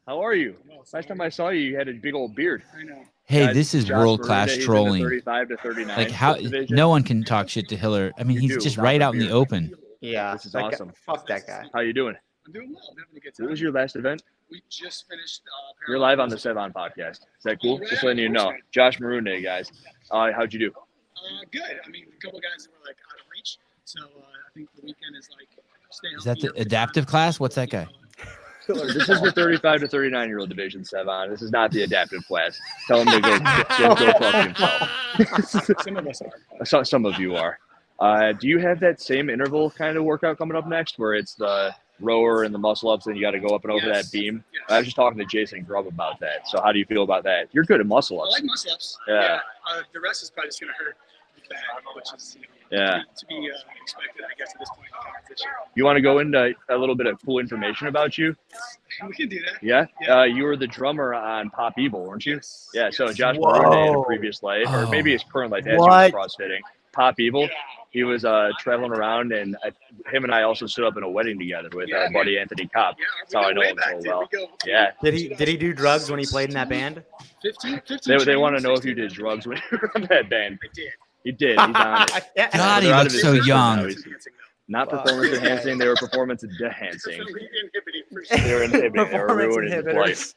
[SPEAKER 7] how are you? Last time I saw you, you had a big old beard."
[SPEAKER 6] I know.
[SPEAKER 1] Hey, this is world-class trolling.
[SPEAKER 7] 35 to 39.
[SPEAKER 1] Like how no one can talk shit to Hiller. I mean, he's just right out in the open.
[SPEAKER 3] Yeah,
[SPEAKER 7] this is awesome.
[SPEAKER 3] Fuck that guy.
[SPEAKER 7] How you doing?
[SPEAKER 6] I'm doing well. I'm having a good time.
[SPEAKER 7] What was your last event?
[SPEAKER 6] We just finished.
[SPEAKER 7] You're live on the Sevan Podcast. Is that cool? Just letting you know. Josh Maroon Day, guys. How'd you do?
[SPEAKER 6] Good. I mean, a couple guys that were like out of reach. So I think the weekend is like stay
[SPEAKER 1] Is that the adaptive class? What's that guy?
[SPEAKER 7] This is the 35 to 39-year-old division, Sevan. This is not the adaptive class. Tell him to go fuck himself.
[SPEAKER 6] Some of us are.
[SPEAKER 7] Some of you are. Do you have that same interval kind of workout coming up next where it's the rower and the muscle ups and you got to go up and over that beam?
[SPEAKER 6] Yes.
[SPEAKER 7] I was just talking to Jason Grubb about that. So how do you feel about that? You're good at muscle ups.
[SPEAKER 6] I like muscle ups.
[SPEAKER 7] Yeah.
[SPEAKER 6] The rest is probably just going to hurt bad, which is to be expected, I guess, at this point in the competition.
[SPEAKER 7] You want to go into a little bit of cool information about you?
[SPEAKER 6] We can do that.
[SPEAKER 7] Yeah? You were the drummer on Pop Evil, weren't you?
[SPEAKER 6] Yes.
[SPEAKER 7] Yeah, so Josh Maroon in a previous life, or maybe his current life as he was CrossFitting. Pop Evil. He was traveling around, and him and I also stood up in a wedding together with our buddy Anthony Kopp. That's how I know him so well. Yeah.
[SPEAKER 3] Did he do drugs when he played in that band?
[SPEAKER 6] 15
[SPEAKER 7] They want to know if you did drugs when you were in that band.
[SPEAKER 6] I did.
[SPEAKER 7] He did. He's on it.
[SPEAKER 1] God, he looks so young.
[SPEAKER 7] Not performance enhancing, they were performance enhancing. They were inhibiting. They were ruining his life.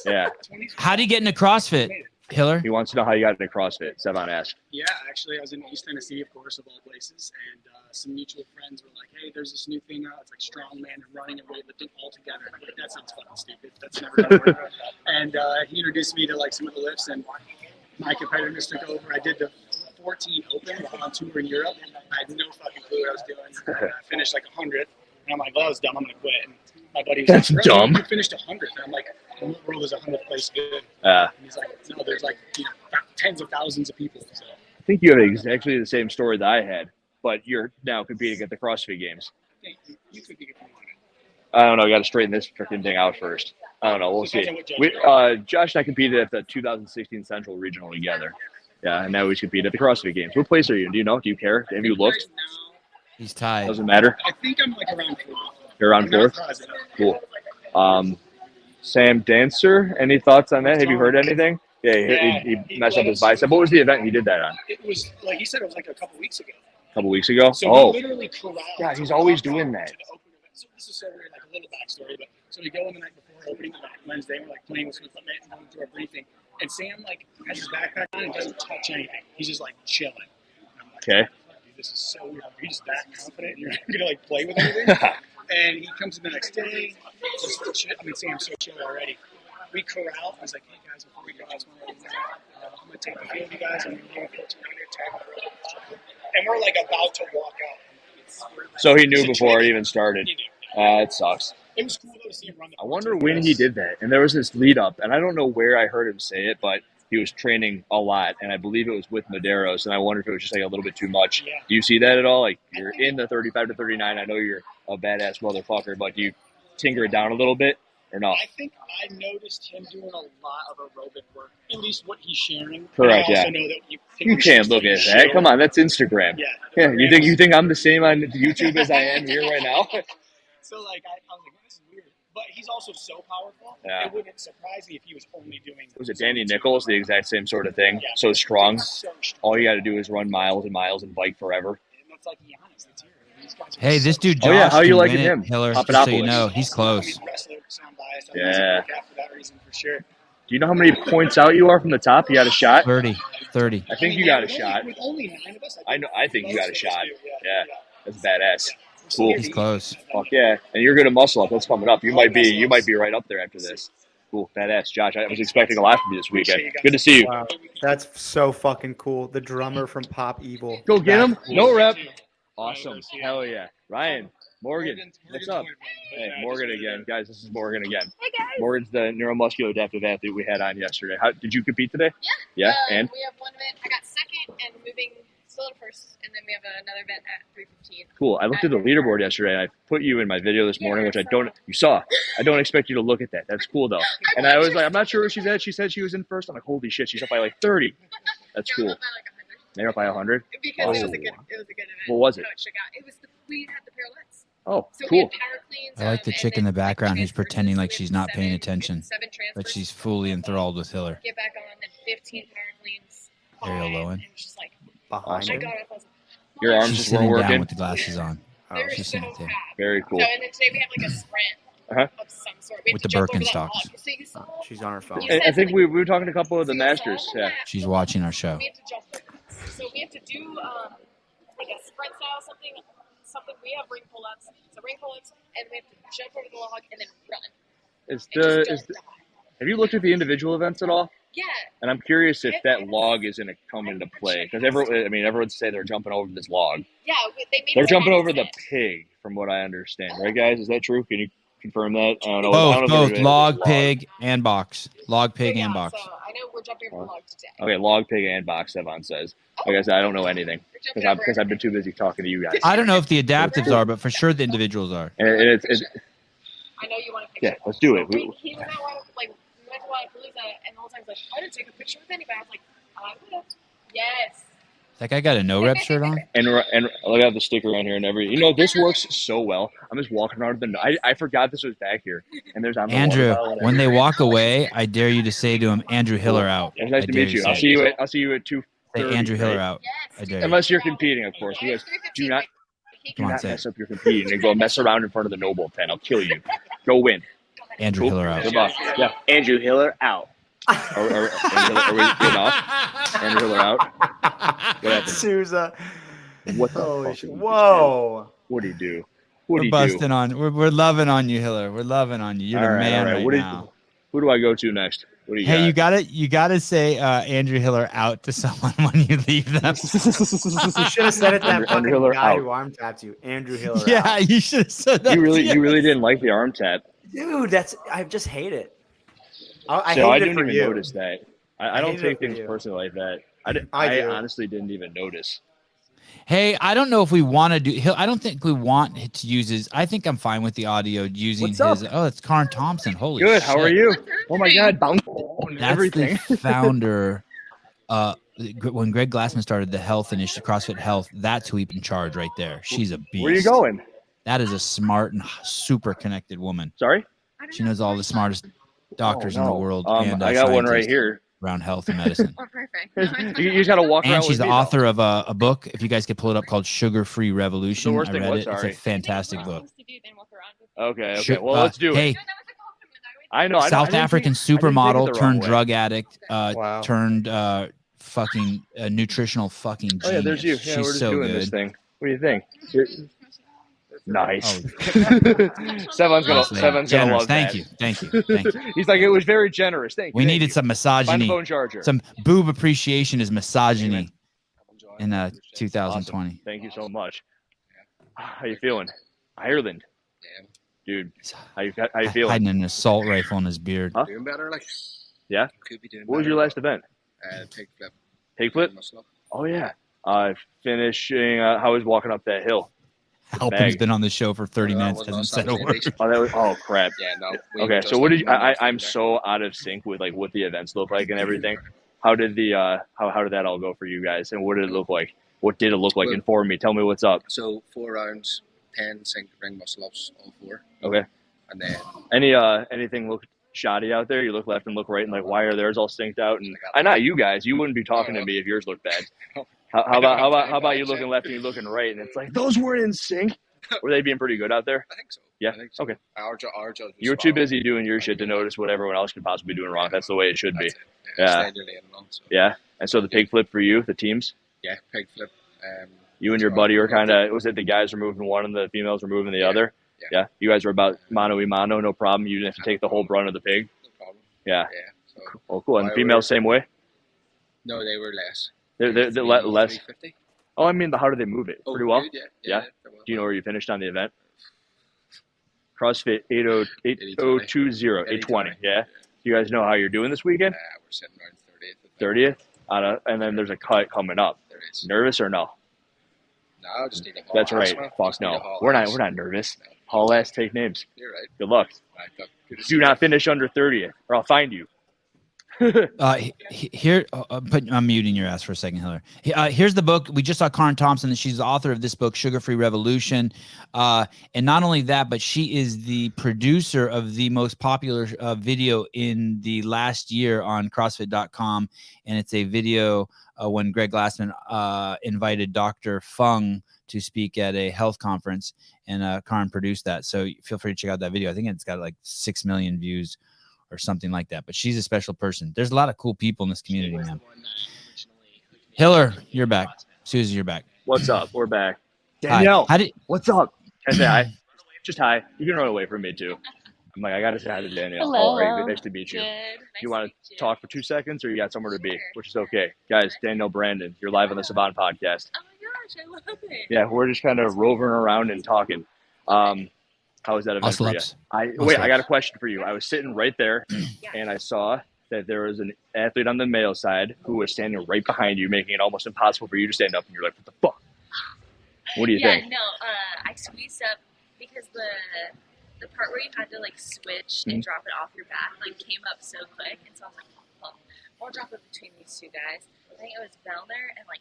[SPEAKER 7] Yeah.
[SPEAKER 1] How do you get into CrossFit, Hiller?
[SPEAKER 7] He wants to know how you got into CrossFit. Sevan asked.
[SPEAKER 6] Yeah, actually, I was in East Tennessee, of course, of all places, and some mutual friends were like, "Hey, there's this new thing out. It's like strongman and running and weightlifting all together." I'm like, that sounds fucking stupid. That's never gonna work. And he introduced me to like some of the lifts, and my competitiveness took over. I did the 14 Open on tour in Europe. I had no fucking clue what I was doing. I finished like 100th, and I'm like, well, that was dumb. I'm gonna quit. And my buddy was
[SPEAKER 7] That's
[SPEAKER 6] like,
[SPEAKER 7] dumb.
[SPEAKER 6] You finished 100th. And I'm like, in what world is 100th place good?
[SPEAKER 7] And
[SPEAKER 6] he's like, no, there's like tens of thousands of people. So.
[SPEAKER 7] I think you have exactly the same story that I had, but you're now competing at the CrossFit Games.
[SPEAKER 6] You could be.
[SPEAKER 7] I don't know. I got to straighten this freaking thing out first. I don't know. We'll see. Josh and I competed at the 2016 Central Regional together. Yeah, and now we compete at the CrossFit Games. What place are you in? Do you know? Do you care? Have you looked?
[SPEAKER 1] He's tied.
[SPEAKER 7] Doesn't matter.
[SPEAKER 6] I think I'm like around 4th.
[SPEAKER 7] You're around 4th? Cool. Sam Dancer, any thoughts on that? Have you heard anything? Yeah, he messed up his bicep. What was the event he did that on?
[SPEAKER 6] It was, like he said, it was like a couple weeks ago.
[SPEAKER 7] A couple weeks ago?
[SPEAKER 6] So we literally corralled.
[SPEAKER 7] God, he's always doing that.
[SPEAKER 6] So this is so weird, like a little backstory, but so we go in the night before opening Wednesday, and we're like playing with some equipment and going through our briefing, and Sam like has his backpack on and doesn't touch anything. He's just like chilling.
[SPEAKER 7] Okay.
[SPEAKER 6] Dude, this is so weird. Are you just that confident you're gonna like play with everything? And he comes in the next day. Sam's so chill already. We corral. I was like, hey guys, before we go, I just want to let you know, I'm gonna take the field, you guys. I'm gonna go 1400 and we're like about to walk out.
[SPEAKER 7] So he knew before it even started. It sucks.
[SPEAKER 6] It was cool though to see him run.
[SPEAKER 7] I wonder when he did that. And there was this lead up, and I don't know where I heard him say it, but he was training a lot, and I believe it was with Medeiros, and I wonder if it was just like a little bit too much.
[SPEAKER 6] Yeah.
[SPEAKER 7] Do you see that at all? Like, you're in the 35 to 39. I know you're a badass motherfucker, but do you tinker it down a little bit or no?
[SPEAKER 6] I think I noticed him doing a lot of aerobic work, at least what he's sharing.
[SPEAKER 7] Correct,
[SPEAKER 6] I also
[SPEAKER 7] yeah.
[SPEAKER 6] know that
[SPEAKER 7] You can't look at that. Come on, that's Instagram.
[SPEAKER 6] Yeah.
[SPEAKER 7] You think I'm the same on YouTube as I am here right now?
[SPEAKER 6] So like I was like, this is weird. But he's also so powerful.
[SPEAKER 7] Yeah.
[SPEAKER 6] It wouldn't surprise me if he was only doing.
[SPEAKER 7] Was it Danny Nichols? The exact same sort of thing.
[SPEAKER 6] Yeah.
[SPEAKER 7] So strong.
[SPEAKER 6] So strong.
[SPEAKER 7] All you got to do is run miles and miles and bike forever.
[SPEAKER 6] And that's like Giannis. That's here. These guys are
[SPEAKER 1] Hey, this dude Josh.
[SPEAKER 7] Oh, yeah, how you
[SPEAKER 1] can
[SPEAKER 7] liking
[SPEAKER 1] win it,
[SPEAKER 7] him?
[SPEAKER 1] Hiller, just so
[SPEAKER 7] Papadopoulos.
[SPEAKER 1] you know, he's close.
[SPEAKER 6] Wrestler, so I'm biased.
[SPEAKER 7] Yeah.
[SPEAKER 6] For that reason, for sure.
[SPEAKER 7] Do you know how many points out you are from the top? You got a shot?
[SPEAKER 1] 30.
[SPEAKER 7] I think you got a shot.
[SPEAKER 6] With only 9 of us,
[SPEAKER 7] I think you got a shot. Yeah. That's badass. Cool.
[SPEAKER 1] He's close.
[SPEAKER 7] Fuck yeah. And you're good at muscle up. That's coming up. You might be right up there after this. Cool. Badass. Josh, I was expecting a lot from you this weekend. Good to see you.
[SPEAKER 3] Wow, that's so fucking cool. The drummer from Pop Evil.
[SPEAKER 7] Go get him.
[SPEAKER 3] That's cool.
[SPEAKER 7] No rep. Awesome. Hell yeah. Ryan, Morgan, what's up? Hey, Morgan again. Guys, this is Morgan again.
[SPEAKER 10] Hey guys.
[SPEAKER 7] Morgan's the neuromuscular adaptive athlete we had on yesterday. Did you compete today?
[SPEAKER 10] Yeah.
[SPEAKER 7] Yeah, and?
[SPEAKER 10] We have one event. I got second and moving still in first, and then we have another event at 3:15.
[SPEAKER 7] Cool. I looked at the leaderboard yesterday, and I put you in my video this morning, which I don't expect you to look at that. That's cool, though. And I was like, I'm not sure where she's at. She said she was in first. I'm like, holy shit, she's up by like 30. That's cool. They're up by 100?
[SPEAKER 10] Because it was a good event.
[SPEAKER 7] What was it?
[SPEAKER 10] So it shook out. It was we had the parallettes.
[SPEAKER 7] Oh,
[SPEAKER 10] So we
[SPEAKER 7] cool.
[SPEAKER 10] had power cleans.
[SPEAKER 1] I like the chick in the background who's pretending like she's not paying attention, but she's fully enthralled with Hiller.
[SPEAKER 10] Get back on, then 15 power cleans.
[SPEAKER 1] Ariel Lowen.
[SPEAKER 10] And she's like,
[SPEAKER 3] Behind
[SPEAKER 10] I
[SPEAKER 3] her.
[SPEAKER 10] got up. I was like,
[SPEAKER 7] Your arms
[SPEAKER 1] She's
[SPEAKER 7] just
[SPEAKER 1] sitting
[SPEAKER 7] weren't
[SPEAKER 1] down
[SPEAKER 7] working?
[SPEAKER 1] with the glasses on.
[SPEAKER 10] They're
[SPEAKER 1] She's
[SPEAKER 10] so
[SPEAKER 1] sitting there.
[SPEAKER 7] Very cool.
[SPEAKER 10] So, and then today we have like a sprint of some sort. We have
[SPEAKER 1] With
[SPEAKER 10] to
[SPEAKER 1] the
[SPEAKER 10] jump over that
[SPEAKER 1] Birkenstocks.
[SPEAKER 10] log. So you saw
[SPEAKER 3] She's on her phone.
[SPEAKER 7] I think we were talking to a couple of the masters. Yeah.
[SPEAKER 1] She's watching our show.
[SPEAKER 10] we have to jump over. So we have to do like a sprint style something. We have ring pull-ups. So ring pull-ups, and we have to jump over the log and then run.
[SPEAKER 7] Have you looked at the individual events at all?
[SPEAKER 10] Yeah.
[SPEAKER 7] And I'm curious if that log is going to come into play because everyone say they're jumping over this log.
[SPEAKER 10] Yeah, they made
[SPEAKER 7] They're
[SPEAKER 10] it
[SPEAKER 7] jumping
[SPEAKER 10] so
[SPEAKER 7] over the pig, from what I understand, right, guys? Is that true? Can you confirm that? I don't know. I
[SPEAKER 1] Both,
[SPEAKER 7] don't know if
[SPEAKER 1] both
[SPEAKER 7] everybody
[SPEAKER 1] log,
[SPEAKER 7] knows
[SPEAKER 1] pig, and box. Log, pig, and box.
[SPEAKER 10] So I know we're jumping over the log today.
[SPEAKER 7] Okay, log, pig, and box. Sevan says. Like I said, I don't know anything because I've been too busy talking to you guys.
[SPEAKER 1] I don't know if the adaptives are, but for sure the individuals are.
[SPEAKER 7] And it's
[SPEAKER 10] I know you want a picture.
[SPEAKER 7] yeah. Let's do it.
[SPEAKER 10] He was at like we went to Watkins, and the whole time he's like, I didn't take a picture with anybody. I was like, I would have. Yes.
[SPEAKER 1] That guy got a no rep shirt on.
[SPEAKER 7] And look at the sticker on here and this works so well. I'm just walking around I forgot this was back here, and there's on the
[SPEAKER 1] Andrew,
[SPEAKER 7] water bottle and
[SPEAKER 1] when they
[SPEAKER 7] everything.
[SPEAKER 1] walk away, I dare you to say to him, Andrew Hiller out.
[SPEAKER 7] It's nice
[SPEAKER 1] I
[SPEAKER 7] to
[SPEAKER 1] dare
[SPEAKER 7] meet you.
[SPEAKER 1] say
[SPEAKER 7] I'll see you at 2:30.
[SPEAKER 1] Say Andrew Hiller
[SPEAKER 7] right?
[SPEAKER 1] out. I dare you.
[SPEAKER 7] Unless you're competing, of course. You guys do not mess up your competing and go mess around in front of the Noble tent. I'll kill you. Go win.
[SPEAKER 1] Andrew Hiller out.
[SPEAKER 7] Good luck. Yeah, Andrew Hiller out. Are we getting off? Andrew Hiller out. What happened?
[SPEAKER 3] Souza.
[SPEAKER 7] What the
[SPEAKER 3] Holy
[SPEAKER 7] fuck?
[SPEAKER 3] shit. Whoa.
[SPEAKER 7] What do you do? What
[SPEAKER 1] We're
[SPEAKER 7] do you
[SPEAKER 1] busting
[SPEAKER 7] do?
[SPEAKER 1] on. We're loving on you, Hiller. We're loving on you. You're the man right
[SPEAKER 7] What
[SPEAKER 1] now.
[SPEAKER 7] Who do I go to next? What do you
[SPEAKER 1] Hey,
[SPEAKER 7] got?
[SPEAKER 1] you gotta say Andrew Hiller out to someone when you leave them.
[SPEAKER 3] You should have said it that fucking
[SPEAKER 7] Hiller
[SPEAKER 3] guy
[SPEAKER 7] out.
[SPEAKER 3] who arm tapped you. Andrew Hiller.
[SPEAKER 1] Yeah,
[SPEAKER 3] out.
[SPEAKER 1] you should have said that.
[SPEAKER 7] You really didn't like the arm tap.
[SPEAKER 3] Dude, I just hate it. I
[SPEAKER 7] So I
[SPEAKER 3] hate it
[SPEAKER 7] didn't
[SPEAKER 3] for
[SPEAKER 7] even
[SPEAKER 3] you.
[SPEAKER 7] notice that. I don't
[SPEAKER 3] hated it
[SPEAKER 7] take
[SPEAKER 3] for
[SPEAKER 7] things
[SPEAKER 3] you.
[SPEAKER 7] personally like that.
[SPEAKER 3] I
[SPEAKER 7] I
[SPEAKER 3] do.
[SPEAKER 7] honestly didn't even notice.
[SPEAKER 1] Hey, I don't know if we want to do. I don't think we want to use his. I think I'm fine with the audio using
[SPEAKER 7] What's up?
[SPEAKER 1] his. Oh, it's Karn Thompson. Holy
[SPEAKER 7] Good.
[SPEAKER 1] shit.
[SPEAKER 7] How are you? Oh my God, bounce and
[SPEAKER 1] That's
[SPEAKER 7] everything.
[SPEAKER 1] the founder. When Greg Glassman started the health initiative, CrossFit Health, that's who in charge right there. She's a beast.
[SPEAKER 7] Where are you going?
[SPEAKER 1] That is a smart and super connected woman.
[SPEAKER 7] Sorry?
[SPEAKER 1] She knows all the smartest doctors in the
[SPEAKER 7] no.
[SPEAKER 1] world.
[SPEAKER 7] I
[SPEAKER 1] And
[SPEAKER 7] got one right
[SPEAKER 1] scientists
[SPEAKER 7] here.
[SPEAKER 1] around health and medicine.
[SPEAKER 10] Oh, perfect.
[SPEAKER 7] You just got to walk around
[SPEAKER 1] And she's
[SPEAKER 7] with
[SPEAKER 1] the
[SPEAKER 7] me, though.
[SPEAKER 1] author of a book, if you guys could pull it up, called Sugar Free Revolution.
[SPEAKER 7] worst
[SPEAKER 1] I
[SPEAKER 7] thing
[SPEAKER 1] read
[SPEAKER 7] was,
[SPEAKER 1] it. It's
[SPEAKER 7] sorry.
[SPEAKER 1] a fantastic book.
[SPEAKER 7] Okay. Well, let's do it.
[SPEAKER 1] Hey,
[SPEAKER 7] I know.
[SPEAKER 1] South
[SPEAKER 7] I didn't
[SPEAKER 1] African
[SPEAKER 7] take it
[SPEAKER 1] supermodel
[SPEAKER 7] the wrong
[SPEAKER 1] turned
[SPEAKER 7] way.
[SPEAKER 1] drug addict,
[SPEAKER 3] Wow.
[SPEAKER 1] turned fucking nutritional fucking genius.
[SPEAKER 7] Oh yeah, there's you. Yeah,
[SPEAKER 1] She's
[SPEAKER 7] we're just
[SPEAKER 1] so
[SPEAKER 7] doing
[SPEAKER 1] good.
[SPEAKER 7] this thing. What do you think? Nice.
[SPEAKER 1] Oh.
[SPEAKER 7] Sevan's gonna
[SPEAKER 1] Generous.
[SPEAKER 7] love
[SPEAKER 1] Thank
[SPEAKER 7] that.
[SPEAKER 1] you. Thank you. Thank you.
[SPEAKER 7] He's like, it was very generous. Thank you.
[SPEAKER 1] We
[SPEAKER 7] thank
[SPEAKER 1] needed
[SPEAKER 7] you.
[SPEAKER 1] some
[SPEAKER 7] Find the
[SPEAKER 1] misogyny.
[SPEAKER 7] phone charger.
[SPEAKER 1] Some boob appreciation is misogyny in 2020.
[SPEAKER 7] Awesome. Thank you so much. How you feeling? Ireland. Dude, how you feeling?
[SPEAKER 1] Hiding an assault rifle in his beard.
[SPEAKER 7] Huh?
[SPEAKER 16] Doing better, like.
[SPEAKER 7] Yeah?
[SPEAKER 16] Could be doing
[SPEAKER 7] What was
[SPEAKER 16] better.
[SPEAKER 7] your last event?
[SPEAKER 16] Pig flip.
[SPEAKER 7] Pig flip? Oh, yeah. Finishing, I was walking up that hill.
[SPEAKER 1] Alpin's been on the show for 30 minutes, hasn't said a word.
[SPEAKER 7] Oh, crap.
[SPEAKER 16] Yeah, no.
[SPEAKER 7] Okay, so what did you, I'm so out of sync with like what the events look like and everything. How did how did that all go for you guys, and what did it look like? What did it look like?
[SPEAKER 16] Well-
[SPEAKER 7] Inform me. Tell me what's up.
[SPEAKER 16] So 4 rounds, 10 sync ring muscle ups, all 4.
[SPEAKER 7] Okay.
[SPEAKER 16] And then
[SPEAKER 7] Anything look shoddy out there? You look left and look right, and like, why are theirs all synced out? And not you guys. You wouldn't be talking to me if yours looked bad. How about you looking left and you looking right, and it's like those weren't in sync. Were they being pretty good out there?
[SPEAKER 16] I think so.
[SPEAKER 7] Yeah.
[SPEAKER 16] I think so.
[SPEAKER 7] Okay.
[SPEAKER 16] Our judge was
[SPEAKER 7] You were too
[SPEAKER 16] fine.
[SPEAKER 7] busy doing your shit to notice what everyone else could possibly be doing wrong. That's the way it should be.
[SPEAKER 16] That's it.
[SPEAKER 7] Yeah.
[SPEAKER 16] Stayed late and on, so.
[SPEAKER 7] Yeah. And so the pig flip for you, the teams.
[SPEAKER 16] Yeah, pig flip.
[SPEAKER 7] You and your buddy were kind of, was it the guys were moving one and the females were moving the other?
[SPEAKER 16] Yeah.
[SPEAKER 7] You guys were about mano y mano, no problem. You didn't have to take the whole brunt of the pig.
[SPEAKER 16] No problem.
[SPEAKER 7] Yeah.
[SPEAKER 16] So
[SPEAKER 7] Oh, cool. And
[SPEAKER 16] why
[SPEAKER 7] females same way?
[SPEAKER 16] No, they were less.
[SPEAKER 7] They're less.
[SPEAKER 16] 350.
[SPEAKER 7] Oh, I mean, how do they move it?
[SPEAKER 16] Oh,
[SPEAKER 7] Pretty well?
[SPEAKER 16] good, yeah.
[SPEAKER 7] Yeah?
[SPEAKER 16] They're well.
[SPEAKER 7] Do you know where you finished on the event? CrossFit 8020. 820. Yeah? You guys know how you're doing this weekend?
[SPEAKER 16] We're sitting around
[SPEAKER 7] 30th? And then there's a cut coming up.
[SPEAKER 16] There is.
[SPEAKER 7] Nervous or no?
[SPEAKER 16] No, just need a haul
[SPEAKER 7] That's
[SPEAKER 16] ass,
[SPEAKER 7] right.
[SPEAKER 16] man.
[SPEAKER 7] Fuck
[SPEAKER 16] Just need a
[SPEAKER 7] no.
[SPEAKER 16] haul
[SPEAKER 7] We're
[SPEAKER 16] ass.
[SPEAKER 7] not nervous. Haul ass, take names.
[SPEAKER 16] You're right.
[SPEAKER 7] Good luck.
[SPEAKER 16] Good to see
[SPEAKER 7] Do
[SPEAKER 16] you.
[SPEAKER 7] not finish under 30th, or I'll find you.
[SPEAKER 1] Here, I'm muting your ass for a second, Hiller. Here's the book. We just saw Karen Thompson, and she's the author of this book, Sugar Free Revolution. And not only that, but she is the producer of the most popular video in the last year on CrossFit.com. And it's a video when Greg Glassman invited Dr. Fung to speak at a health conference, and Karen produced that. So feel free to check out that video. I think it's got like 6 million views or something like that. But she's a special person. There's a lot of cool people in this community, man. Hiller, you're back. Susie, you're back.
[SPEAKER 7] What's up? We're back. Danielle, what's up? Can I say hi? Just hi. You can run away from me too. I'm like, I gotta say hi to Danielle.
[SPEAKER 2] Hello.
[SPEAKER 7] Hey, nice to meet you. You want to talk for 2 seconds, or you got somewhere to be, which is okay, guys. Danielle Brandon, you're live on the Sevan Podcast.
[SPEAKER 10] Oh my gosh, I love it.
[SPEAKER 7] Yeah, we're just kind of roving around and talking. How was that event
[SPEAKER 1] Muscle
[SPEAKER 7] for you?
[SPEAKER 1] ups.
[SPEAKER 7] I got a question for you. I was sitting right there, and I saw that there was an athlete on the male side who was standing right behind you, making it almost impossible for you to stand up. And you're like, what the fuck? What do you think?
[SPEAKER 10] Yeah, no, I squeezed up because the part where you had to like switch and drop it off your back like came up so quick, and so I was like, oh, I'll drop it between these two guys. I think it was Vellner and like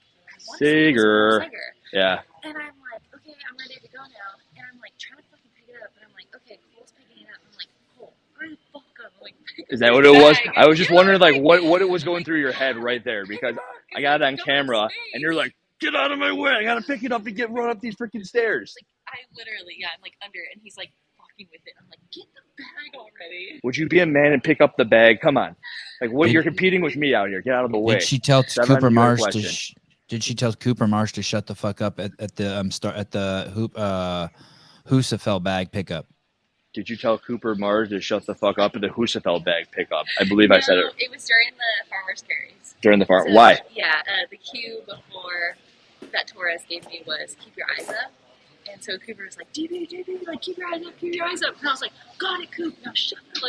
[SPEAKER 7] Sager. Yeah.
[SPEAKER 10] And I'm like, okay, I'm ready to go now. And I'm like trying to fucking pick it up, and I'm like, okay, Cole's picking it up. I'm like, Cole, hurry the fuck up. I'm like,
[SPEAKER 7] Is that what it was? I was just wondering, like, what it was going through your head right there, because I got it on camera, and you're like, get out of my way! I gotta pick it up and run up these freaking stairs.
[SPEAKER 10] Like, I literally, I'm like under it, and he's like fucking with it. I'm like, get the bag already.
[SPEAKER 7] Would you be a man and pick up the bag? Come on, like, what? You're competing with me out here. Get out of the way.
[SPEAKER 1] Did she tell
[SPEAKER 7] Sevan,
[SPEAKER 1] Cooper
[SPEAKER 7] you had a
[SPEAKER 1] Marsh
[SPEAKER 7] question.
[SPEAKER 1] Did she tell Cooper Marsh to shut the fuck up at the Husafel bag pickup?
[SPEAKER 7] Did you tell Cooper Marsh to shut the fuck up at the Husafel bag pickup? I believe I said it
[SPEAKER 10] It was during the farmer's carries.
[SPEAKER 7] during the farm.
[SPEAKER 10] So,
[SPEAKER 7] Why?
[SPEAKER 10] Yeah, the cue before that Torres gave me was keep your eyes up. And so Cooper was like, DB, like, keep your eyes up, keep your eyes up. And I was like, got it, Coop. Now shut up.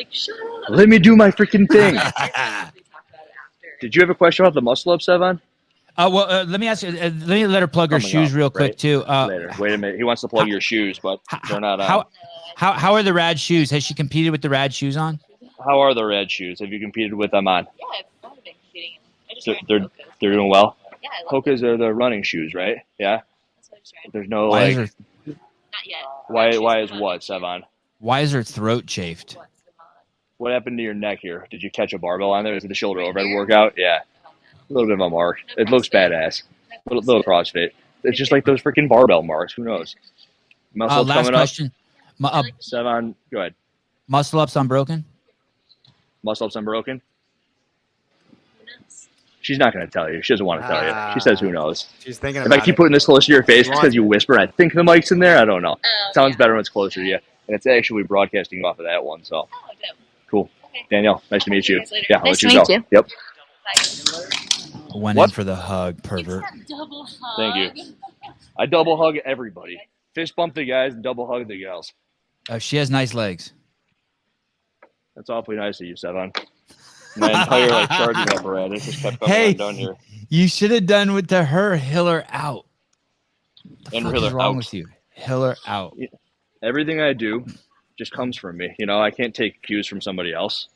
[SPEAKER 7] Let me do my freaking thing. Did you have a question about the muscle up, Sevan?
[SPEAKER 1] Let me ask you. Let me let her plug her
[SPEAKER 7] Coming
[SPEAKER 1] shoes
[SPEAKER 7] up,
[SPEAKER 1] real quick
[SPEAKER 7] right?
[SPEAKER 1] too.
[SPEAKER 7] Later. Wait a minute. He wants to plug your shoes, but they're not on.
[SPEAKER 1] How are the rad shoes? Has she competed with the rad shoes on?
[SPEAKER 7] How are the red shoes? Have you competed with them on?
[SPEAKER 10] Yeah, I've been competing. I just
[SPEAKER 7] They're doing well.
[SPEAKER 10] Yeah, I love
[SPEAKER 7] Hokas are the running shoes, right? Yeah.
[SPEAKER 10] That's what I was trying.
[SPEAKER 7] There's no
[SPEAKER 1] Why
[SPEAKER 7] like.
[SPEAKER 1] is
[SPEAKER 10] Not yet.
[SPEAKER 7] Why is what, Sevan?
[SPEAKER 1] Why is her throat chafed?
[SPEAKER 7] What happened to your neck here? Did you catch a barbell on there? Is it the shoulder overhead workout? Yeah. A little bit of a mark. It looks badass. Little CrossFit. It's just like those freaking barbell marks. Who knows? Muscle ups
[SPEAKER 1] Last
[SPEAKER 7] coming
[SPEAKER 1] question.
[SPEAKER 7] up. Sevan, go ahead.
[SPEAKER 1] Muscle ups unbroken?
[SPEAKER 7] Muscle ups unbroken? She's not going to tell you. She doesn't want to tell you. She says, who knows?
[SPEAKER 3] She's thinking
[SPEAKER 7] If
[SPEAKER 3] about
[SPEAKER 7] I keep
[SPEAKER 3] it.
[SPEAKER 7] putting this close to your face,
[SPEAKER 3] She
[SPEAKER 7] it's because you whisper. I think the mic's in there. I don't know.
[SPEAKER 10] Oh,
[SPEAKER 7] Sounds better when it's closer to you. And it's actually broadcasting off of that one. So cool. Danielle, nice to meet you. Yeah, I'll
[SPEAKER 10] Nice
[SPEAKER 7] let
[SPEAKER 10] to
[SPEAKER 7] you
[SPEAKER 10] meet
[SPEAKER 7] go.
[SPEAKER 10] you.
[SPEAKER 7] Yep.
[SPEAKER 1] Went
[SPEAKER 7] What?
[SPEAKER 1] in for the hug, pervert.
[SPEAKER 10] Double hug.
[SPEAKER 7] Thank you. I double hug everybody. Fist bump the guys and double hug the gals.
[SPEAKER 1] She has nice legs.
[SPEAKER 7] That's awfully nice of you, Sevan. My entire charging apparatus just kept coming
[SPEAKER 1] Hey,
[SPEAKER 7] down here.
[SPEAKER 1] you should have done with her Hiller out. The
[SPEAKER 7] And
[SPEAKER 1] fuck
[SPEAKER 7] Hiller
[SPEAKER 1] is wrong
[SPEAKER 7] out.
[SPEAKER 1] with you? Hiller out.
[SPEAKER 7] Everything I do just comes from me. You know, I can't take cues from somebody else.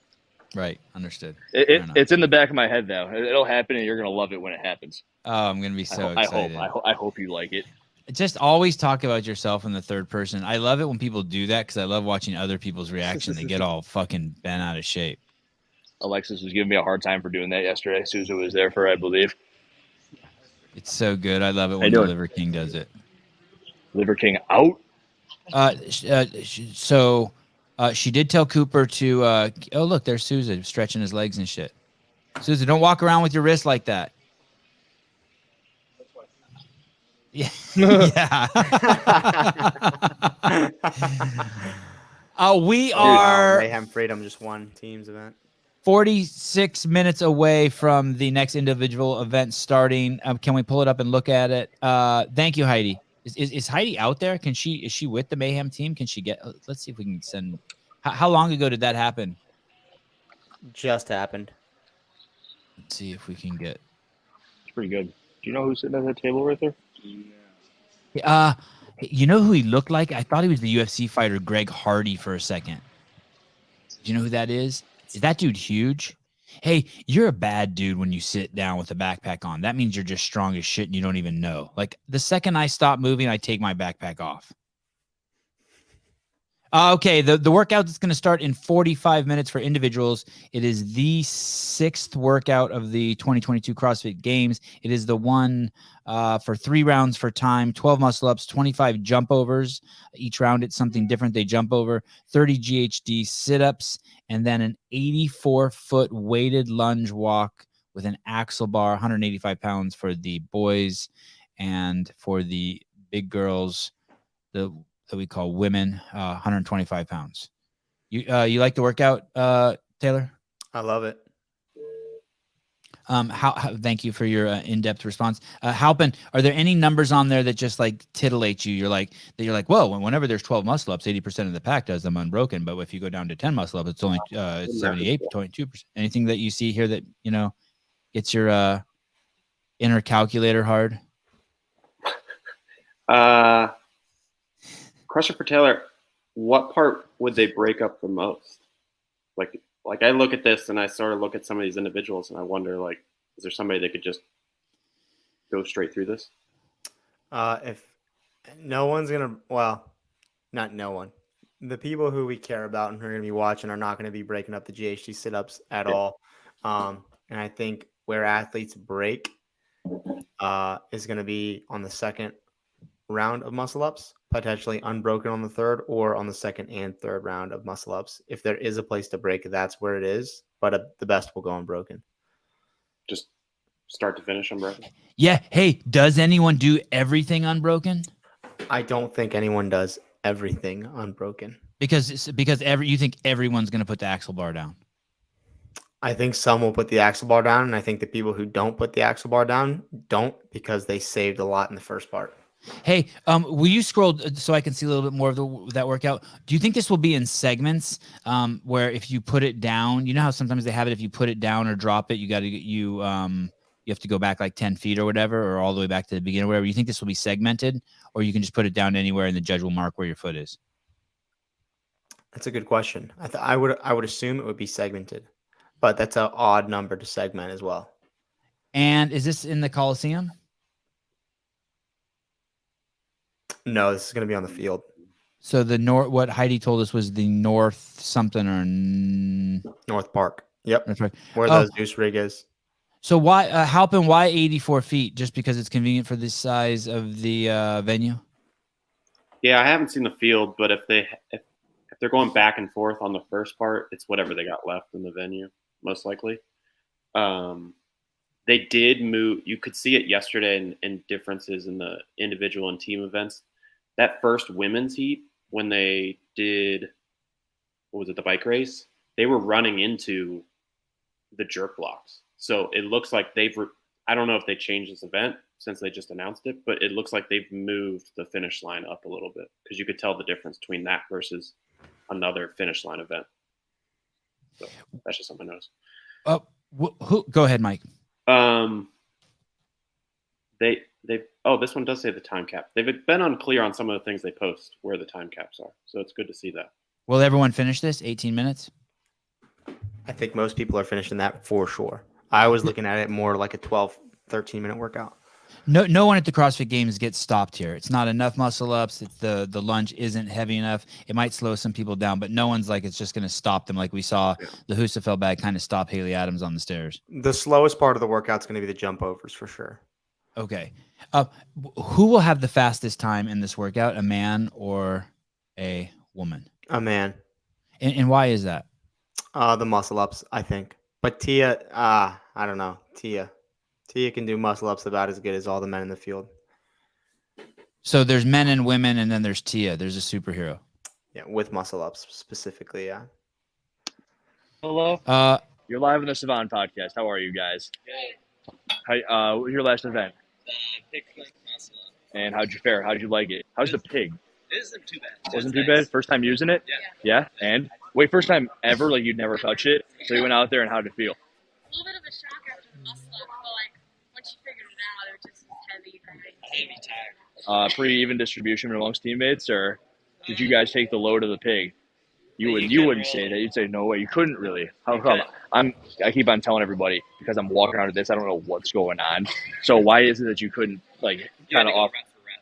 [SPEAKER 1] Right. Understood.
[SPEAKER 7] It's in the back of my head, though. It'll happen, and you're going to love it when it happens.
[SPEAKER 1] Oh, I'm going to be so
[SPEAKER 7] I
[SPEAKER 1] excited.
[SPEAKER 7] hope you like it.
[SPEAKER 1] Just always talk about yourself in the third person. I love it when people do that because I love watching other people's reaction. They get all fucking bent out of shape.
[SPEAKER 7] Alexis was giving me a hard time for doing that yesterday. Susan was there for, I believe.
[SPEAKER 1] It's so good. I love it
[SPEAKER 7] How
[SPEAKER 1] when
[SPEAKER 7] you
[SPEAKER 1] the
[SPEAKER 7] doing?
[SPEAKER 1] Liver King does it.
[SPEAKER 7] Liver King out?
[SPEAKER 1] She did tell Cooper to, oh, look, there's Susan stretching his legs and shit. Susan, don't walk around with your wrist like that. Yeah. Yeah. We are.
[SPEAKER 3] Mayhem Freedom just won teams event.
[SPEAKER 1] 46 minutes away from the next individual event starting. Can we pull it up and look at it? Thank you, Heidi. Is Heidi out there? Is she with the Mayhem team? Can she get? Let's see if we can send. How long ago did that happen?
[SPEAKER 3] Just happened.
[SPEAKER 1] Let's see if we can get.
[SPEAKER 7] It's pretty good. Do you know who's sitting at that table right there?
[SPEAKER 1] You know who he looked like? I thought he was the UFC fighter Greg Hardy for a second. Do you know who that is? Is that dude huge? Hey, you're a bad dude when you sit down with a backpack on. That means you're just strong as shit and you don't even know. Like the second I stop moving, I take my backpack off. Okay, the workout is going to start in 45 minutes for individuals. It is the 6th workout of the 2022 CrossFit Games. It is the one for 3 rounds for time, 12 muscle ups, 25 jump overs. Each round it's something different they jump over, 30 GHD sit-ups, and then an 84-foot weighted lunge walk with an axle bar, 185 pounds for the boys, and for the big girls, that we call women, 125 pounds. You like the workout, Taylor?
[SPEAKER 3] I love it.
[SPEAKER 1] Thank you for your in-depth response. Halpin, are there any numbers on there that just like titillate you? You're like, whoa, whenever there's 12 muscle ups, 80% of the pack does them unbroken. But if you go down to 10 muscle ups, it's only 78, 22%. Anything that you see here that, gets your inner calculator hard?
[SPEAKER 12] Question for Taylor: what part would they break up the most? Like I look at this and I sort of look at some of these individuals and I wonder, like, is there somebody that could just go straight through this?
[SPEAKER 3] If no one's gonna, well, not no one. The people who we care about and who are gonna be watching are not gonna be breaking up the GHD sit-ups at all. And I think where athletes break is gonna be on the second round of muscle ups, potentially unbroken on the third, or on the second and third round of muscle ups. If there is a place to break, that's where it is. But the best will go unbroken.
[SPEAKER 12] Just start to finish unbroken.
[SPEAKER 1] Yeah. Hey, does anyone do everything unbroken?
[SPEAKER 3] I don't think anyone does everything unbroken.
[SPEAKER 1] Because you think everyone's going to put the axle bar down.
[SPEAKER 3] I think some will put the axle bar down, and I think the people who don't put the axle bar down don't, because they saved a lot in the first part.
[SPEAKER 1] Hey, will you scroll so I can see a little bit more of that workout? Do you think this will be in segments where if you put it down, you know how sometimes they have it, if you put it down or drop it, you have to go back like 10 feet or whatever, or all the way back to the beginning or whatever. You think this will be segmented, or you can just put it down anywhere and the judge will mark where your foot is?
[SPEAKER 3] That's a good question. I would assume it would be segmented, but that's an odd number to segment as well.
[SPEAKER 1] And is this in the Coliseum?
[SPEAKER 3] No, this is going to be on the field.
[SPEAKER 1] So what Heidi told us was the North something or
[SPEAKER 3] North Park. Yep.
[SPEAKER 1] That's right.
[SPEAKER 3] Where the Zeus rig is.
[SPEAKER 1] So why, Halpin, why 84 feet? Just because it's convenient for the size of the venue?
[SPEAKER 12] Yeah, I haven't seen the field, but if they're going back and forth on the first part, it's whatever they got left in the venue, most likely. They did move. You could see it yesterday in differences in the individual and team events. That first women's heat, when they did, the bike race, they were running into the jerk blocks. So it looks like I don't know if they changed this event since they just announced it, but it looks like they've moved the finish line up a little bit, because you could tell the difference between that versus another finish line event. So that's just something I noticed.
[SPEAKER 1] Go ahead, Mike.
[SPEAKER 12] This one does say the time cap. They've been unclear on some of the things they post where the time caps are. So it's good to see that.
[SPEAKER 1] Will everyone finish this 18 minutes?
[SPEAKER 3] I think most people are finishing that for sure. I was looking at it more like a 12, 13-minute workout.
[SPEAKER 1] No one at the CrossFit Games gets stopped here. It's not enough muscle ups. It's the lunge isn't heavy enough. It might slow some people down, but no one's like it's just going to stop them, like we saw the Husafell bag kind of stop Haley Adams on the stairs.
[SPEAKER 3] The slowest part of the workout's going to be the jump overs for sure.
[SPEAKER 1] Okay. Who will have the fastest time in this workout, a man or a woman?
[SPEAKER 3] A man.
[SPEAKER 1] And why is that?
[SPEAKER 3] The muscle ups, I think. But Tia, I don't know. Tia can do muscle ups about as good as all the men in the field.
[SPEAKER 1] So there's men and women, and then there's Tia. There's a superhero.
[SPEAKER 3] Yeah, with muscle ups specifically, yeah.
[SPEAKER 17] Hello.
[SPEAKER 7] You're live on the Sevan Podcast. How are you guys? Good. What was your last event?
[SPEAKER 17] Pig flank muscle up.
[SPEAKER 7] And how'd you fare? How'd you like it? How's the pig?
[SPEAKER 17] It isn't too bad.
[SPEAKER 7] Wasn't too bad? First time using it?
[SPEAKER 17] Yeah.
[SPEAKER 7] Yeah? And? Wait, first time ever? Like you'd never touch it? So you went out there and how'd it feel?
[SPEAKER 10] A little bit of a shock after the muscle up, but like once you figured it out, it was just heavy, right?
[SPEAKER 7] Pretty even distribution amongst teammates, or did you guys take the load of the pig? You wouldn't say that. You'd say no way. You couldn't really. How come? I keep on telling everybody because I'm walking around with this. I don't know what's going on. So why is it that you couldn't like kind of off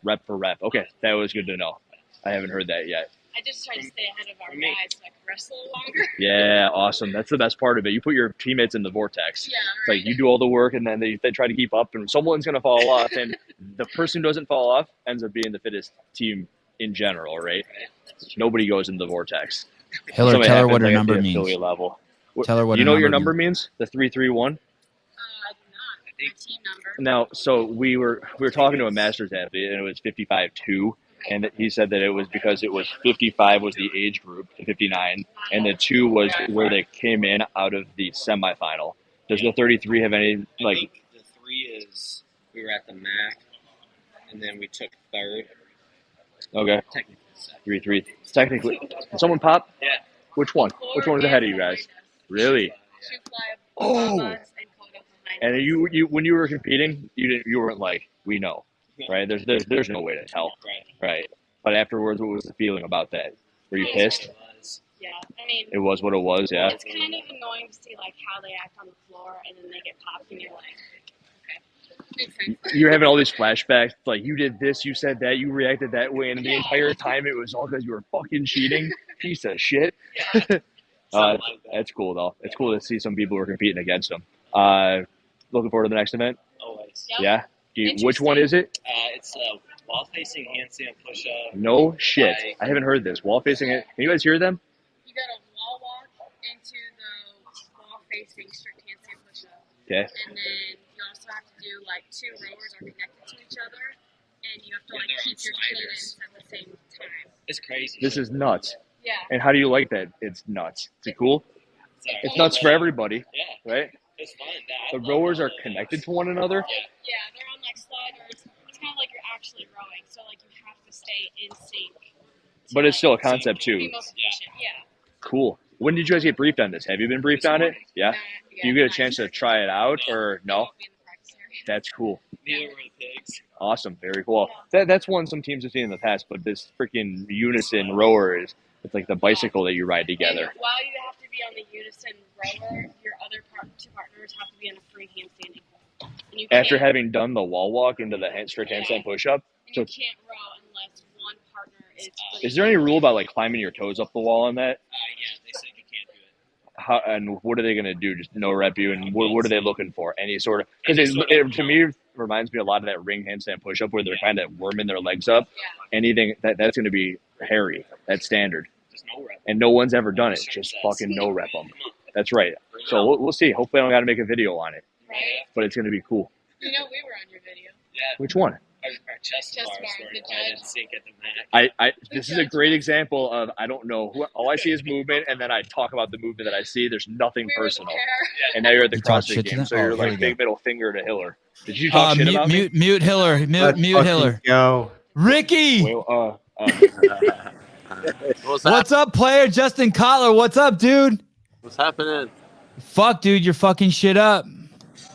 [SPEAKER 7] rep for rep? Okay, that was good to know. I haven't heard that yet.
[SPEAKER 10] I just tried to stay ahead of our guys so I could wrestle longer.
[SPEAKER 7] Yeah, awesome. That's the best part of it. You put your teammates in the vortex.
[SPEAKER 10] Yeah,
[SPEAKER 7] It's like you do all the work, and then they try to keep up, and someone's going to fall off, and the person who doesn't fall off ends up being the fittest team in general, right? Nobody goes in the vortex.
[SPEAKER 1] Hiller,
[SPEAKER 7] Somebody
[SPEAKER 1] tell her
[SPEAKER 7] happens,
[SPEAKER 1] what her
[SPEAKER 7] like, at
[SPEAKER 1] number
[SPEAKER 7] the
[SPEAKER 1] means.
[SPEAKER 7] affiliate level.
[SPEAKER 1] Tell her what
[SPEAKER 7] you
[SPEAKER 1] her
[SPEAKER 7] know what your
[SPEAKER 1] number
[SPEAKER 7] number means? The 331.
[SPEAKER 10] I do not. My team number.
[SPEAKER 7] Now, so we were talking to a Masters athlete, and it was 55-2, and he said that it was because it was 55 was the age group to 59, and the 2 was where they came in out of the semifinal. Does the 33 have any
[SPEAKER 17] I think the 3 is we were at the MAC, and then we took third.
[SPEAKER 7] Okay.
[SPEAKER 17] Technically,
[SPEAKER 7] 3-3. Technically, did someone pop?
[SPEAKER 17] Yeah.
[SPEAKER 7] Which one? Which one was ahead of you guys? Really? Oh. And you when you were competing, you weren't like, we know, right? There's no way to tell, right? But afterwards, what was the feeling about that? Were you pissed?
[SPEAKER 10] Yeah, I mean,
[SPEAKER 7] It was what it was, yeah.
[SPEAKER 10] it's kind of annoying to see like how they act on the floor, and then they get popped, and you're like, okay, makes sense.
[SPEAKER 7] You're having all these flashbacks, like you did this, you said that, you reacted that way, and the entire time it was all because you were fucking cheating. Piece of shit. That's cool though. It's cool to see some people who are competing against them. Looking forward to the next event.
[SPEAKER 17] Always.
[SPEAKER 7] Yeah. Which one is it?
[SPEAKER 17] It's wall facing handstand push up.
[SPEAKER 7] No shit. I haven't heard this. Wall facing it. Can you guys hear them?
[SPEAKER 10] You got to wall walk into the wall facing strict handstand push up.
[SPEAKER 7] Okay.
[SPEAKER 10] And then you also have to do like 2 rowers are connected to each other, and you have to like
[SPEAKER 17] they're on
[SPEAKER 10] keep your cadence at the same time.
[SPEAKER 17] It's crazy.
[SPEAKER 7] This is nuts.
[SPEAKER 10] Yeah.
[SPEAKER 7] And how do you like that? It's nuts. Is it cool? It's nuts for everybody.
[SPEAKER 17] Yeah.
[SPEAKER 7] Right?
[SPEAKER 17] It's fun.
[SPEAKER 7] The rowers are connected to one another.
[SPEAKER 10] Yeah, they're on like sliders. It's kind of like you're actually rowing, so like you have to stay in sync.
[SPEAKER 7] But it's still a concept
[SPEAKER 10] Be
[SPEAKER 7] too.
[SPEAKER 10] most efficient. Yeah.
[SPEAKER 7] Cool. When did you guys get briefed on this? Have you been briefed on it? Yeah. Do you get a chance to try it out or no? That's cool.
[SPEAKER 17] Neither were the pigs.
[SPEAKER 7] Awesome. Very cool. That's one some teams have seen in the past, but this freaking unison rower it's like the bicycle that you ride together.
[SPEAKER 10] And while you have to be on the unison rower, your other 2 partners have to be on a free handstanding. And you
[SPEAKER 7] After
[SPEAKER 10] can't-
[SPEAKER 7] having done the wall walk into the strict handstand push-up.
[SPEAKER 10] and
[SPEAKER 7] So
[SPEAKER 10] you can't row unless one partner is free.
[SPEAKER 7] is there any rule about like climbing your toes up the wall on that?
[SPEAKER 17] Yeah, they said you can't do it.
[SPEAKER 7] How, and what are they going to do? Just no rep you? And what are they looking for? Any sort of, because it to me reminds me a lot of that ring handstand push up where they're kind of worming their legs up. Anything that's going to be hairy. That's standard.
[SPEAKER 17] Just no rep.
[SPEAKER 7] And no one's ever done it. Just fucking no rep them. That's right. So we'll see. Hopefully I don't got to make a video on it.
[SPEAKER 10] Right.
[SPEAKER 7] But it's going to be cool.
[SPEAKER 10] You know, we were on your video.
[SPEAKER 17] Yeah.
[SPEAKER 7] Which one?
[SPEAKER 17] Our chest bars were
[SPEAKER 10] the
[SPEAKER 17] quite in sync at the MAC.
[SPEAKER 7] This is a great example of I don't know. All I see is movement, and then I talk about the movement that I see. There's nothing personal. And now you're at the
[SPEAKER 1] You talk
[SPEAKER 7] CrossFit
[SPEAKER 1] shit to
[SPEAKER 7] game,
[SPEAKER 1] them?
[SPEAKER 7] so you're
[SPEAKER 1] Oh, here we
[SPEAKER 7] like
[SPEAKER 1] go.
[SPEAKER 7] big middle finger to Hiller. Did you talk shit about me?
[SPEAKER 1] Mute Hiller. Mute Hiller.
[SPEAKER 3] Go.
[SPEAKER 1] Ricky.
[SPEAKER 7] Well,
[SPEAKER 1] What's up, player? Justin Kotler. What's up, dude?
[SPEAKER 18] What's happening?
[SPEAKER 1] Fuck, dude. You're fucking shit up.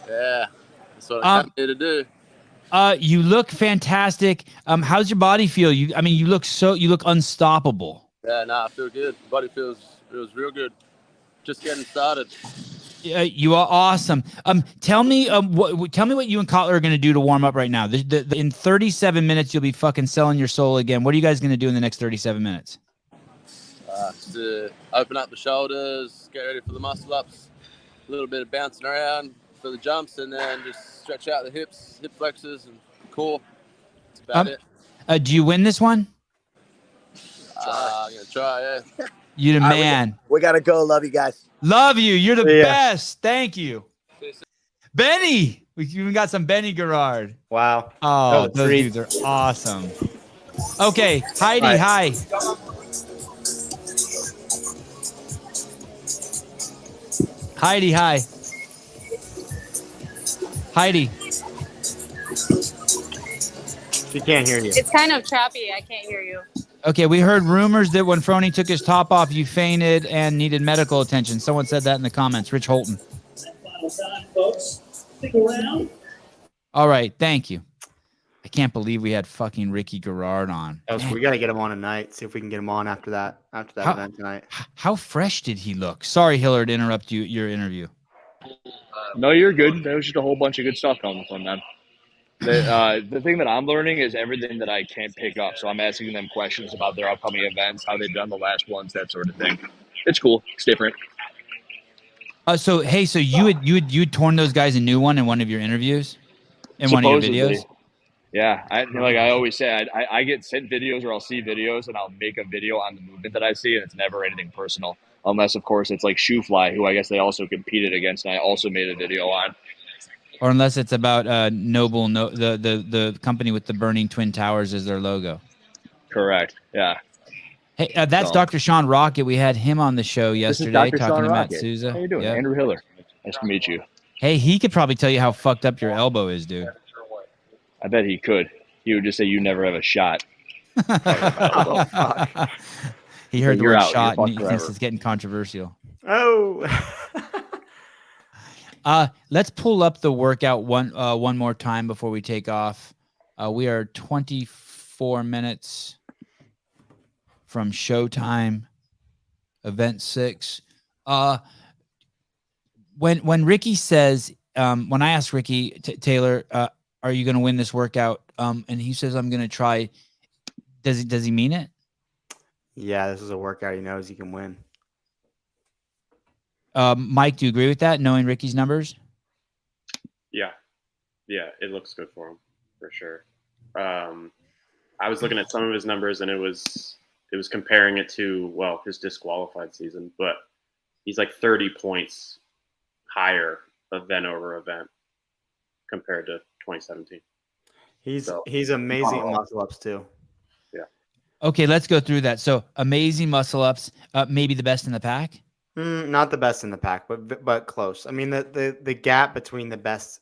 [SPEAKER 18] Yeah, that's what I come here to do.
[SPEAKER 1] You look fantastic. How's your body feel? You look unstoppable.
[SPEAKER 18] Yeah, I feel good. Body feels real good. Just getting started.
[SPEAKER 1] You are awesome. Tell me what you and Kotler are going to do to warm up right now. In 37 minutes, you'll be fucking selling your soul again. What are you guys going to do in the next 37 minutes?
[SPEAKER 18] To open up the shoulders, get ready for the muscle ups, a little bit of bouncing around for the jumps, and then just stretch out the hips, hip flexors, and core. That's about it.
[SPEAKER 1] Do you win this one?
[SPEAKER 18] I'm gonna try. Yeah.
[SPEAKER 1] You the
[SPEAKER 19] All right,
[SPEAKER 1] man.
[SPEAKER 19] We gotta go. Love you guys.
[SPEAKER 1] Love you. You're the
[SPEAKER 19] Yeah.
[SPEAKER 1] best. Thank you. Benny. We even got some Benny Gerard.
[SPEAKER 3] Wow.
[SPEAKER 1] Oh,
[SPEAKER 3] That was a
[SPEAKER 1] those
[SPEAKER 3] treat.
[SPEAKER 1] dudes are awesome. Okay, Heidi,
[SPEAKER 3] Hi.
[SPEAKER 1] hi. Heidi, hi. Heidi.
[SPEAKER 3] She can't hear you.
[SPEAKER 2] It's kind of choppy. I can't hear you.
[SPEAKER 1] Okay, we heard rumors that when Frony took his top off, you fainted and needed medical attention. Someone said that in the comments. Rich Holton.
[SPEAKER 19] Folks, stick around.
[SPEAKER 1] All right, thank you. I can't believe we had fucking Ricky Garrard on.
[SPEAKER 3] We got to get him on tonight. See if we can get him on after that event tonight.
[SPEAKER 1] How fresh did he look? Sorry, Hillard, to interrupt your interview.
[SPEAKER 7] No, you're good. There was just a whole bunch of good stuff coming from them. The thing that I'm learning is everything that I can't pick up. So I'm asking them questions about their upcoming events, how they've done the last ones, that sort of thing. It's cool. It's different.
[SPEAKER 1] So you had torn those guys a new one in one of your interviews, in one of your videos.
[SPEAKER 7] Yeah, I always say, I get sent videos or I'll see videos and I'll make a video on the movement that I see, and it's never anything personal, unless of course it's like Shoefly, who I guess they also competed against, and I also made a video on.
[SPEAKER 1] Or unless it's about Noble, the company with the burning twin towers as their logo.
[SPEAKER 7] Correct. Yeah.
[SPEAKER 1] Hey, that's Dr. Sean Rocket. We had him on the show yesterday talking to Matt Souza.
[SPEAKER 7] How you doing?
[SPEAKER 1] Yep.
[SPEAKER 7] Andrew Hiller. Nice to meet you.
[SPEAKER 1] He he could probably tell you how fucked up your elbow is, dude.
[SPEAKER 7] I bet he could. He would just say you never have a shot.
[SPEAKER 3] Oh, fuck.
[SPEAKER 1] He heard the
[SPEAKER 7] You're
[SPEAKER 1] word
[SPEAKER 7] out.
[SPEAKER 1] shot
[SPEAKER 7] You're
[SPEAKER 1] and he
[SPEAKER 7] fucked
[SPEAKER 1] thinks
[SPEAKER 7] forever.
[SPEAKER 1] it's getting controversial.
[SPEAKER 3] Oh.
[SPEAKER 1] Let's pull up the workout one more time before we take off. We are 24 minutes from showtime, event 6. When Ricky says, when I asked Ricky Taylor, are you going to win this workout? And he says, I'm going to try. Does he mean it?
[SPEAKER 3] Yeah, this is a workout he knows he can win.
[SPEAKER 1] Mike, do you agree with that, knowing Ricky's numbers?
[SPEAKER 12] Yeah, it looks good for him for sure. I was looking at some of his numbers, and it was comparing it to his disqualified season, but he's like 30 points higher event over event compared to 2017.
[SPEAKER 3] He's amazing at muscle ups too.
[SPEAKER 12] Yeah.
[SPEAKER 1] Okay, let's go through that. So amazing muscle ups, maybe the best in the pack.
[SPEAKER 3] Not the best in the pack, but close. I mean, the gap between the best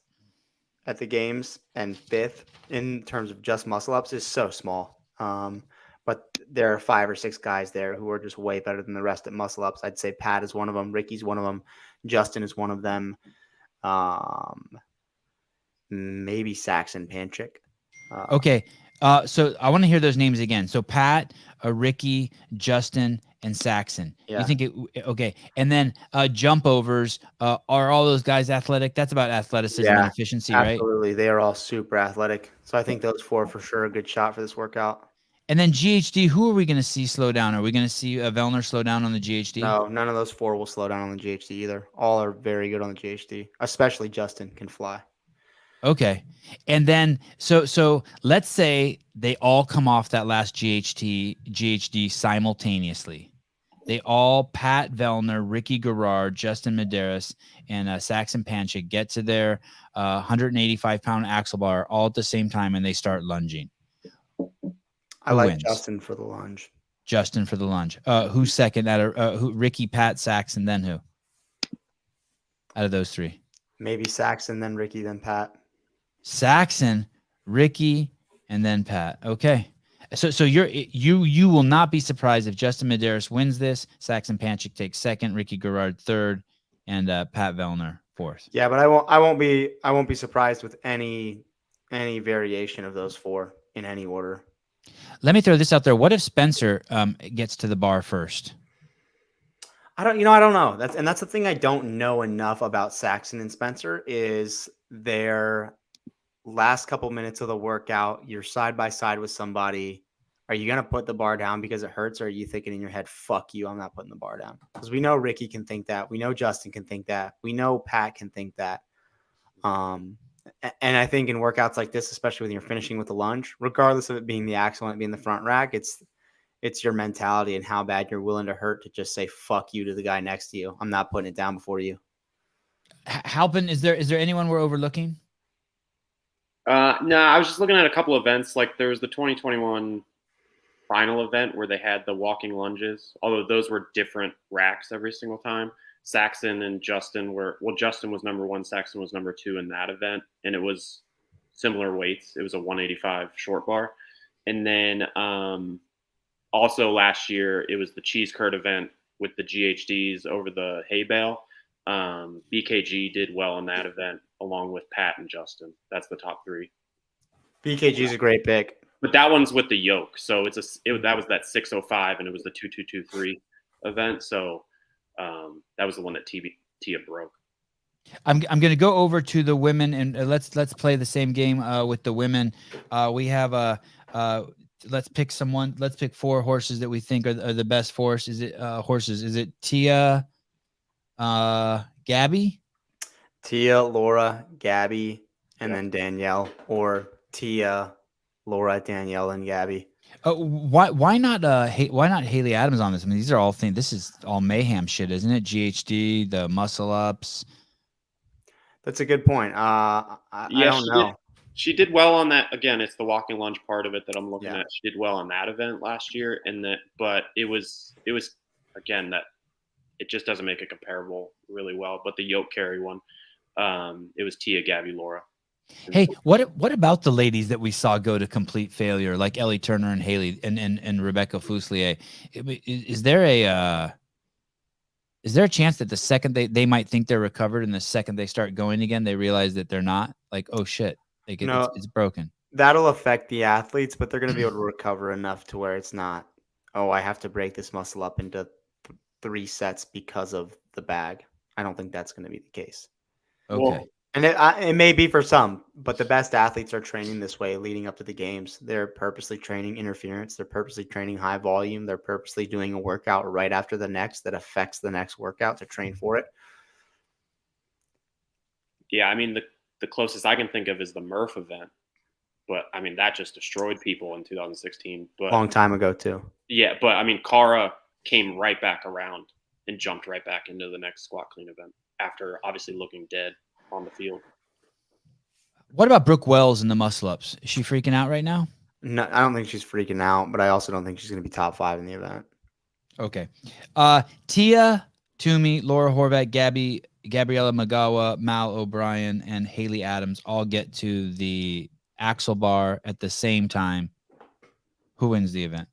[SPEAKER 3] at the games and 5th in terms of just muscle ups is so small. But there are 5 or 6 guys there who are just way better than the rest at muscle ups. I'd say Pat is one of them. Ricky's one of them. Justin is one of them. Maybe Saxon Panchik.
[SPEAKER 1] Okay. So I want to hear those names again. So Pat, Ricky, Justin, and Saxon.
[SPEAKER 3] Yeah.
[SPEAKER 1] You think okay. And then jump overs. Are all those guys athletic? That's about athleticism and efficiency, right?
[SPEAKER 3] Absolutely. They are all super athletic. So I think those 4 for sure are a good shot for this workout.
[SPEAKER 1] And then GHD, who are we going to see slow down? Are we going to see Vellner slow down on the GHD?
[SPEAKER 3] No, none of those 4 will slow down on the GHD either. All are very good on the GHD, especially Justin can fly.
[SPEAKER 1] Okay. And then so let's say they all come off that last GHD simultaneously. They all, Pat Vellner, Ricky Garrard, Justin Medeiros, and Saxon Panchik get to their 185-pound axle bar all at the same time, and they start lunging.
[SPEAKER 3] I like Justin for the lunge.
[SPEAKER 1] Justin for the lunge. Who's second? Ricky, Pat, Saxon, then who? Out of those 3.
[SPEAKER 3] Maybe Saxon, then Ricky, then Pat.
[SPEAKER 1] Saxon, Ricky, and then Pat. Okay. So you will not be surprised if Justin Medeiros wins this. Saxon Panchik takes 2nd, Ricky Garrard 3rd, and Pat Vellner 4th.
[SPEAKER 3] Yeah, but I won't be surprised with any variation of those 4 in any order.
[SPEAKER 1] Let me throw this out there. What if Spencer gets to the bar first?
[SPEAKER 3] I don't know. That's the thing I don't know enough about Saxon and Spencer is their last couple minutes of the workout. You're side by side with somebody. Are you going to put the bar down because it hurts? Or are you thinking in your head, fuck you, I'm not putting the bar down? Because we know Ricky can think that. We know Justin can think that. We know Pat can think that. And I think in workouts like this, especially when you're finishing with the lunge, regardless of it being the axle and it being the front rack, it's your mentality and how bad you're willing to hurt to just say fuck you to the guy next to you. I'm not putting it down before you.
[SPEAKER 1] Halpin, is there anyone we're overlooking?
[SPEAKER 12] No, I was just looking at a couple events. Like there was the 2021 final event where they had the walking lunges, although those were different racks every single time. Saxon and Justin Justin was number 1, Saxon was number 2 in that event, and it was similar weights. It was a 185 short bar. And then also last year, it was the cheese curd event with the GHDs over the hay bale. BKG did well in that event along with Pat and Justin. That's the top 3.
[SPEAKER 3] BKG is a great pick.
[SPEAKER 12] But that one's with the yoke. So that was that 605, and it was the 2223 event. So that was the one that Tia broke.
[SPEAKER 1] I'm going to go over to the women, and let's play the same game with the women. We have let's pick 4 horses that we think are the best horses. Is it Tia, Gabby?
[SPEAKER 3] Tia, Laura, Gabby, and then Danielle, or Tia, Laura, Danielle, and Gabby.
[SPEAKER 1] Why not Haley Adams on this? I mean, these are all things. This is all mayhem shit, isn't it? GHD, the muscle ups.
[SPEAKER 3] That's a good point. I don't know.
[SPEAKER 12] She did well on that. Again, it's the walking lunge part of it that I'm looking at. She did well on that event last year, but it was again that it just doesn't make it comparable really well. But the yoke carry one, it was Tia, Gabby, Laura.
[SPEAKER 1] Hey, what about the ladies that we saw go to complete failure, like Ellie Turner and Haley and Rebecca Fuselier? Is there a chance that the second they might think they're recovered, and the second they start going again, they realize that they're not? Like, oh shit, like it's broken.
[SPEAKER 3] That'll affect the athletes, but they're going to be able to recover enough to where it's not, oh, I have to break this muscle up into 3 sets because of the bag. I don't think that's going to be the case.
[SPEAKER 1] Okay.
[SPEAKER 3] Well, and it may be for some, but the best athletes are training this way leading up to the games. They're purposely training interference. They're purposely training high volume. They're purposely doing a workout right after the next that affects the next workout to train for it.
[SPEAKER 12] Yeah, I mean, the closest I can think of is the Murph event. But, I mean, that just destroyed people in 2016. But
[SPEAKER 3] Long time ago, too.
[SPEAKER 12] Yeah, but, I mean, Cara came right back around and jumped right back into the next squat clean event after obviously looking dead on the field.
[SPEAKER 1] What about Brooke Wells in the muscle ups? Is she freaking out right now?
[SPEAKER 3] No, I don't think she's freaking out, but I also don't think she's going to be top 5 in the event.
[SPEAKER 1] Okay. Tia, Toomey, Laura Horvat, Gabriella Magawa, Mal O'Brien, and Haley Adams all get to the axle bar at the same time. Who wins the event?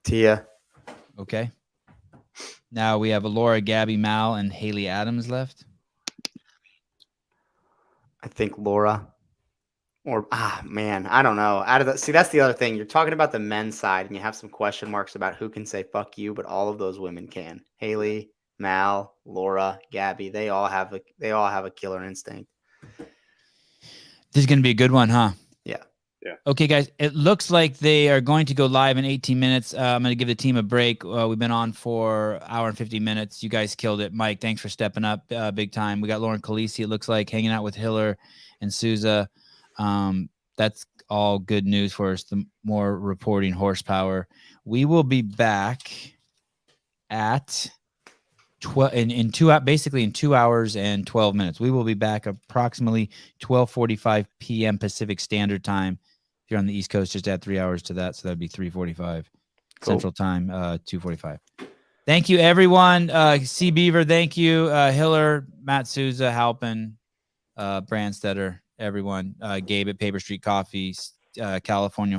[SPEAKER 3] Tia.
[SPEAKER 1] Okay. Now we have Laura, Gabby, Mal, and Haley Adams left.
[SPEAKER 3] I think Laura. Or man, I don't know. That's the other thing. You're talking about the men's side, and you have some question marks about who can say fuck you, but all of those women can. Haley, Mal, Laura, Gabby, they all have a killer instinct.
[SPEAKER 1] This is going to be a good one, huh?
[SPEAKER 3] Yeah.
[SPEAKER 12] Yeah.
[SPEAKER 1] Okay, guys, it looks like they are going to go live in 18 minutes. I'm going to give the team a break. We've been on for an hour and 50 minutes. You guys killed it. Mike, thanks for stepping up big time. We got Lauren Khaleesi, it looks like, hanging out with Hiller and Souza. That's all good news for us, the more reporting horsepower. We will be back at in 2 hours and 12 minutes. We will be back approximately 12:45 p.m. Pacific Standard Time. If you're on the East Coast, just add 3 hours to that, so that'd be 3:45 Central Time, 2:45. Thank you, everyone. C. Beaver, thank you. Hiller, Matt Souza, Halpin, Brandstetter, everyone. Gabe at Paper Street Coffee, California